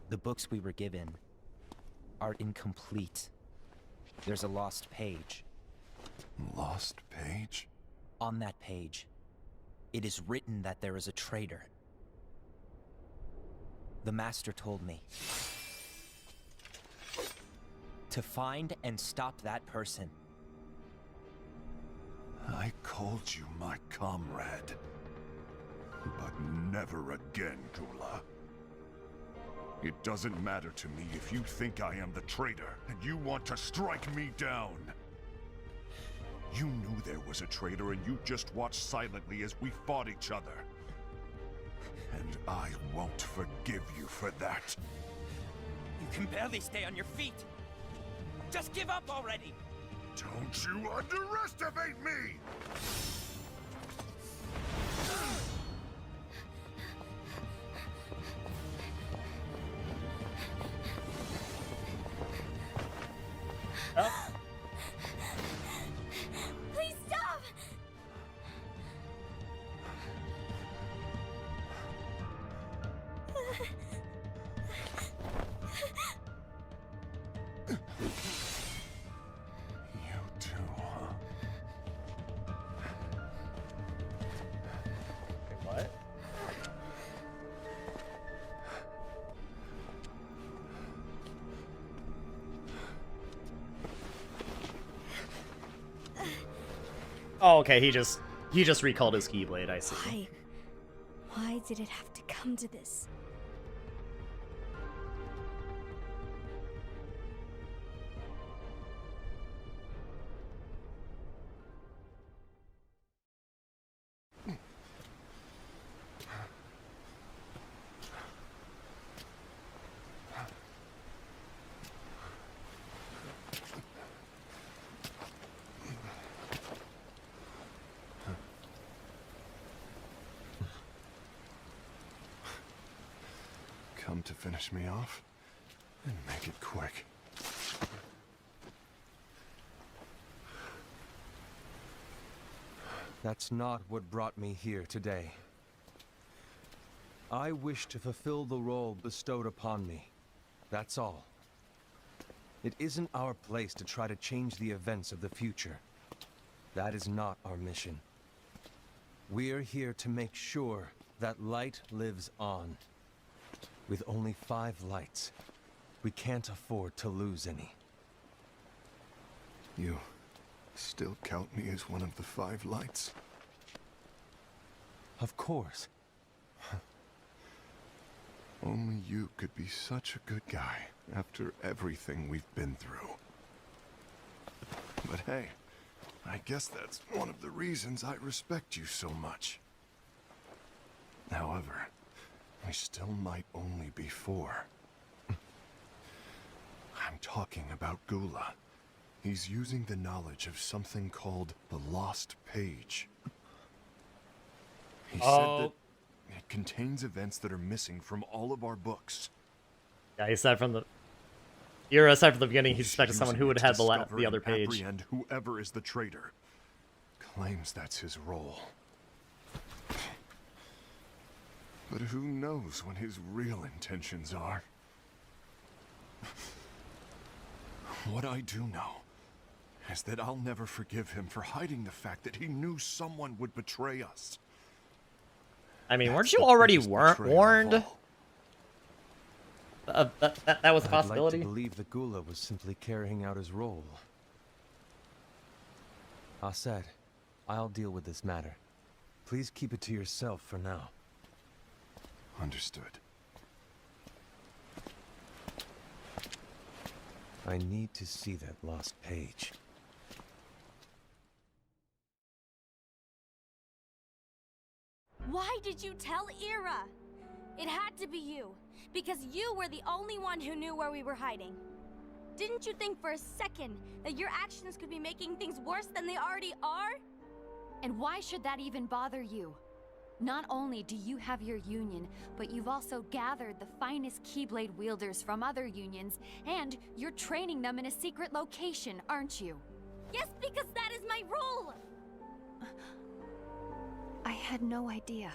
The books we were given are incomplete. There's a lost page.
Lost page?
On that page, it is written that there is a traitor. The Master told me to find and stop that person.
I called you my comrade. But never again, Gula. It doesn't matter to me if you think I am the traitor, and you want to strike me down. You knew there was a traitor, and you just watched silently as we fought each other. And I won't forgive you for that.
You can barely stay on your feet. Just give up already.
Don't you underestimate me!
Please stop!
You too, huh?
What? Oh, okay, he just recalled his Keyblade, I see.
Why did it have to come to this?
come to finish me off, and make it quick.
That's not what brought me here today. I wish to fulfill the role bestowed upon me. That's all. It isn't our place to try to change the events of the future. That is not our mission. We're here to make sure that light lives on. With only 5 lights, we can't afford to lose any.
You still count me as one of the 5 lights?
Of course.
Only you could be such a good guy after everything we've been through. But hey, I guess that's one of the reasons I respect you so much. However, we still might only be 4. I'm talking about Gula. He's using the knowledge of something called the Lost Page. He said that it contains events that are missing from all of our books.
Yeah, he said from the... Ira said from the beginning he suspected someone who would have the other page.
Apprehend whoever is the traitor. Claims that's his role. But who knows what his real intentions are? What I do know is that I'll never forgive him for hiding the fact that he knew someone would betray us.
I mean, weren't you already warned? That was a possibility?
I'd like to believe that Gula was simply carrying out his role. Aset, I'll deal with this matter. Please keep it to yourself for now.
Understood.
I need to see that lost page.
Why did you tell Ira? It had to be you, because you were the only one who knew where we were hiding. Didn't you think for a second that your actions could be making things worse than they already are?
And why should that even bother you? Not only do you have your union, but you've also gathered the finest Keyblade wielders from other unions, and you're training them in a secret location, aren't you?
Yes, because that is my role!
I had no idea.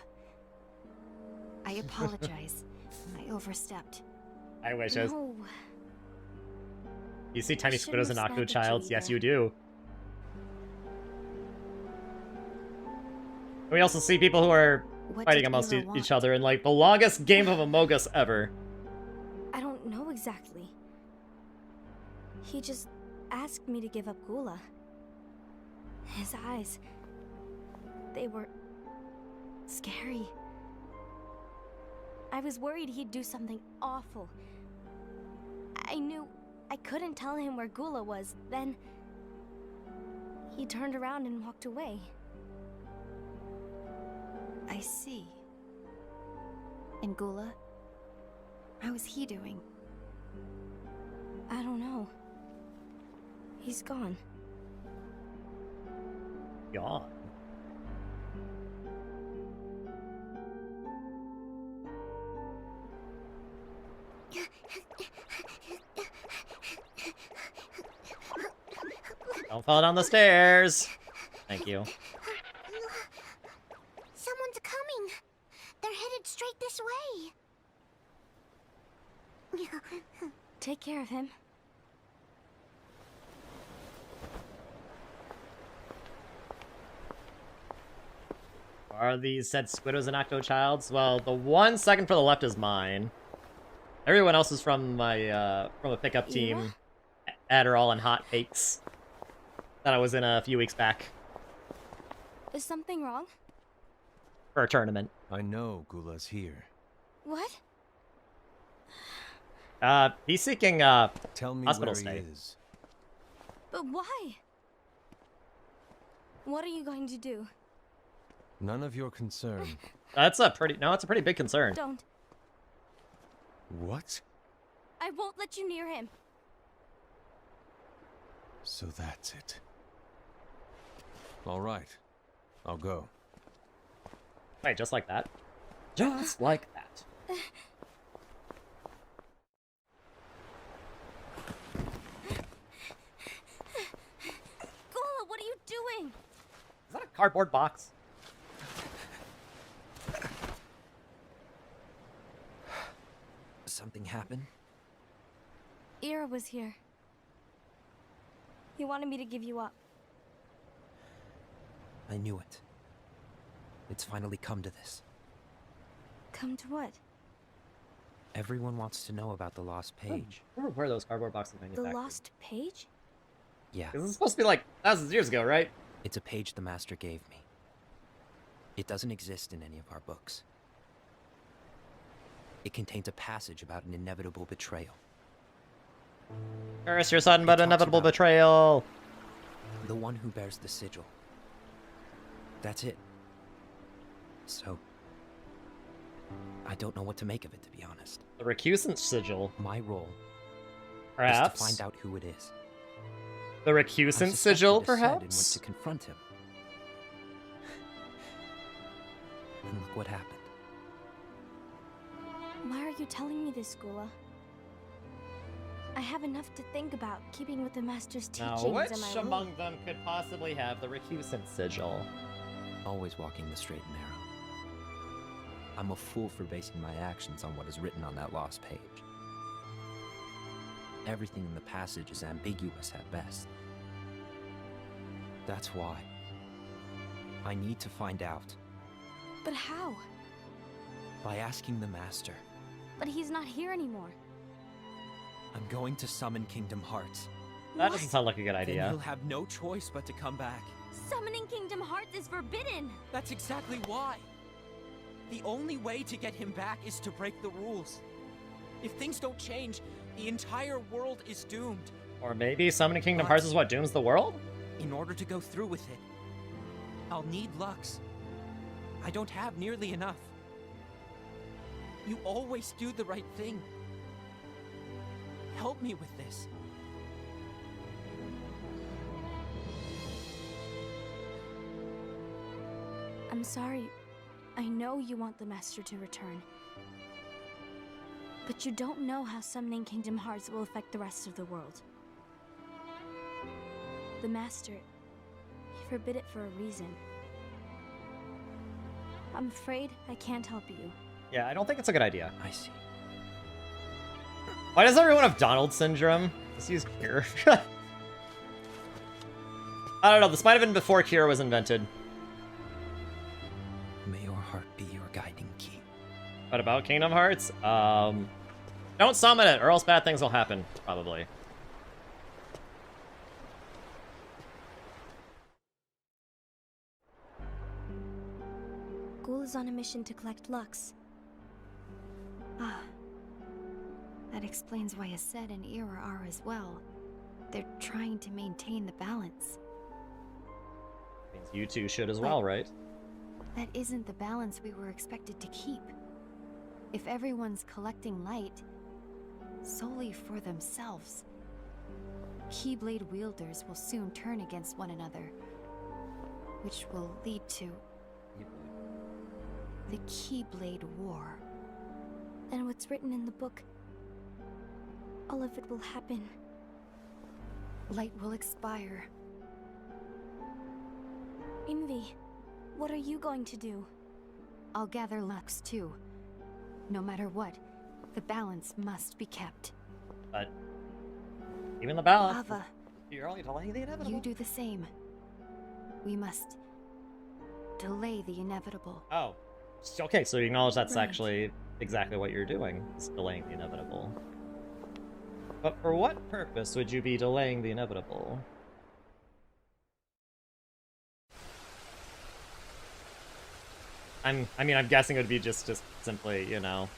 I apologize. I overstepped.
I wish
No.
You see tiny
shouldn't
squiddos and
have
Octo
snapped at
Childs?
you
Yes,
either.
you do. We also see people who are
What
fighting
did
amongst
Ira
each
want?
other in like the longest game of Among Us ever.
I don't know exactly. He just asked me to give up Gula. His eyes, they were scary. I was worried he'd do something awful. I knew I couldn't tell him where Gula was. Then he turned around and walked away.
I see. And Gula? How is he doing?
I don't know. He's gone.
Gone. Don't fall down the stairs. Thank you.
Someone's coming. They're headed straight this way.
Take care of him.
Are these said Squiddos and Octo Childs? Well, the 1 second for the left is mine. Everyone else is from my from a pickup team, Adderall and Hot Cakes, that I was in a few weeks back
Is something wrong?
for a tournament.
I know Gula's here.
What?
He's seeking
Tell me
hospital
where
stay.
he is.
But why? What are you going to do?
None of your concern.
That's a pretty it's a pretty big concern.
Don't.
What?
I won't let you near him.
So that's it. All right. I'll go.
Wait, just like that? Just like that. cardboard box.
Something happened?
Ira was here. He wanted me to give you up.
I knew it. It's finally come to this.
Come to what?
Everyone wants to know about the lost page.
I wonder where those cardboard boxes
The
manufactured.
lost page?
Yeah.
This is supposed to be like thousands of years ago, right?
It's a page the Master gave me. It doesn't exist in any of our books. It contains a passage about an inevitable betrayal.
Curse your son, but
It talks
inevitable
about
betrayal.
the one who bears the sigil. That's it. So, I don't know what to make of it, to be honest.
The recusant sigil.
My role
Perhaps.
is to find out who it is.
The
I
recusant
suspected
sigil,
the Sed and went
perhaps?
to confront him. And look what happened.
Why are you telling me this, Gula? I have enough to think about, keeping with the Master's
Now,
teachings
which
and my
among them could possibly have the recusant sigil?
Always walking the straight and narrow. I'm a fool for basing my actions on what is written on that lost page. Everything in the passage is ambiguous at best. That's why I need to find out.
But how?
By asking the Master.
But he's not here anymore.
I'm going to summon Kingdom Hearts.
That doesn't sound like a good
Then
idea.
he'll have no choice but to come back.
Summoning Kingdom Hearts is forbidden!
That's exactly why. The only way to get him back is to break the rules. If things don't change, the entire world is doomed.
Or maybe summoning Kingdom
But-
Hearts is what dooms the world?
In order to go through with it, I'll need Lux. I don't have nearly enough. You always do the right thing. Help me with this.
I'm sorry. I know you want the Master to return. But you don't know how summoning Kingdom Hearts will affect the rest of the world. The Master, he forbid it for a reason. I'm afraid I can't help you.
Yeah, I don't think it's a good idea.
I see.
Why does everyone have Donald syndrome? Let's use Kira. I don't know, this might have been before Kira was invented.
May your heart be your guiding key.
What about Kingdom Hearts? Don't summon it, or else bad things will happen, probably.
Ghoul is on a mission to collect Lux.
Ah. That explains why Ased and Ira are as well. They're trying to maintain the balance.
Means you two should as well, right?
That isn't the balance we were expected to keep. If everyone's collecting light solely for themselves, Keyblade wielders will soon turn against one another, which will lead to the Keyblade War.
And what's written in the book, all of it will happen.
Light will expire.
Envy, what are you going to do?
I'll gather Lux too. No matter what, the balance must be kept.
But even the balance,
Ava,
you're only delaying the inevitable.
you do the same. We must delay the inevitable.
Oh, okay, so you acknowledge that's
Right.
actually exactly what you're doing, is delaying the inevitable. But for what purpose would you be delaying the inevitable? I'm guessing it would be just simply, you know.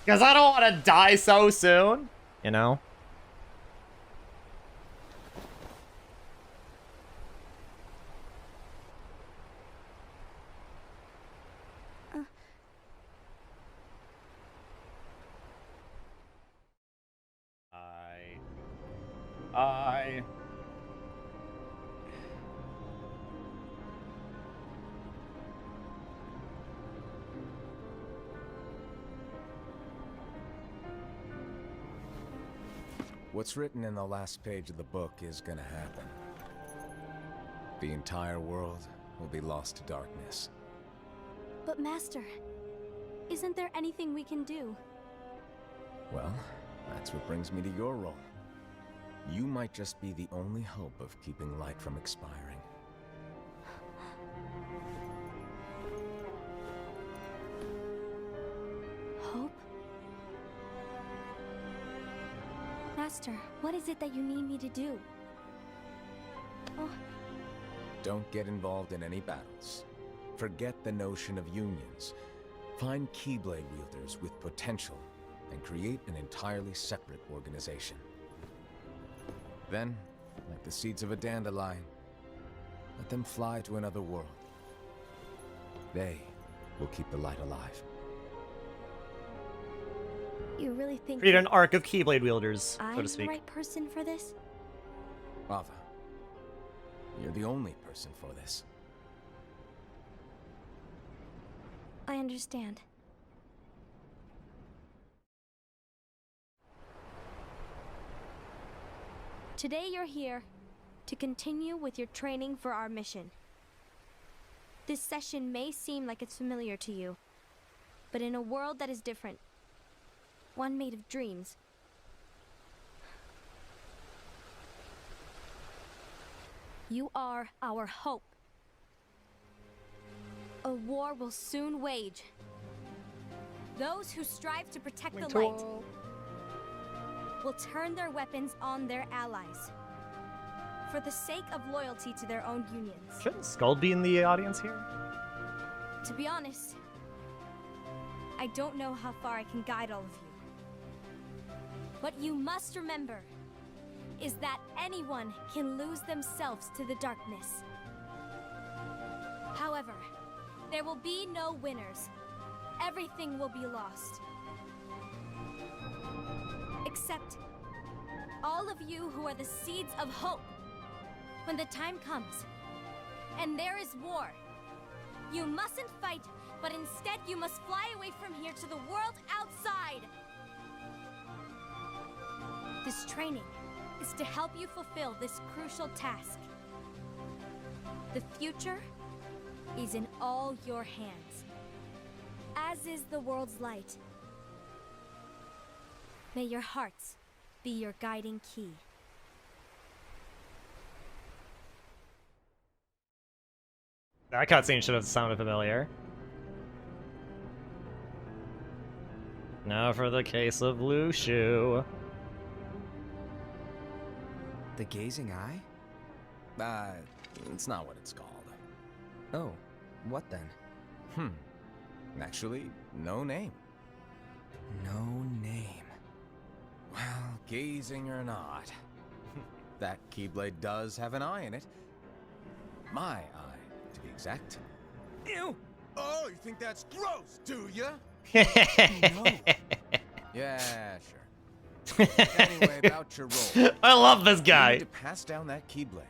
Because I don't want to die so soon, you know? I...
What's written in the last page of the book is gonna happen. the entire world will be lost to darkness.
But Master, isn't there anything we can do?
Well, that's what brings me to your role. You might just be the only hope of keeping light from expiring.
Hope? Master, what is it that you need me to do? Oh,
Don't get involved in any battles. Forget the notion of unions. Find Keyblade wielders with potential and create an entirely separate organization. Then, like the seeds of a dandelion, let them fly to another world. They will keep the light alive.
you really think
Create an
that
arc of Keyblade wielders, so
I'm
to
the
speak.
right person for this?
Ava, you're the only person for this.
I understand. Today you're here to continue with your training for our mission. This session may seem like it's familiar to you, but in a world that is different, one made of dreams, you are our hope. A war will soon wage. Those who strive to protect the light will turn their weapons on their allies for the sake of loyalty to their own unions.
Shouldn't Skull be in the audience here?
To be honest, I don't know how far I can guide all of you. What you must remember is that anyone can lose themselves to the darkness. However, there will be no winners. Everything will be lost. Except all of you who are the seeds of hope. When the time comes, and there is war, you mustn't fight, but instead you must fly away from here to the world outside. This training is to help you fulfill this crucial task. The future is in all your hands, as is the world's light. May your hearts be your guiding key.
That cutscene should have sounded familiar. Now for the case of Lushu.
The gazing eye?
It's not what it's called.
Oh, what then?
Actually, no name.
No name.
Well, gazing or not, that Keyblade does have an eye in it. My eye, to be exact. Ew! Oh, you think that's gross, do ya? No. Yeah, sure. Anyway, about your role.
I love this
You
guy.
need to pass down that Keyblade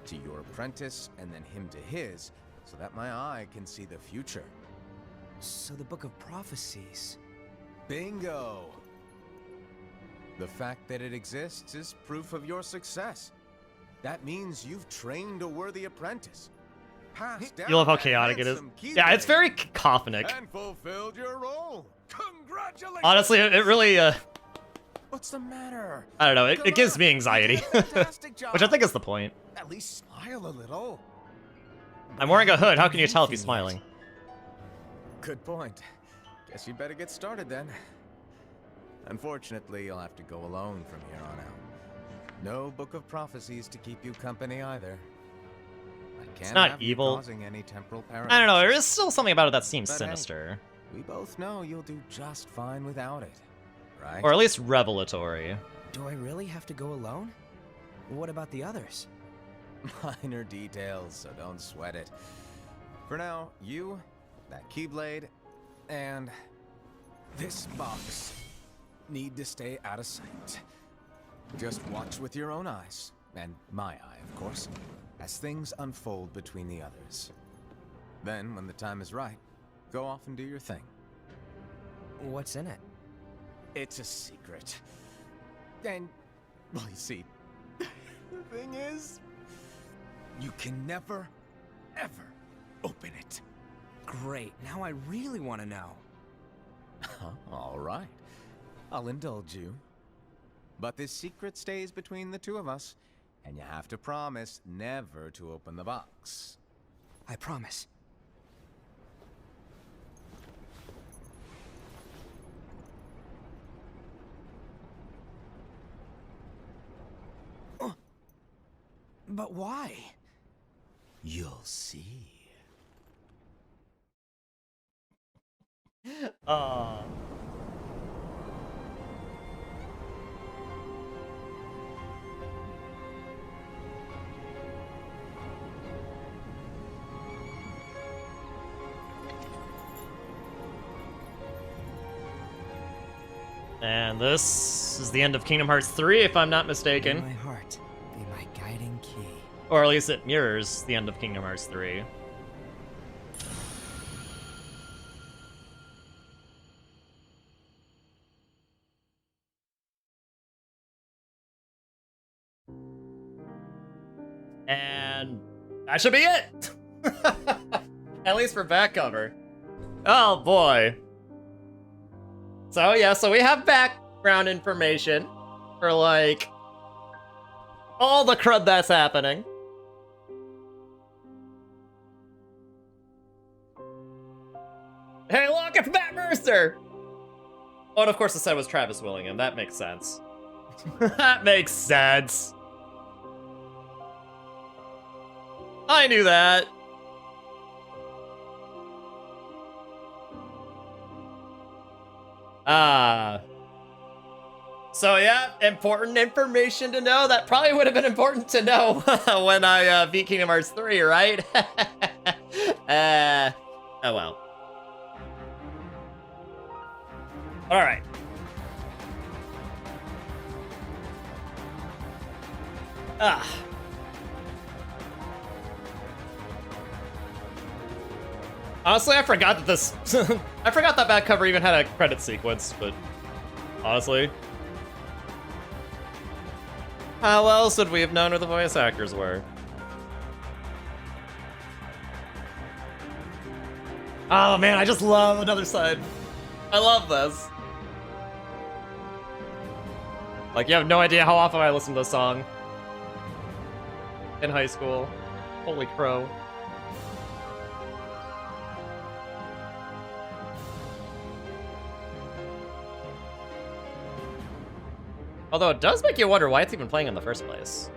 to your apprentice and then him to his, so that my eye can see the future.
So the Book of Prophecies.
Bingo! The fact that it exists is proof of your success. That means you've trained a worthy apprentice. Passed down
You love how
that
chaotic it is.
handsome
Yeah, it's
Keyblade,
very cacophonic.
and fulfilled your role. Congratulations!
Honestly, it really,
What's the matter?
I don't know, it
Come
gives
on,
me
you
anxiety.
did a fantastic job.
Which I think is the point.
At least smile a little.
I'm wearing a hood, how can you tell if he's smiling?
Good point. Guess you better get started then. Unfortunately, you'll have to go alone from here on out. No Book of Prophecies to keep you company either. I can't
not
have you
evil.
causing any temporal
I don't know,
paradoxes.
there is still something about it that seems
But hey,
sinister.
we both know you'll do just fine without it, right?
Or at least revelatory.
Do I really have to go alone? What about the others?
Minor details, so don't sweat it. For now, you, that Keyblade, and this box need to stay out of sight. Just watch with your own eyes, and my eye, of course, as things unfold between the others. Then, when the time is right, go off and do your thing.
What's in it?
It's a secret. And, well, you see, the thing is, You can never, ever open it.
Great, now I really want to know.
All right. I'll indulge you. But this secret stays between the two of us, and you have to promise never to open the box.
I promise. But why?
You'll see.
Aw. And this is the end of Kingdom Hearts 3, if I'm not mistaken.
May my heart be my guiding key.
Or at least it mirrors the end of Kingdom Hearts 3. And that should be it! At least for back cover. Oh boy. So yeah, so we have background information for like all the crud that's happening. Hey look, it's Matt Mercer! Oh, and of course the set was Travis Willingham, that makes sense. That makes sense. I knew that. So yeah, important information to know. That probably would have been important to know when I beat Kingdom Hearts 3, right? Oh well. Alright. Honestly, I forgot that this... I forgot that back cover even had a credit sequence, but... honestly... how else would we have known who the voice actors were? Oh man, I just love Another Side. I love this. Like, you have no idea how often I listened to this song. In high school. Holy crow. Although it does make you wonder why it's even playing in the first place.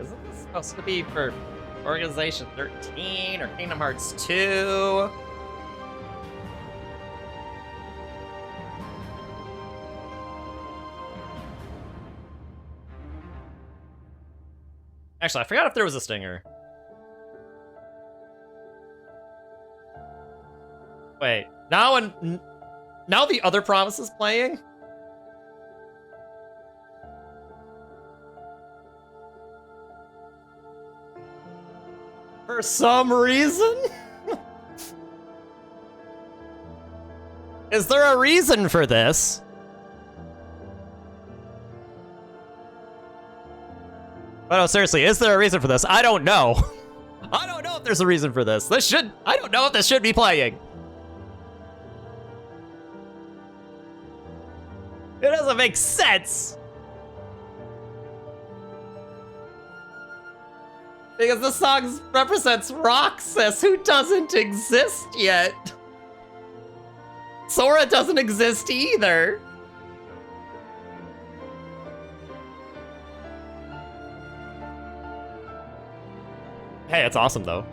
Isn't this supposed to be for Organization 13 or Kingdom Hearts 2? Actually, I forgot if there was a stinger. Wait, now the other promise is playing? For some reason? Is there a reason for this? But no, seriously, is there a reason for this? I don't know. I don't know if there's a reason for this. I don't know if this should be playing. It doesn't make sense. Because the song represents Roxas, who doesn't exist yet. Sora doesn't exist either. Hey, it's awesome though.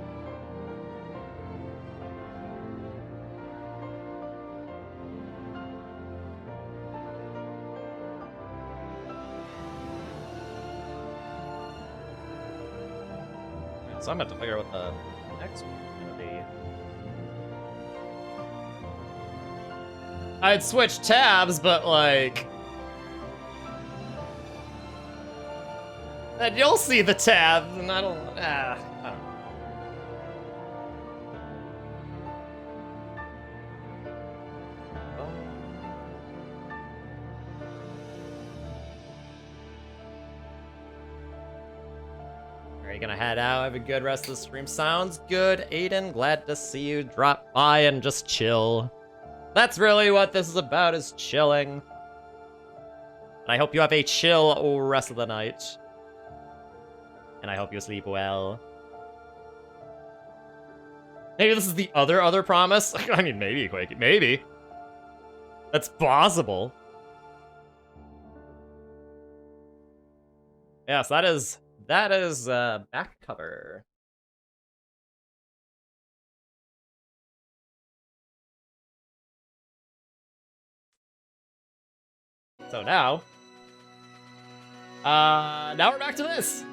So I'm about to figure out what the next one's gonna be. I'd switch tabs, but like... then you'll see the tab, and I don't know.
you gonna head out? Have a good rest of the stream. Sounds good, Aiden. Glad to see you drop by and just chill. That's really what this is about, is chilling. And I hope you have a chill rest of the night. And I hope you sleep well. Maybe this is the other promise? I mean, maybe, Quake. Maybe. That's possible. Yes, that is back cover. So now we're back to this.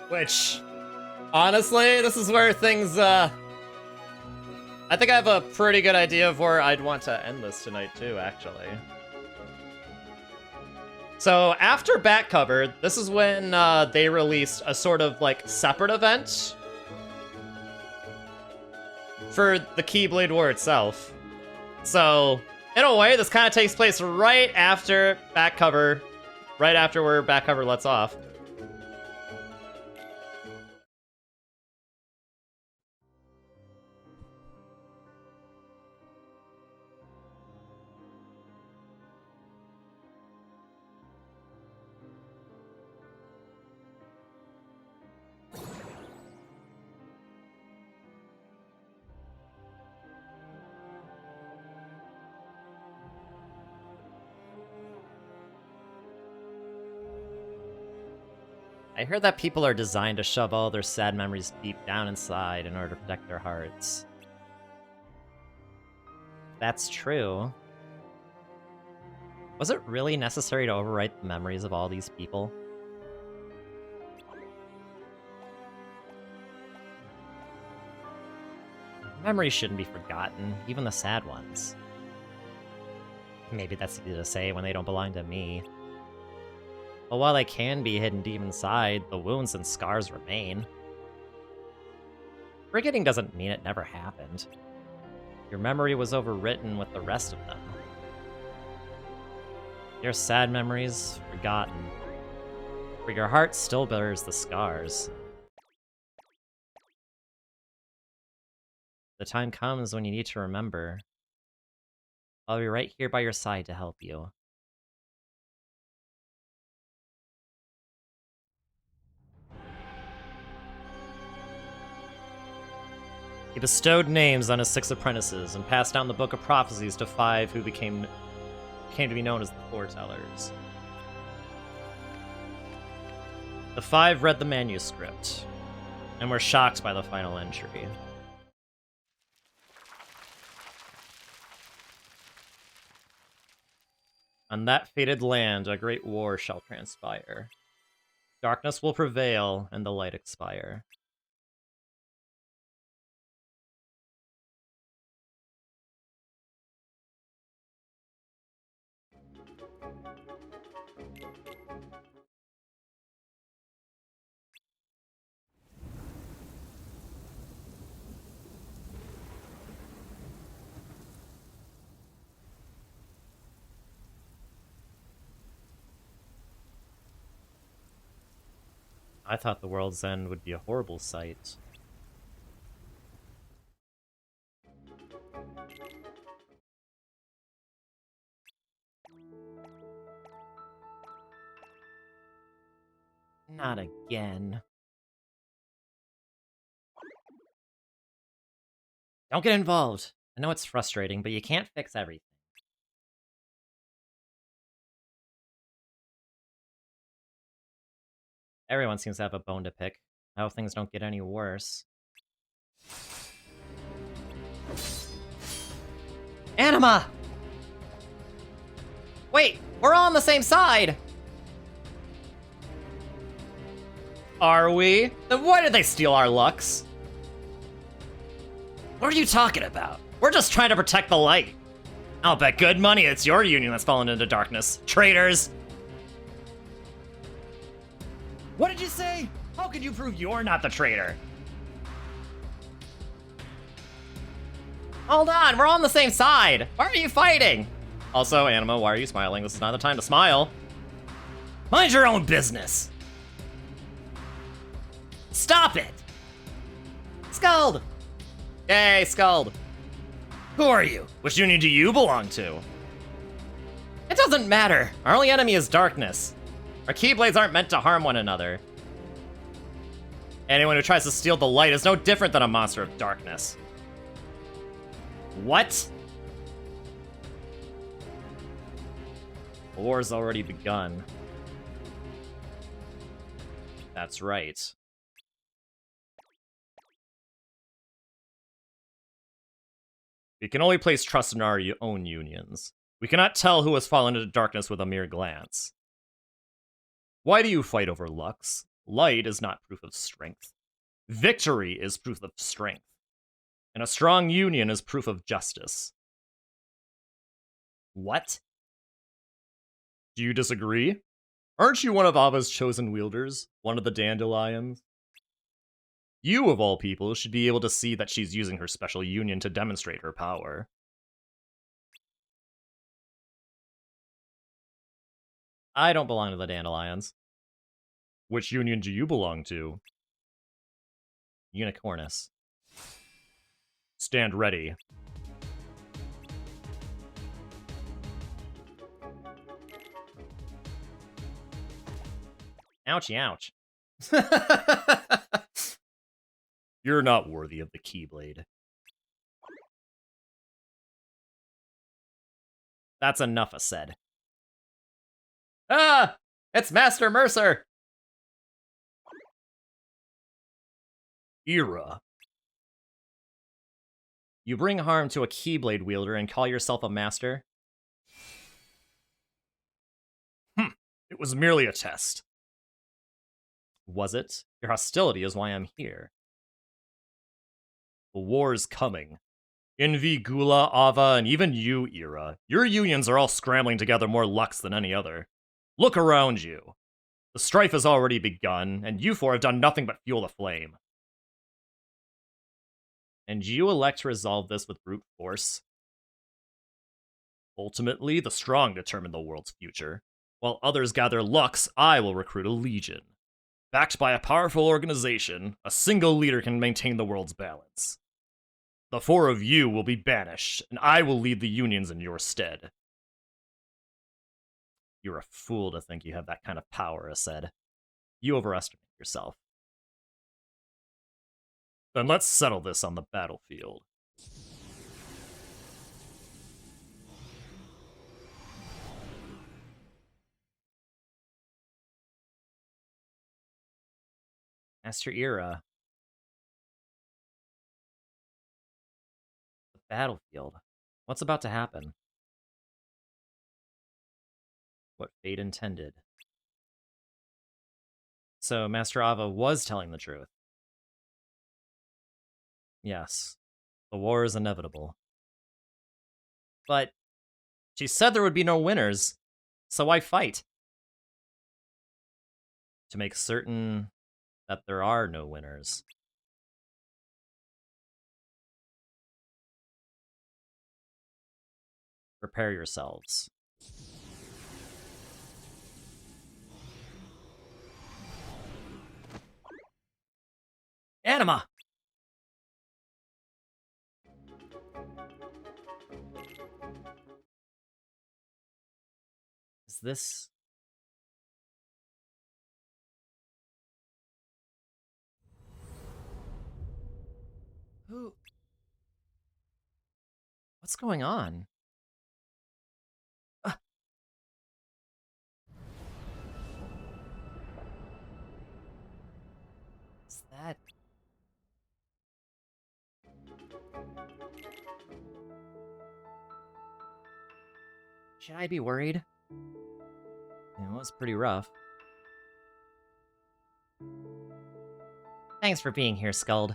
Which, honestly, this is where things, I think I have a pretty good idea of where I'd want to end this tonight, too, actually. So, after back cover, this is when, they released a sort of, like, separate event for the Keyblade War itself. So, in a way, this kind of takes place right after back cover, right after where back cover lets off. I heard that people are designed to shove all their sad memories deep down inside in order to protect their hearts. That's true. Was it really necessary to overwrite the memories of all these people? Memories shouldn't be forgotten, even the sad ones. Maybe that's easy to say when they don't belong to me. But while they can be hidden deep inside, the wounds and scars remain. Forgetting doesn't mean it never happened. Your memory was overwritten with the rest of them. Your sad memories, forgotten. But your heart still bears the scars. The time comes when you need to remember. I'll be right here by your side to help you. He bestowed names on his 6 apprentices and passed down the Book of Prophecies to 5 who came to be known as the Foretellers. The 5 read the manuscript and were shocked by the final entry. On that fated land, a great war shall transpire. Darkness will prevail and the light expire. I thought the world's end would be a horrible sight. Not again. Don't get involved. I know it's frustrating, but you can't fix everything. Everyone seems to have a bone to pick. I hope things don't get any worse. Anima! Wait, we're all on the same side! Are we? Then why did they steal our Lux? What are you talking about? We're just trying to protect the light. I'll bet good money it's your union that's fallen into darkness. Traitors! What did you say? How can you prove you're not the traitor? Hold on, we're all on the same side. Why are you fighting? Also, Anima, why are you smiling? This is not the time to smile. Mind your own business. Stop it. Scald. Yay, Scald. Who are you? Which union do you belong to? It doesn't matter. Our only enemy is darkness. Our Keyblades aren't meant to harm one another. Anyone who tries to steal the light is no different than a monster of darkness. What? The war's already begun. That's right. We can only place trust in our own unions. We cannot tell who has fallen into darkness with a mere glance. Why do you fight over Lux? Light is not proof of strength. Victory is proof of strength. And a strong union is proof of justice. What? Do you disagree? Aren't you one of Ava's chosen wielders? One of the dandelions? You, of all people, should be able to see that she's using her special union to demonstrate her power. I don't belong to the dandelions. Which union do you belong to? Unicornus. Stand ready. Ouchie, ouch. You're not worthy of the Keyblade. That's enough, I said. Ah! It's Master Mercer! Era. You bring harm to a Keyblade wielder and call yourself a master? It was merely a test. Was it? Your hostility is why I'm here. The war is coming. Envy, Gula, Ava, and even you, Era. Your unions are all scrambling to gather more Lux than any other. Look around you. The strife has already begun, and you four have done nothing but fuel the flame. And you elect to resolve this with brute force? Ultimately, the strong determine the world's future. While others gather Lux, I will recruit a legion. Backed by a powerful organization, a single leader can maintain the world's balance. The four of you will be banished, and I will lead the unions in your stead. You're a fool to think you have that kind of power, I said. You overestimate yourself. Then let's settle this on the battlefield. Master Era. The battlefield. What's about to happen? What fate intended. So Master Ava was telling the truth. Yes, the war is inevitable. But she said there would be no winners, so why fight? To make certain that there are no winners. Prepare yourselves. Anima! Is this... Who... What's going on? Is that... Should I be worried? It was pretty rough. Thanks for being here, Skuld.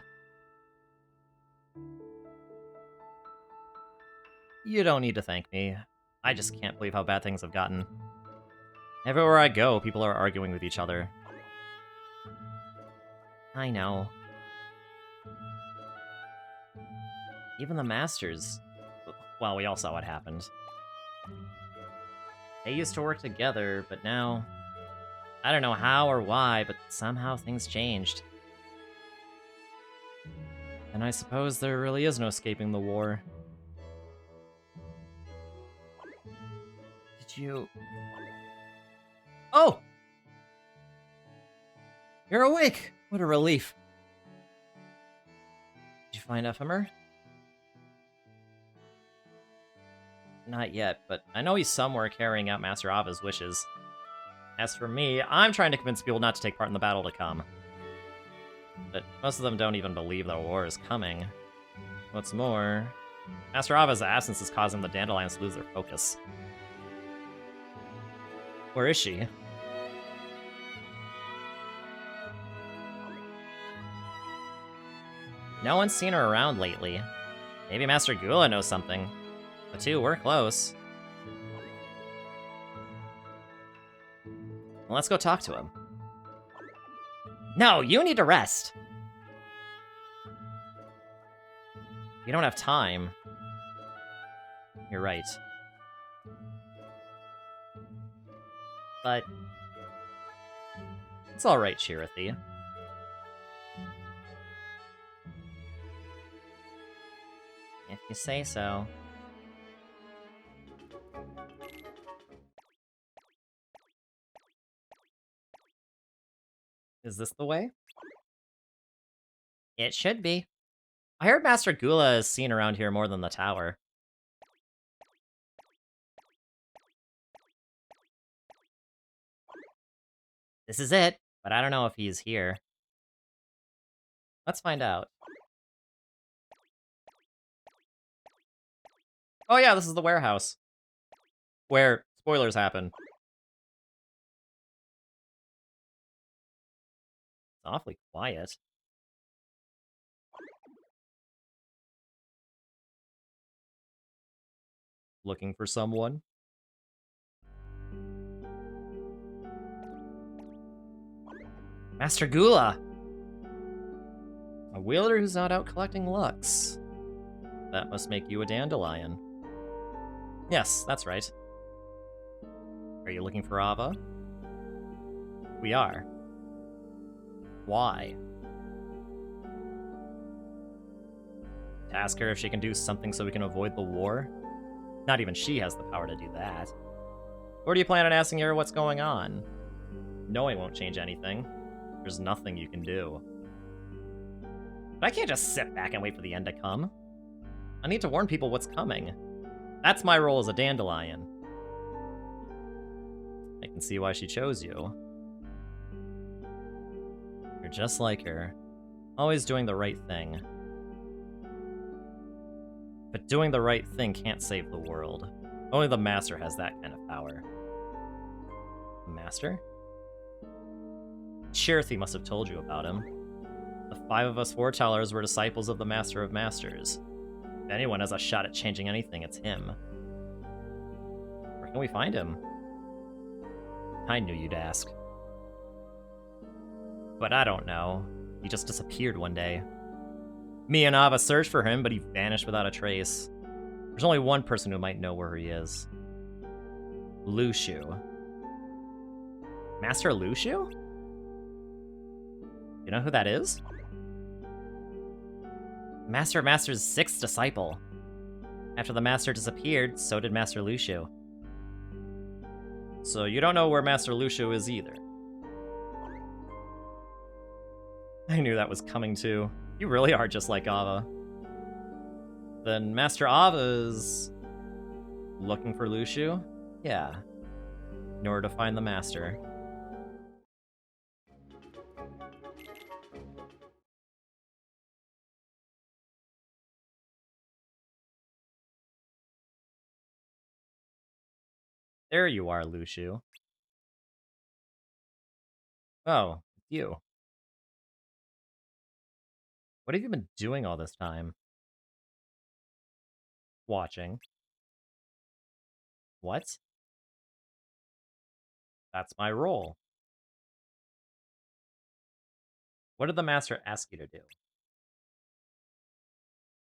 You don't need to thank me. I just can't believe how bad things have gotten. Everywhere I go, people are arguing with each other. I know. Even the Masters... Well, we all saw what happened. They used to work together, but now... I don't know how or why, but somehow things changed. And I suppose there really is no escaping the war. Did you... Oh! You're awake! What a relief. Did you find Ephemer? Not yet, but I know he's somewhere carrying out Master Ava's wishes. As for me, I'm trying to convince people not to take part in the battle to come. But most of them don't even believe the war is coming. What's more, Master Ava's absence is causing the Dandelions to lose their focus. Where is she? No one's seen her around lately. Maybe Master Gula knows something. The two were close. Well, let's go talk to him. No, you need to rest. You don't have time. You're right. But... it's alright, Chirithy. If you say so. Is this the way? It should be. I heard Master Gula is seen around here more than the tower. This is it, but I don't know if he's here. Let's find out. Oh yeah, this is the warehouse. Where spoilers happen. It's awfully quiet. Looking for someone? Master Gula! A wielder who's not out collecting Lux. That must make you a dandelion. Yes, that's right. Are you looking for Ava? We are. Why? To ask her if she can do something so we can avoid the war? Not even she has the power to do that. Or do you plan on asking her what's going on? Knowing won't change anything. There's nothing you can do. But I can't just sit back and wait for the end to come. I need to warn people what's coming. That's my role as a dandelion. I can see why she chose you. You're just like her. Always doing the right thing. But doing the right thing can't save the world. Only the Master has that kind of power. The Master? Chirithy must have told you about him. The 5 of us foretellers were disciples of the Master of Masters. If anyone has a shot at changing anything, it's him. Where can we find him? I knew you'd ask. But I don't know. He just disappeared one day. Me and Ava searched for him, but he vanished without a trace. There's only one person who might know where he is. Lushu. Master Lushu? You know who that is? Master of Masters' 6th disciple. After the Master disappeared, so did Master Lushu. So you don't know where Master Lushu is either. I knew that was coming too. You really are just like Ava. Then Master Ava is... looking for Lushu? Yeah. In order to find the Master. There you are, Lushu. Oh, you. What have you been doing all this time? Watching. What? That's my role. What did the Master ask you to do?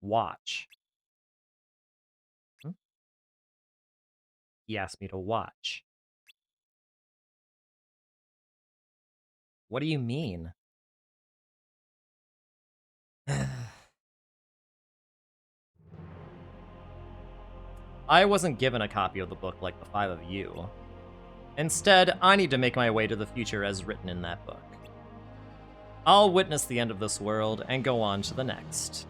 Watch. He asked me to watch. What do you mean? I wasn't given a copy of the book like the 5 of you. Instead, I need to make my way to the future as written in that book. I'll witness the end of this world and go on to the next.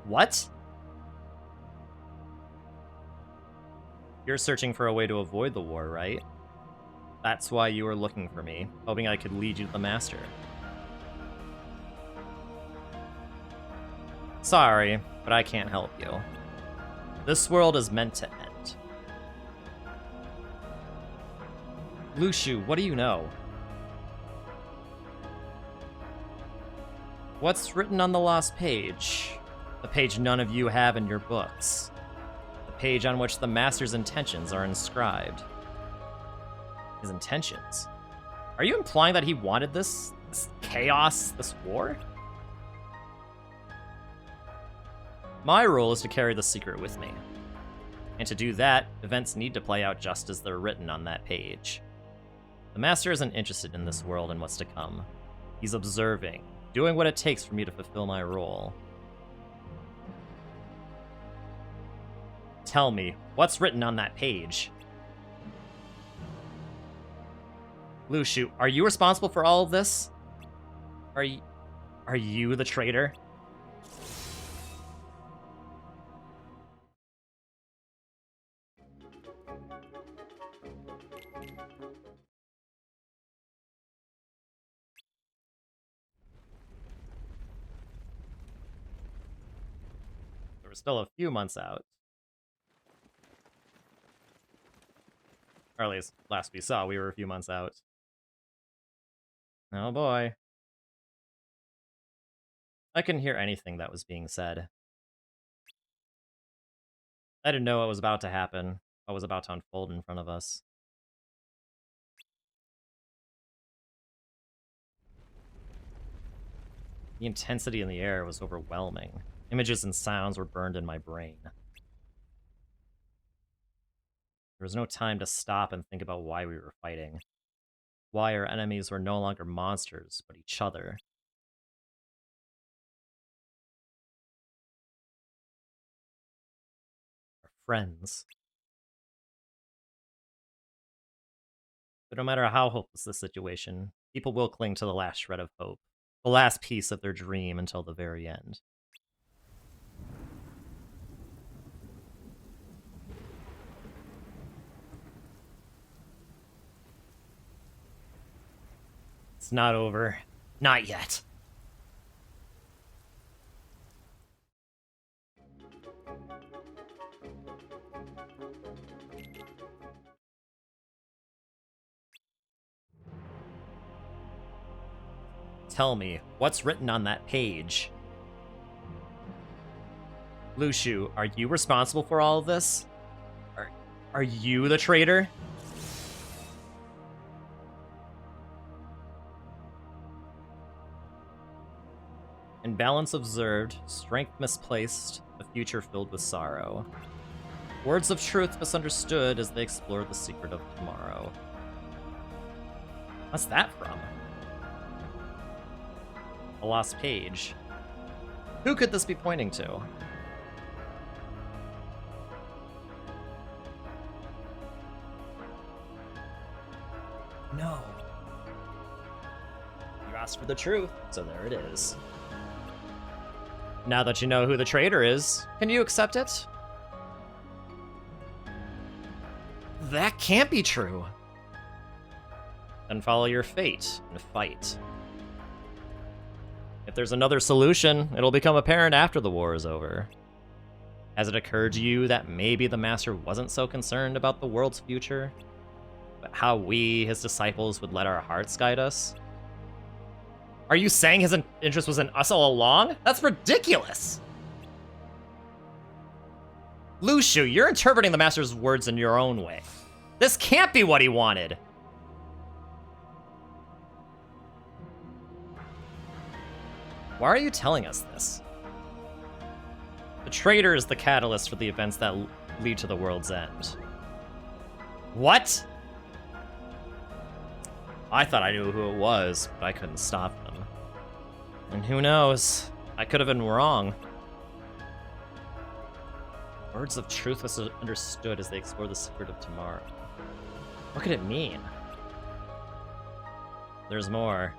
What? You're searching for a way to avoid the war, right? That's why you were looking for me, hoping I could lead you to the Master. Sorry, but I can't help you. This world is meant to end. Lushu, what do you know? What's written on the lost page? The page none of you have in your books. The page on which the Master's intentions are inscribed. His intentions? Are you implying that he wanted this chaos, this war? My role is to carry the secret with me. And to do that, events need to play out just as they're written on that page. The Master isn't interested in this world and what's to come. He's observing, doing what it takes for me to fulfill my role. Tell me, what's written on that page? Lushu, are you responsible for all of this? Are you the traitor? We're still a few months out. Or at least, last we saw, we were a few months out. Oh boy. I couldn't hear anything that was being said. I didn't know what was about to happen, what was about to unfold in front of us. The intensity in the air was overwhelming. Images and sounds were burned in my brain. There was no time to stop and think about why we were fighting. Why our enemies were no longer monsters, but each other. Our friends. But no matter how hopeless the situation, people will cling to the last shred of hope, the last piece of their dream until the very end. It's not over. Not yet. Tell me, what's written on that page? Lushu, are you responsible for all of this? Are you the traitor? Imbalance observed, strength misplaced, a future filled with sorrow. Words of truth misunderstood as they explore the secret of tomorrow. What's that from? A lost page. Who could this be pointing to? No. You asked for the truth, so there it is. Now that you know who the traitor is, can you accept it? That can't be true. Then follow your fate and fight. If there's another solution, it'll become apparent after the war is over. Has it occurred to you that maybe the Master wasn't so concerned about the world's future, but how we, his disciples, would let our hearts guide us? Are you saying his interest was in us all along? That's ridiculous! Lushu, you're interpreting the Master's words in your own way. This can't be what he wanted! Why are you telling us this? The traitor is the catalyst for the events that lead to the world's end. What? I thought I knew who it was, but I couldn't stop them. And who knows? I could have been wrong. Words of truth was understood as they explore the secret of tomorrow. What could it mean? There's more.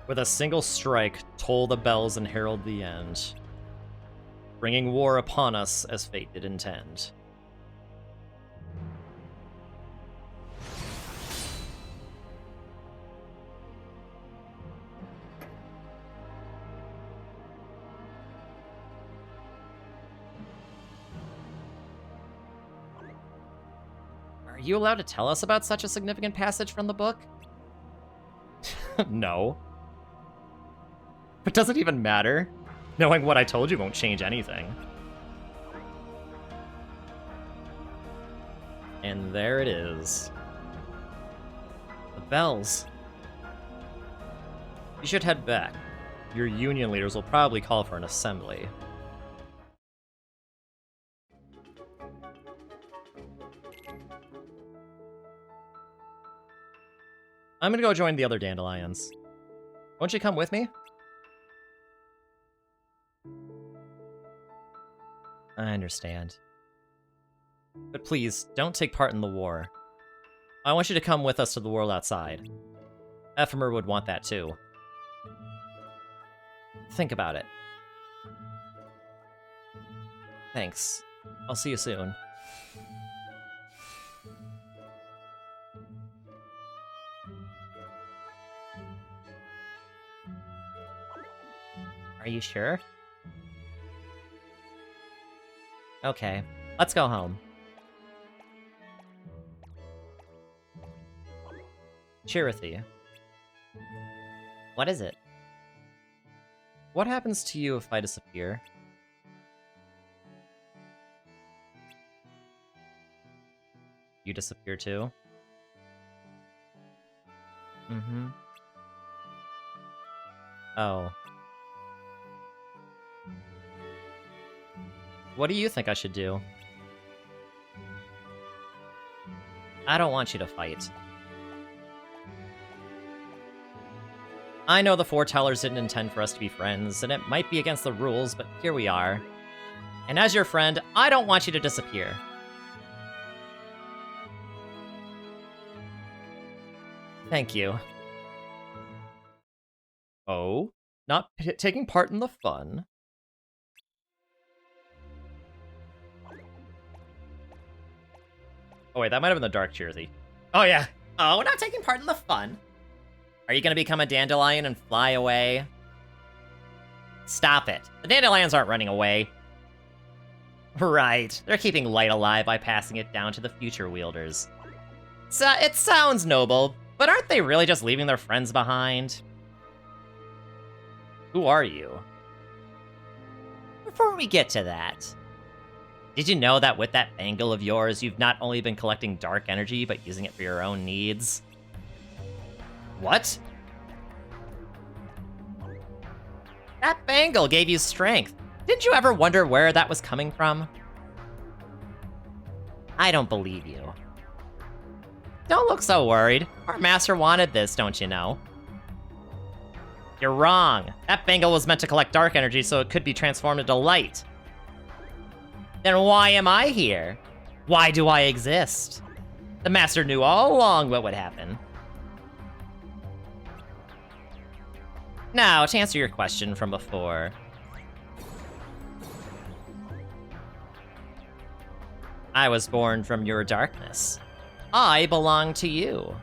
With a single strike, toll the bells and herald the end, bringing war upon us as fate did intend. Are you allowed to tell us about such a significant passage from the book? No. But does it even matter? Knowing what I told you won't change anything. And there it is. The bells. You should head back. Your union leaders will probably call for an assembly. I'm gonna go join the other dandelions. Won't you come with me? I understand. But please, don't take part in the war. I want you to come with us to the world outside. Ephemer would want that too. Think about it. Thanks. I'll see you soon. Are you sure? Okay, let's go home. Chirithy. What is it? What happens to you if I disappear? You disappear too? Mm-hmm. Oh. What do you think I should do? I don't want you to fight. I know the foretellers didn't intend for us to be friends, and it might be against the rules, but here we are. And as your friend, I don't want you to disappear. Thank you. Oh? Not taking part in the fun? Oh wait, that might have been the Dark Chirithy. Oh yeah. Oh, not taking part in the fun. Are you gonna become a dandelion and fly away? Stop it. The dandelions aren't running away. Right. They're keeping light alive by passing it down to the future wielders. So, it sounds noble, but aren't they really just leaving their friends behind? Who are you? Before we get to that, did you know that with that bangle of yours, you've not only been collecting dark energy, but using it for your own needs? What? That bangle gave you strength. Didn't you ever wonder where that was coming from? I don't believe you. Don't look so worried. Our master wanted this, don't you know? You're wrong. That bangle was meant to collect dark energy so it could be transformed into light. Then why am I here? Why do I exist? The master knew all along what would happen. Now, to answer your question from before. I was born from your darkness. I belong to you.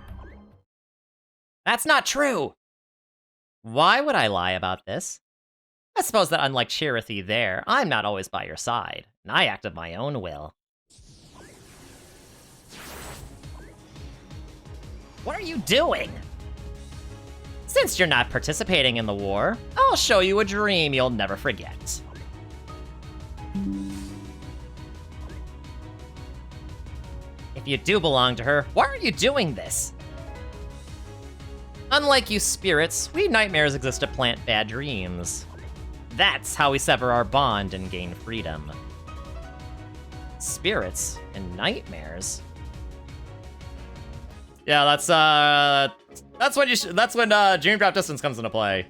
That's not true! Why would I lie about this? I suppose that unlike Chirithy there, I'm not always by your side, and I act of my own will. What are you doing? Since you're not participating in the war, I'll show you a dream you'll never forget. If you do belong to her, why are you doing this? Unlike you spirits, we nightmares exist to plant bad dreams. That's how we sever our bond and gain freedom. Spirits and nightmares? Yeah, that's when Dream Drop Distance comes into play.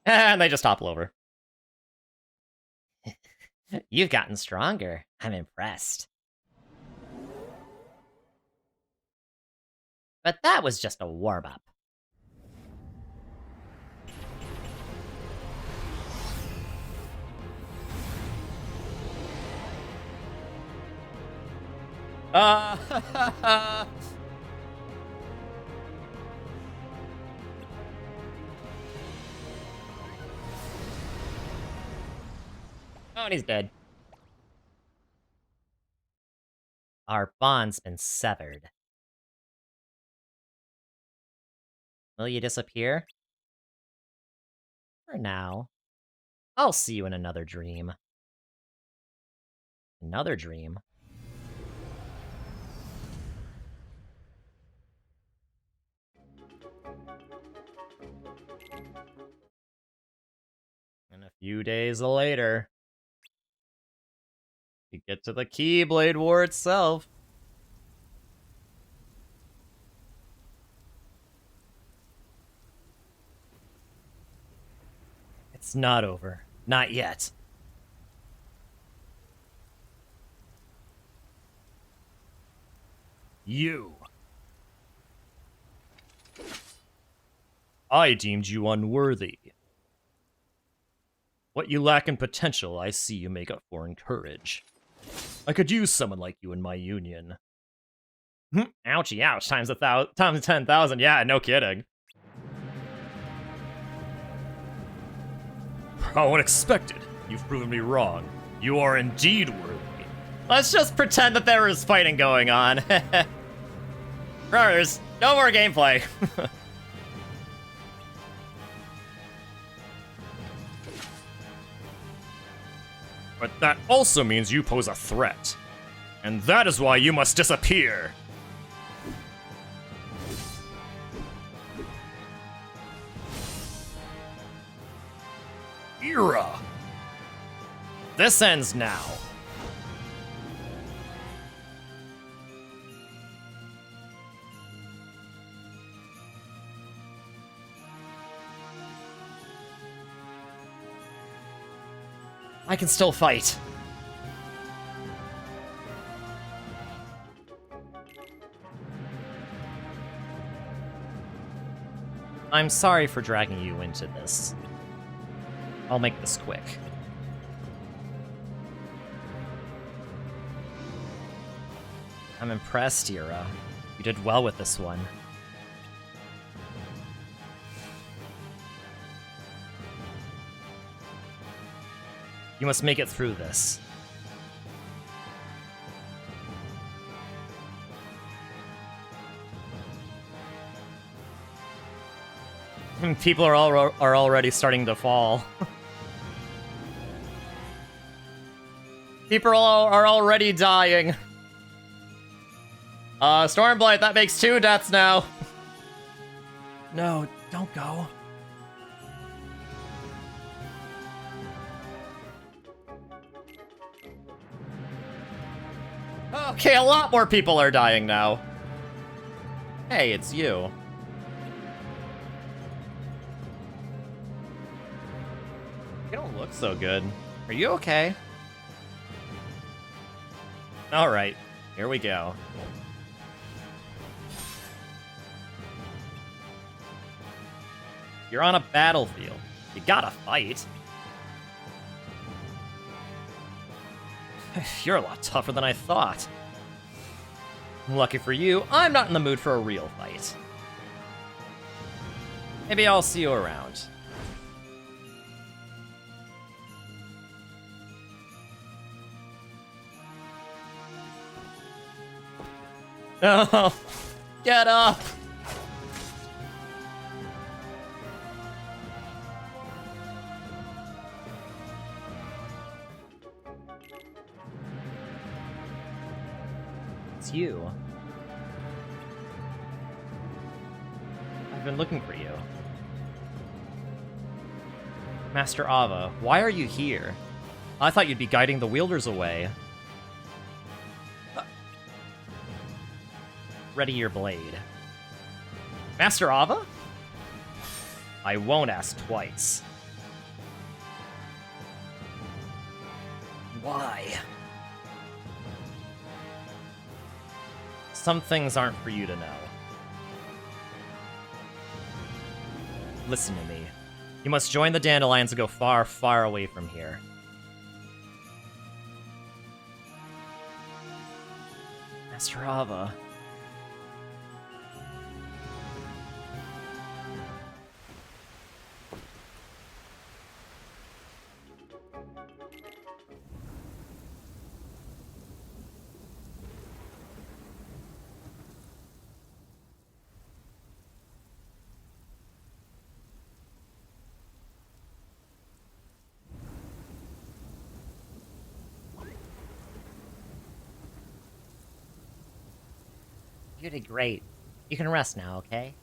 And they just topple over. You've gotten stronger. I'm impressed. But that was just a warm-up. Oh, and he's dead. Our bond's been severed. Will you disappear? For now. I'll see you in another dream. Another dream? And a few days later, we get to the Keyblade War itself. It's not over. Not yet. You. I deemed you unworthy. What you lack in potential, I see you make up for in courage. I could use someone like you in my union. Ouchie, ouch, times 10,000, yeah, no kidding. How unexpected. You've proven me wrong. You are indeed worthy. Let's just pretend that there is fighting going on. Brothers, no more gameplay. But that also means you pose a threat. And that is why you must disappear. Era. This ends now. I can still fight. I'm sorry for dragging you into this. I'll make this quick. I'm impressed, Ira. You did well with this one. You must make it through this. People are already starting to fall. People are already dying. Stormblight, that makes 2 deaths now. No, don't go. Okay, a lot more people are dying now. Hey, it's you. You don't look so good. Are you okay? Alright, here we go. You're on a battlefield. You gotta fight. You're a lot tougher than I thought. Lucky for you, I'm not in the mood for a real fight. Maybe I'll see you around. Oh, get up! It's you. been looking for you. Master Ava, why are you here? I thought you'd be guiding the wielders away. Ready your blade. Master Ava? I won't ask twice. Why? Some things aren't for you to know. Listen to me. You must join the Dandelions and go far, far away from here. Master Ava. You did great. You can rest now, okay?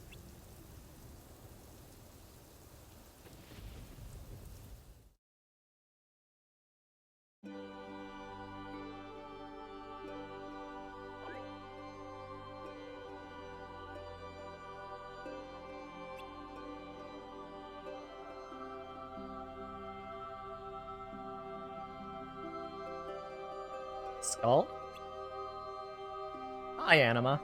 Skull? Hi, Anima.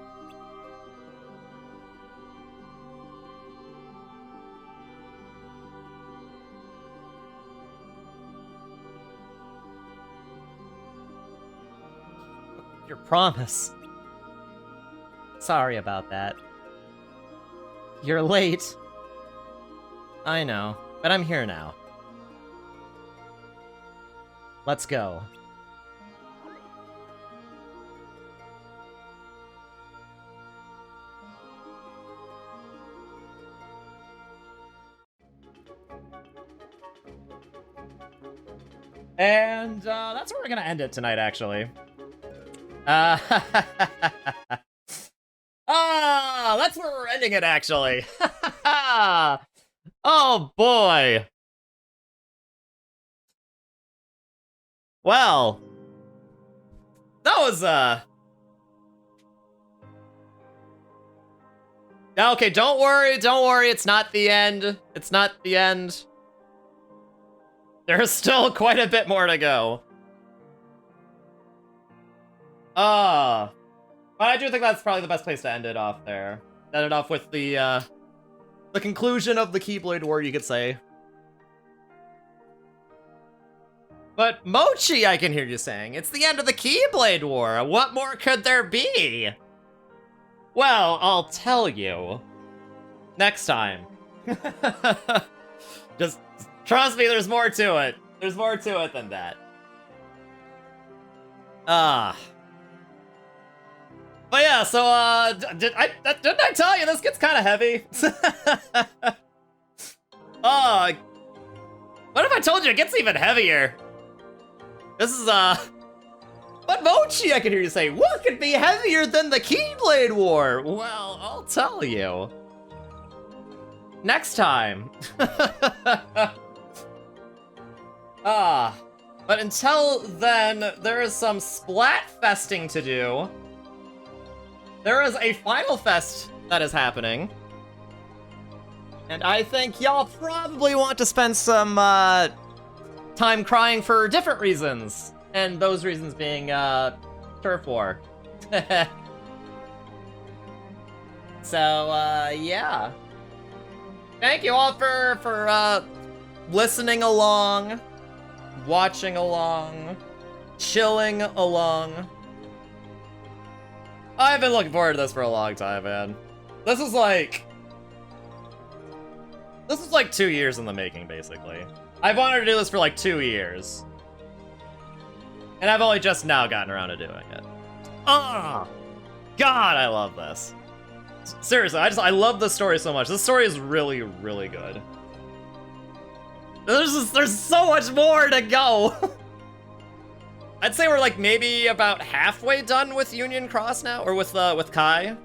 Your promise. Sorry about that. You're late. I know, but I'm here now. Let's go. And that's where we're gonna end it tonight, actually. That's where we're ending it, actually. Oh, boy. Well, that was, okay, don't worry, it's not the end. It's not the end. There's still quite a bit more to go. But I do think that's probably the best place to end it off there. End it off with the conclusion of the Keyblade War, you could say. But Mochi, I can hear you saying, it's the end of the Keyblade War. What more could there be? Well, I'll tell you. Next time. Just trust me, there's more to it. There's more to it than that. But yeah, so, didn't I tell you this gets kind of heavy? What if I told you it gets even heavier? This is, But Mochi, I can hear you say, what could be heavier than the Keyblade War? Well, I'll tell you. Next time. But until then, there is some splat-festing to do. There is a Final Fest that is happening. And I think y'all probably want to spend some, time crying for different reasons. And those reasons being, Turf War. So, yeah. Thank you all for listening along, watching along, chilling along. I've been looking forward to this for a long time, man. This is like 2 years in the making, basically. I've wanted to do this for like 2 years. And I've only just now gotten around to doing it. God, I love this. Seriously, I love this story so much. This story is really, really good. There's so much more to go. I'd say we're like maybe about halfway done with Union Cross now, or with Kai.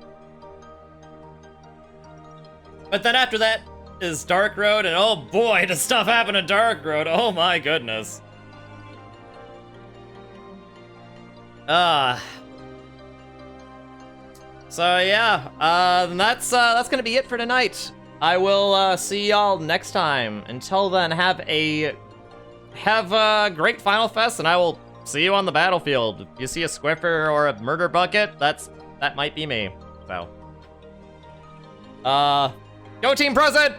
But then after that is Dark Road, and oh boy, does stuff happen in Dark Road. Oh my goodness. So yeah, that's gonna be it for tonight. I will see y'all next time. Until then, have a great Final Fest, and I will see you on the battlefield. If you see a Squiffer or a Murder Bucket, that might be me. So, go Team Present!